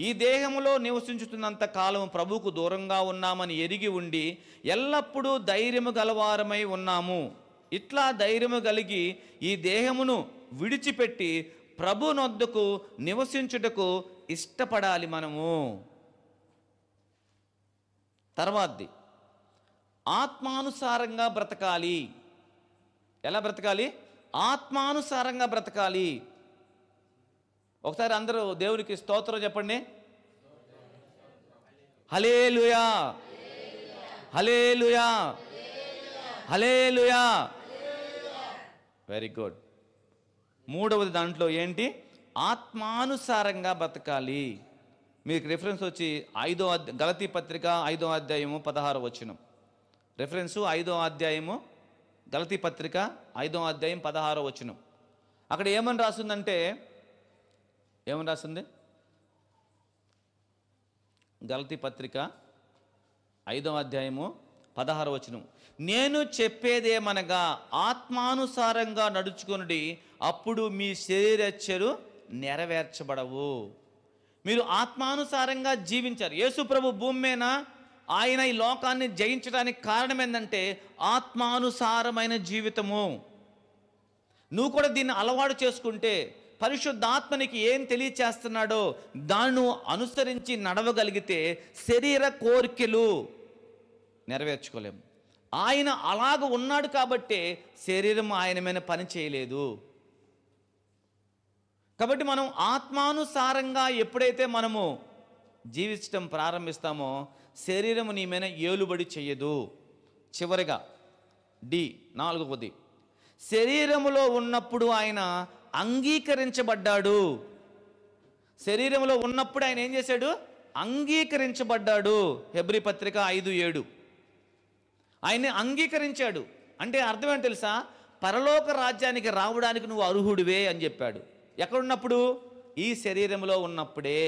ఈ దేహములో నివసించుతున్నంత కాలం ప్రభువుకు దూరంగా ఉన్నామని ఎరిగి ఉండి ఎల్లప్పుడూ ధైర్యము గలవారమై ఉన్నాము. ఇట్లా ధైర్యము కలిగి ఈ దేహమును విడిచిపెట్టి ప్రభు నొద్దకు నివసించుటకు ఇష్టపడాలి మనము. తర్వాతది, ఆత్మానుసారంగా బ్రతకాలి. ఎలా బ్రతకాలి? ఆత్మానుసారంగా బ్రతకాలి. ఒకసారి అందరూ దేవునికి స్తోత్రం చెప్పండి. Hallelujah, hallelujah, hallelujah. Very good. మూడవది దాంట్లో ఏంటి? ఆత్మానుసారంగా బ్రతకాలి. మీకు రిఫరెన్స్ వచ్చి గలతీ పత్రిక 5వ అధ్యాయము 16వ వచనం. రిఫరెన్సు 5వ అధ్యాయము గలతీ పత్రిక 5వ అధ్యాయం 16వ వచనం. అక్కడ ఏమని రాస్తుందంటే, ఏమని రాస్తుంది? గలతీ పత్రిక 5వ అధ్యాయము 16వ వచనం, నేను చెప్పేదేమనగా ఆత్మానుసారంగా నడుచుకొనుడి, అప్పుడు మీ శరీరచ్ఛలు నెరవేర్చబడవు. మీరు ఆత్మానుసారంగా జీవించారు. యేసు ప్రభు భూమి మీద ఆయన ఈ లోకాన్ని జయించడానికి కారణం ఏంటంటే ఆత్మానుసారమైన జీవితము. నువ్వు కూడా దీన్ని అలవాటు చేసుకుంటే పరిశుద్ధాత్మనికి ఏం తెలియచేస్తున్నాడో దాన్ని అనుసరించి నడవగలిగితే శరీర కోరికలు నెరవేర్చుకోలేము. ఆయన అలాగ ఉన్నాడు కాబట్టే శరీరం ఆయన మీద పని చేయలేదు. కాబట్టి మనం ఆత్మానుసారంగా ఎప్పుడైతే మనము జీవించడం ప్రారంభిస్తామో శరీరము నీ మీద ఏలుబడి చెయ్యదు. చివరిగా 4వది, శరీరములో ఉన్నప్పుడు ఆయన అంగీకరించబడ్డాడు. శరీరంలో ఉన్నప్పుడు ఆయన ఏం చేశాడు? అంగీకరించబడ్డాడు. హెబ్రీ పత్రిక 5:7. ఆయన్ని అంగీకరించాడు అంటే అర్థం ఏంటి తెలుసా? పరలోక రాజ్యానికి రావడానికి నువ్వు అర్హుడివే అని చెప్పాడు. ఎక్కడున్నప్పుడు? ఈ శరీరంలో ఉన్నప్పుడే.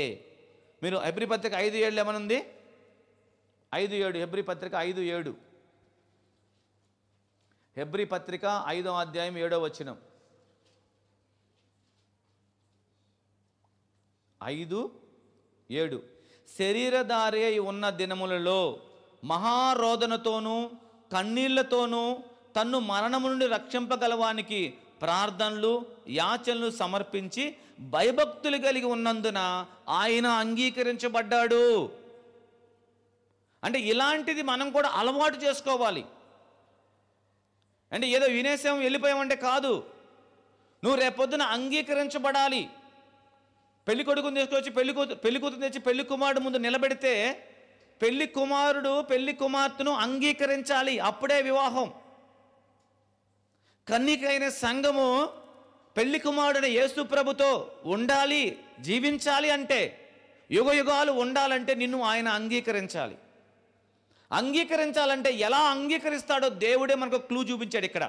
మీరు హెబ్రీ పత్రిక 5:7 ఏమనుంది? 5:7 హెబ్రీ పత్రిక 5:7. హెబ్రీ పత్రిక 5వ అధ్యాయం 7వ వచనం. 5:7 శరీరధారి అయి ఉన్న దినములలో మహారోదనతోనూ కన్నీళ్లతోనూ తన్ను మరణము నుండి రక్షింపగలవానికి ప్రార్థనలు యాచనలు సమర్పించి భయభక్తులు కలిగి ఉన్నందున ఆయన అంగీకరించబడ్డాడు. అంటే ఇలాంటిది మనం కూడా అలవాటు చేసుకోవాలి. అంటే ఏదో వినేసాం వెళ్ళిపోయామంటే కాదు. నువ్వు రేపొద్దున అంగీకరించబడాలి. పెళ్లి కొడుకుని తీసుకొచ్చి పెళ్లి కూతురు తెచ్చి పెళ్లి కుమారుడు ముందు నిలబెడితే పెళ్లి కుమారుడు పెళ్లి కుమార్తెను అంగీకరించాలి. అప్పుడే వివాహం. కన్నికైన సంఘము పెళ్లి కుమారుడైన యేసు ప్రభుతో ఉండాలి, జీవించాలి అంటే, యుగ యుగాలు ఉండాలంటే నిన్ను ఆయన అంగీకరించాలి. అంగీకరించాలంటే ఎలా అంగీకరిస్తాడో దేవుడే మనకు క్లూ చూపించాడు ఇక్కడ.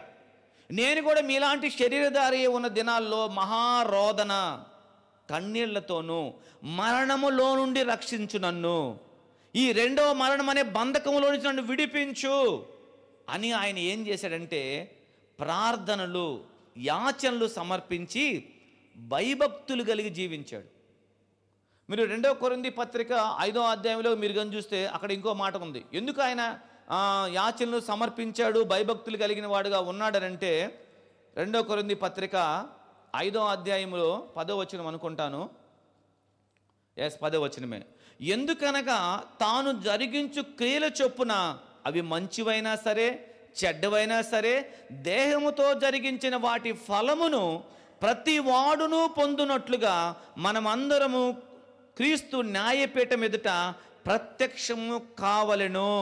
నేను కూడా మీలాంటి శరీరధారి ఉన్న దినాల్లో మహారోదన కన్నీళ్లతోనూ మరణములో నుండి రక్షించు నన్ను, ఈ రెండవ మరణం అనే బంధకములో నుంచి నన్ను విడిపించు అని ఆయన ఏం చేశాడంటే ప్రార్థనలు యాచనలు సమర్పించి భయభక్తులు కలిగి జీవించాడు. మీరు 2వ కొరింథీ పత్రిక 5వ అధ్యాయంలో మీరు కానీ చూస్తే అక్కడ ఇంకో మాట ఉంది. ఎందుకు ఆయన యాచనలు సమర్పించాడు, భయభక్తులు కలిగిన వాడుగా ఉన్నాడనంటే 2వ కొరింథీ పత్రిక 5వ అధ్యాయంలో 10వ వచనం అనుకుంటాను. 10వ వచనమే. ఎందుకనగా తాను జరిగించు క్రియల చొప్పున అవి మంచివైనా సరే చెడ్డవైనా సరే దేహముతో జరిగించిన వాటి ఫలమును ప్రతి వాడును పొందునట్లుగా మనమందరము క్రీస్తు న్యాయపీఠం ఎదుట ప్రత్యక్షము కావలెను.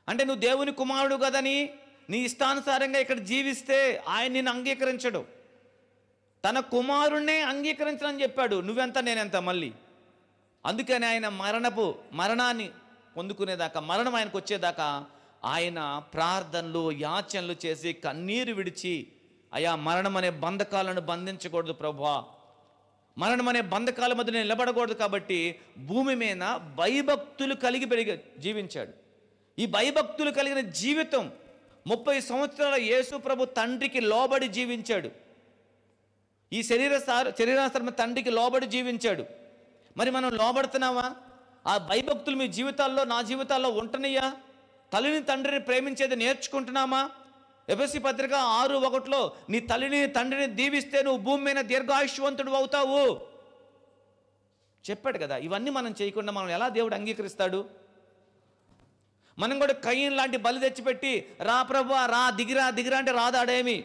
అంటే నువ్వు దేవుని కుమారుడు కదని నీ ఇష్టానుసారంగా ఇక్కడ జీవిస్తే ఆయన నిన్ను అంగీకరించడు. తన కుమారుణ్ణే అంగీకరించనని చెప్పాడు. నువ్వెంత నేనెంత మళ్ళీ. అందుకని ఆయన మరణాన్ని పొందుకునేదాకా, మరణం ఆయనకు వచ్చేదాకా ఆయన ప్రార్థనలు యాచనలు చేసి కన్నీరు విడిచి, అయా మరణం అనే బంధకాలను బంధించకూడదు ప్రభువా, మరణం అనే బంధకాల మధ్య నేను నిలబడకూడదు కాబట్టి భూమి మీద భయభక్తులు కలిగి జీవించాడు. ఈ భయభక్తులు కలిగిన జీవితం 30 సంవత్సరాల యేసు ప్రభు తండ్రికి లోబడి జీవించాడు. ఈ శరీరాశ్రమ తండ్రికి లోబడి జీవించాడు. మరి మనం లోబడుతున్నావా? ఆ భయభక్తులు మీ జీవితాల్లో, నా జీవితాల్లో ఉంటున్నాయా? తల్లిని తండ్రిని ప్రేమించేది నేర్చుకుంటున్నామా? ఎఫెసీ పత్రిక 6:1 నీ తల్లిని తండ్రిని దీవిస్తే నువ్వు భూమి మీద దీర్ఘాయుష్వంతుడు అవుతావు చెప్పాడు కదా. ఇవన్నీ మనం చేయకుండా మనం ఎలా దేవుడు అంగీకరిస్తాడు? మనం కూడా కయ్యను లాంటి బలి తెచ్చిపెట్టి రా ప్రభువా రా దిగిరా అంటే రాదాడేమి.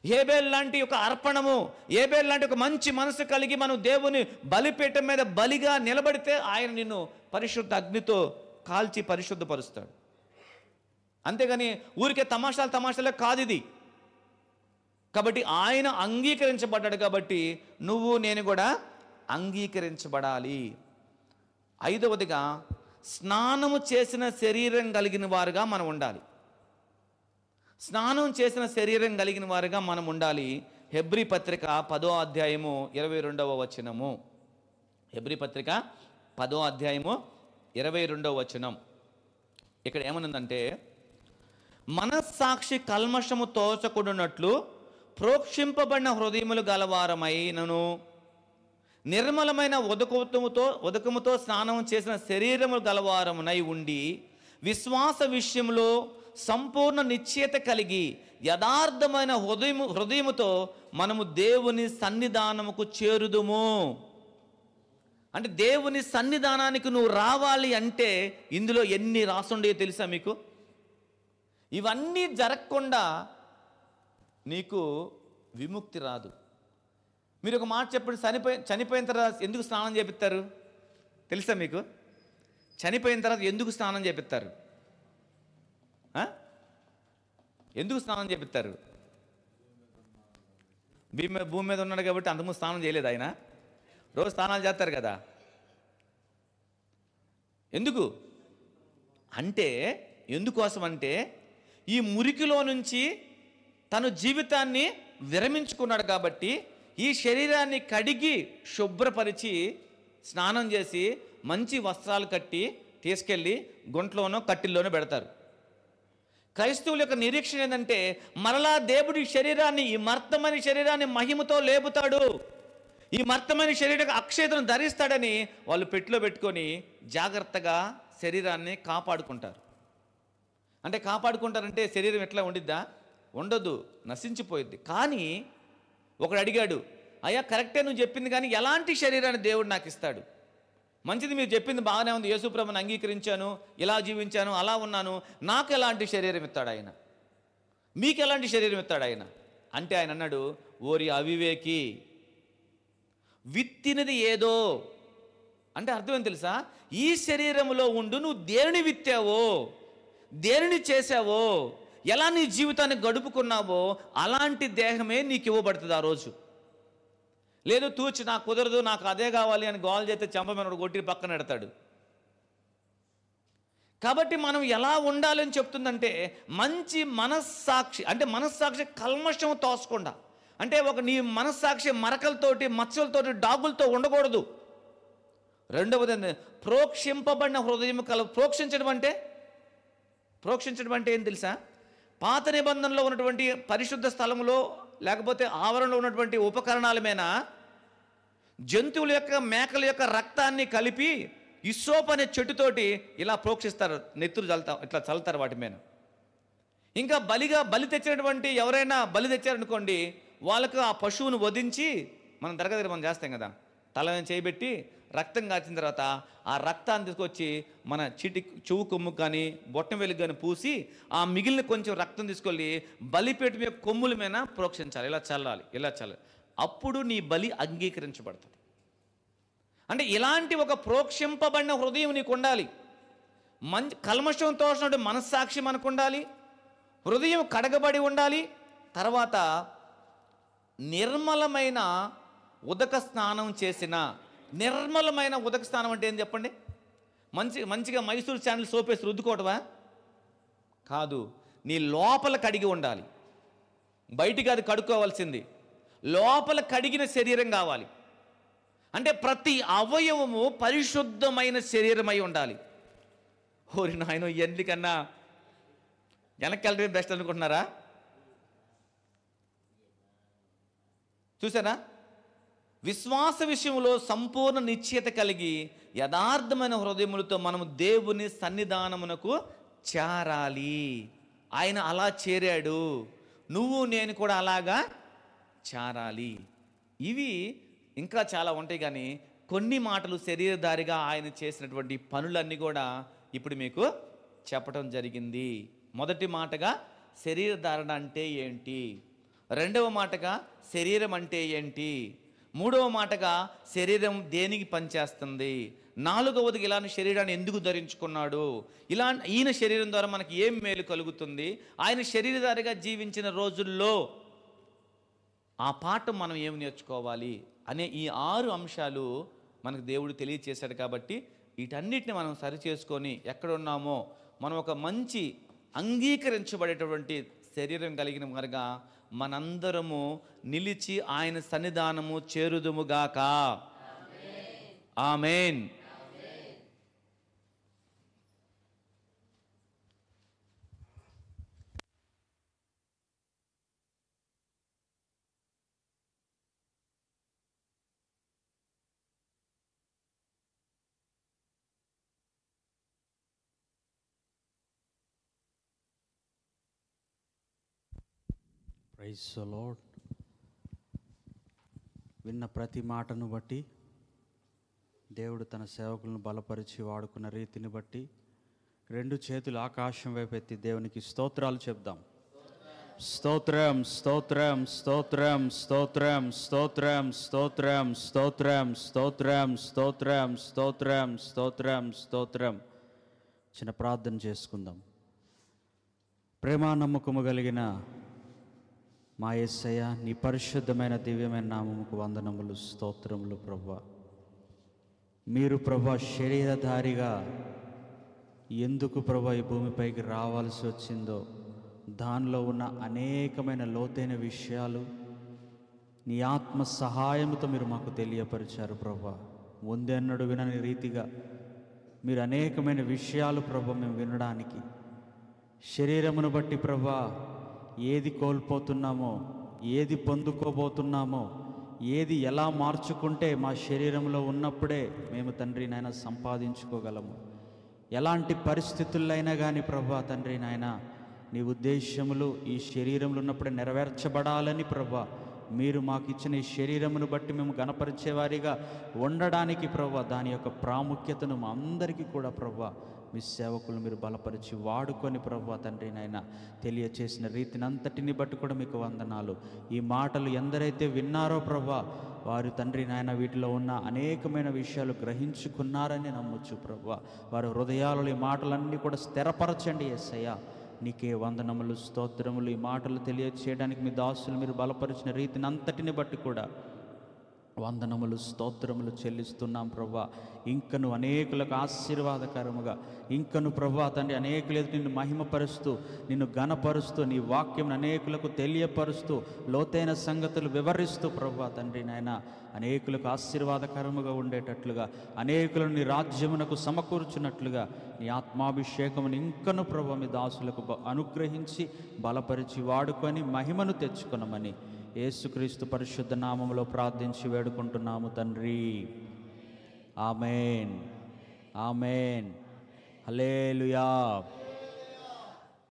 ఏబేల్ లాంటి ఒక అర్పణము, ఏబేల్ లాంటి ఒక మంచి మనసు కలిగి మనం దేవుని బలిపీఠం మీద బలిగా నిలబడితే ఆయన నిన్ను పరిశుద్ధ అగ్నితో కాల్చి పరిశుద్ధపరుస్తాడు. అంతేగాని ఊరికే తమాషాలే కాదు ఇది. కాబట్టి ఆయన అంగీకరించబడ్డాడు కాబట్టి నువ్వు నేను కూడా అంగీకరించబడాలి. 5వదిగా స్నానము చేసిన శరీరం కలిగిన వారుగా మనం ఉండాలి. స్నానం చేసిన శరీరం కలిగిన వారుగా మనం ఉండాలి. హెబ్రీ పత్రిక 10వ అధ్యాయము 22వ వచనము. హెబ్రీ పత్రిక 10వ అధ్యాయము 22వ వచనం. ఇక్కడ ఏమనుందంటే, మనస్సాక్షి కల్మషము తోచకుండునట్లు ప్రోక్షింపబడిన హృదయములు గలవారమైనను నిర్మలమైన ఉదకముతో స్నానం చేసిన శరీరము గలవారమునై ఉండి విశ్వాస విషయంలో సంపూర్ణ నిశ్చయత కలిగి యథార్థమైన హృదయముతో మనము దేవుని సన్నిధానముకు చేరుదుము. అంటే దేవుని సన్నిధానానికి నువ్వు రావాలి అంటే ఇందులో ఎన్ని రాసుండేయో తెలుసా మీకు? ఇవన్నీ జరగకుండా నీకు విముక్తి రాదు. మీరు ఒక మాట చెప్పండి, చనిపోయిన తర్వాత ఎందుకు స్నానం చేపిస్తారు తెలుసా మీకు? చనిపోయిన తర్వాత ఎందుకు స్నానం చేపిస్తారు? ఎందుకు స్నానం చేపిస్తారు? భూమి మీద ఉన్నాడు కాబట్టి అంతకుముందు స్నానం చేయలేదు ఆయన. రోజు స్నానాలు చేస్తారు కదా. ఎందుకు అంటే, ఎందుకోసం అంటే ఈ మురికిలో నుంచి తను జీవితాన్ని విరమించుకున్నాడు కాబట్టి ఈ శరీరాన్ని కడిగి శుభ్రపరిచి స్నానం చేసి మంచి వస్త్రాలు కట్టి తీసుకెళ్ళి గుంట్లోనో కట్టిల్లోనో పెడతారు. క్రైస్తవుల యొక్క నిరీక్షణ ఏంటంటే, మరలా దేవుడి శరీరాన్ని, ఈ మర్తమైన శరీరాన్ని మహిమతో లేపుతాడు, ఈ మర్తమైన శరీర అక్షయతను ధరిస్తాడని వాళ్ళు పెట్టిలో పెట్టుకొని జాగ్రత్తగా శరీరాన్ని కాపాడుకుంటారు. అంటే కాపాడుకుంటారంటే శరీరం ఎట్లా ఉండిద్దా? ఉండదు, నశించిపోయిద్ది. కానీ ఒకడు అడిగాడు, అయ్యా కరెక్టే నువ్వు చెప్పింది, కానీ ఎలాంటి శరీరాన్ని దేవుడు నాకు ఇస్తాడు? మంచిది, మీరు చెప్పింది బాగానే ఉంది, యేసుప్రభుని అంగీకరించాను, ఇలా జీవించాను, అలా ఉన్నాను, నాకు ఎలాంటి శరీరం ఇస్తాడు ఆయన? మీకు ఎలాంటి శరీరం ఇస్తాడు ఆయన అంటే ఆయన అన్నాడు, ఓరి అవివేకి, విత్తినది ఏదో. అంటే అర్థం ఏం తెలుసా? ఈ శరీరంలో ఉండు నువ్వు దేనిని విత్తావో, దేనిని చేసావో, ఎలా నీ జీవితాన్ని గడుపుకున్నావో అలాంటి దేహమే నీకు ఇవ్వబడుతుంది ఆ రోజు. లేదు తూచి నాకు కుదరదు, నాకు అదే కావాలి అని గోల్ చేస్తే చెంపమేనోడు కొట్టి పక్కన పెడతాడు. కాబట్టి మనం ఎలా ఉండాలని చెప్తుందంటే, మంచి మనస్సాక్షి, అంటే మనస్సాక్షి కల్మషం తోసకుండా, అంటే నీ మనస్సాక్షి మరకలతోటి మచ్చలతోటి డాగులతో ఉండకూడదు. రెండవది ప్రోక్షింపబడిన హృదయం ప్రోక్షించడం అంటే ఏం తెలుసా? పాత నిబంధనలో ఉన్నటువంటి పరిశుద్ధ స్థలంలో లేకపోతే ఆవరణలో ఉన్నటువంటి ఉపకరణాల మీద జంతువుల యొక్క, మేకల యొక్క రక్తాన్ని కలిపి ఇస్సోప్ అనే చెట్టుతోటి ఇలా ప్రోక్షిస్తారు, నెత్తురు ఇట్లా చల్లుతారు వాటి మీద. ఇంకా బలి తెచ్చినటువంటి ఎవరైనా బలి తెచ్చారనుకోండి, వాళ్ళకు ఆ పశువును వధించి, మనం దర్గా మనం చేస్తాం కదా, తల చేయబెట్టి రక్తం కాచిన తర్వాత ఆ రక్తాన్ని తీసుకొచ్చి మన చెవు కొమ్ము కానీ బొట్టం వెలుగు కానీ పూసి ఆ మిగిలిన కొంచెం రక్తం తీసుకెళ్ళి బలిపేట మీద కొమ్ముల మీద ప్రోక్షించాలి, ఇలా చల్లాలి. అప్పుడు నీ బలి అంగీకరించబడుతుంది. అంటే ఇలాంటి ఒక ప్రోక్షింపబడిన హృదయం నీకు ఉండాలి. కల్మషం తోసినట్టు మనస్సాక్షి మనకు ఉండాలి, హృదయం కడగబడి ఉండాలి. తర్వాత నిర్మలమైన ఉదక స్నానం చేసిన, నిర్మలమైన ఉదక స్నానం అంటే ఏం చెప్పండి? మంచిగా మైసూర్ శాండిల్ సోపేసి రుద్దుకోవటమా? కాదు, నీ లోపల కడిగి ఉండాలి. బయటికి అది కడుక్కోవాల్సింది, లోపల కడిగిన శరీరం కావాలి. అంటే ప్రతి అవయవము పరిశుద్ధమైన శరీరమై ఉండాలి. ఓరి నాయన, ఎందుకన్నా వెనక్కి వెళ్ళడమే బెస్ట్ అనుకుంటున్నారా? చూసారా? విశ్వాస విషయంలో సంపూర్ణ నిశ్చయత కలిగి యథార్థమైన హృదయములతో మనము దేవుని సన్నిధానమునకు చేరాలి. ఆయన అలా చేరాడు, నువ్వు నేను కూడా అలాగా చేరాలి. ఇవి ఇంకా చాలా ఉంటాయి, కానీ కొన్ని మాటలు శరీరధారిగా ఆయన చేసినటువంటి పనులన్నీ కూడా ఇప్పుడు మీకు చెప్పడం జరిగింది. మొదటి మాటగా శరీరధారణ అంటే ఏంటి, రెండవ మాటగా శరీరం అంటే ఏంటి, మూడవ మాటగా శరీరం దేనికి పనిచేస్తుంది, నాలుగవదిగా ఇలాంటి శరీరాన్ని ఎందుకు ధరించుకున్నాడు, ఈయన శరీరం ద్వారా మనకి ఏం మేలు కలుగుతుంది, ఆయన శరీరధారిగా జీవించిన రోజుల్లో ఆ పాఠం మనం ఏమి నేర్చుకోవాలి అనే ఈ 6 అంశాలు మనకు దేవుడు తెలియచేశాడు. కాబట్టి వీటన్నిటిని మనం సరిచేసుకొని ఎక్కడున్నామో మనం ఒక మంచి అంగీకరించబడేటటువంటి శరీరం కలిగిన వారుగా మనందరము నిలిచి ఆయన సన్నిధానము చేరుదుముగాక. ఆమేన్. Praise the lord. విన్న ప్రతి మాటను బట్టి దేవుడు తన సేవకులను బలపరిచి వాడుకున్న రీతిని బట్టి 2 చేతులు ఆకాశం వైపు ఎత్తి దేవునికి స్తోత్రాలు చెప్దాం. స్తోత్రం స్తోత్రం స్తోత్రం స్తోత్రం స్తోత్రం స్తోత్రం స్తోత్రం స్తోత్రం స్తోత్రం స్తోత్రం స్తోత్రం స్తోత్రం. చిన్న ప్రార్థన చేసుకుందాం. ప్రేమ నమ్మకము కలిగిన మా యేసయ్య, నీ పరిశుద్ధమైన దివ్యమైన నామముకు వందనములు, స్తోత్రములు. ప్రభువా, మీరు ప్రభువా శరీరధారిగా ఎందుకు ప్రభువా ఈ భూమిపైకి రావాల్సి వచ్చిందో దానిలో ఉన్న అనేకమైన లోతైన విషయాలు నీ ఆత్మ సహాయంతో మీరు మాకు తెలియపరిచారు. ప్రభువా, ముందెన్నడూ వినని రీతిగా మీరు అనేకమైన విషయాలు ప్రభువా మేము వినడానికి, శరీరమును బట్టి ప్రభువా ఏది కోల్పోతున్నామో, ఏది పొందుకోబోతున్నామో, ఏది ఎలా మార్చుకుంటే మా శరీరంలో ఉన్నప్పుడే మేము తండ్రి నాయన సంపాదించుకోగలము, ఎలాంటి పరిస్థితుల్లో అయినా కానీ ప్రభువా తండ్రి నాయన నీ ఉద్దేశములు ఈ శరీరంలో ఉన్నప్పుడే నెరవేర్చబడాలని ప్రభువా మీరు మాకు ఇచ్చిన ఈ శరీరమును బట్టి మేము గణపరిచేవారిగా ఉండడానికి ప్రభువా దాని యొక్క ప్రాముఖ్యతను మా అందరికీ కూడా ప్రభువా మీ సేవకులు మీరు బలపరిచి వాడుకొని ప్రభువా తండ్రి నాయన తెలియచేసిన రీతిని అంతటిని బట్టి కూడా మీకు వందనాలు. ఈ మాటలు ఎందరైతే విన్నారో ప్రభువా వారు తండ్రి నాయన వీటిలో ఉన్న అనేకమైన విషయాలు గ్రహించుకున్నారని నమ్మొచ్చు. ప్రభువా వారి హృదయాలలో ఈ మాటలన్నీ కూడా స్థిరపరచండి యేసయ్యా. నీకే వందనములు, స్తోత్రములు. ఈ మాటలు తెలియచేయడానికి మీ దాసులు మీరు బలపరిచిన రీతిని అంతటిని బట్టి కూడా వందనములు, స్తోత్రములు చెల్లిస్తున్నాం. ప్రభువా ఇంకను అనేకులకు ఆశీర్వాదకరముగా, ఇంకను ప్రభువా తండ్రి అనేకులు నిన్ను మహిమపరుస్తూ, నిన్ను ఘనపరుస్తూ, నీ వాక్యం అనేకులకు తెలియపరుస్తూ, లోతైన సంగతులు వివరిస్తూ ప్రభువా తండ్రి నాయన అనేకులకు ఆశీర్వాదకరముగా ఉండేటట్లుగా, అనేకులను నీ రాజ్యమునకు సమకూర్చున్నట్లుగా నీ ఆత్మాభిషేకమును ఇంకను ప్రభువా మీ దాసులకు అనుగ్రహించి బలపరిచి వాడుకొని మహిమను తెచ్చుకొనమని యేసుక్రీస్తు పరిశుద్ధ నామములో ప్రార్థించి వేడుకుంటున్నాము తండ్రి. ఆమేన్, ఆమేన్, హల్లెలూయా.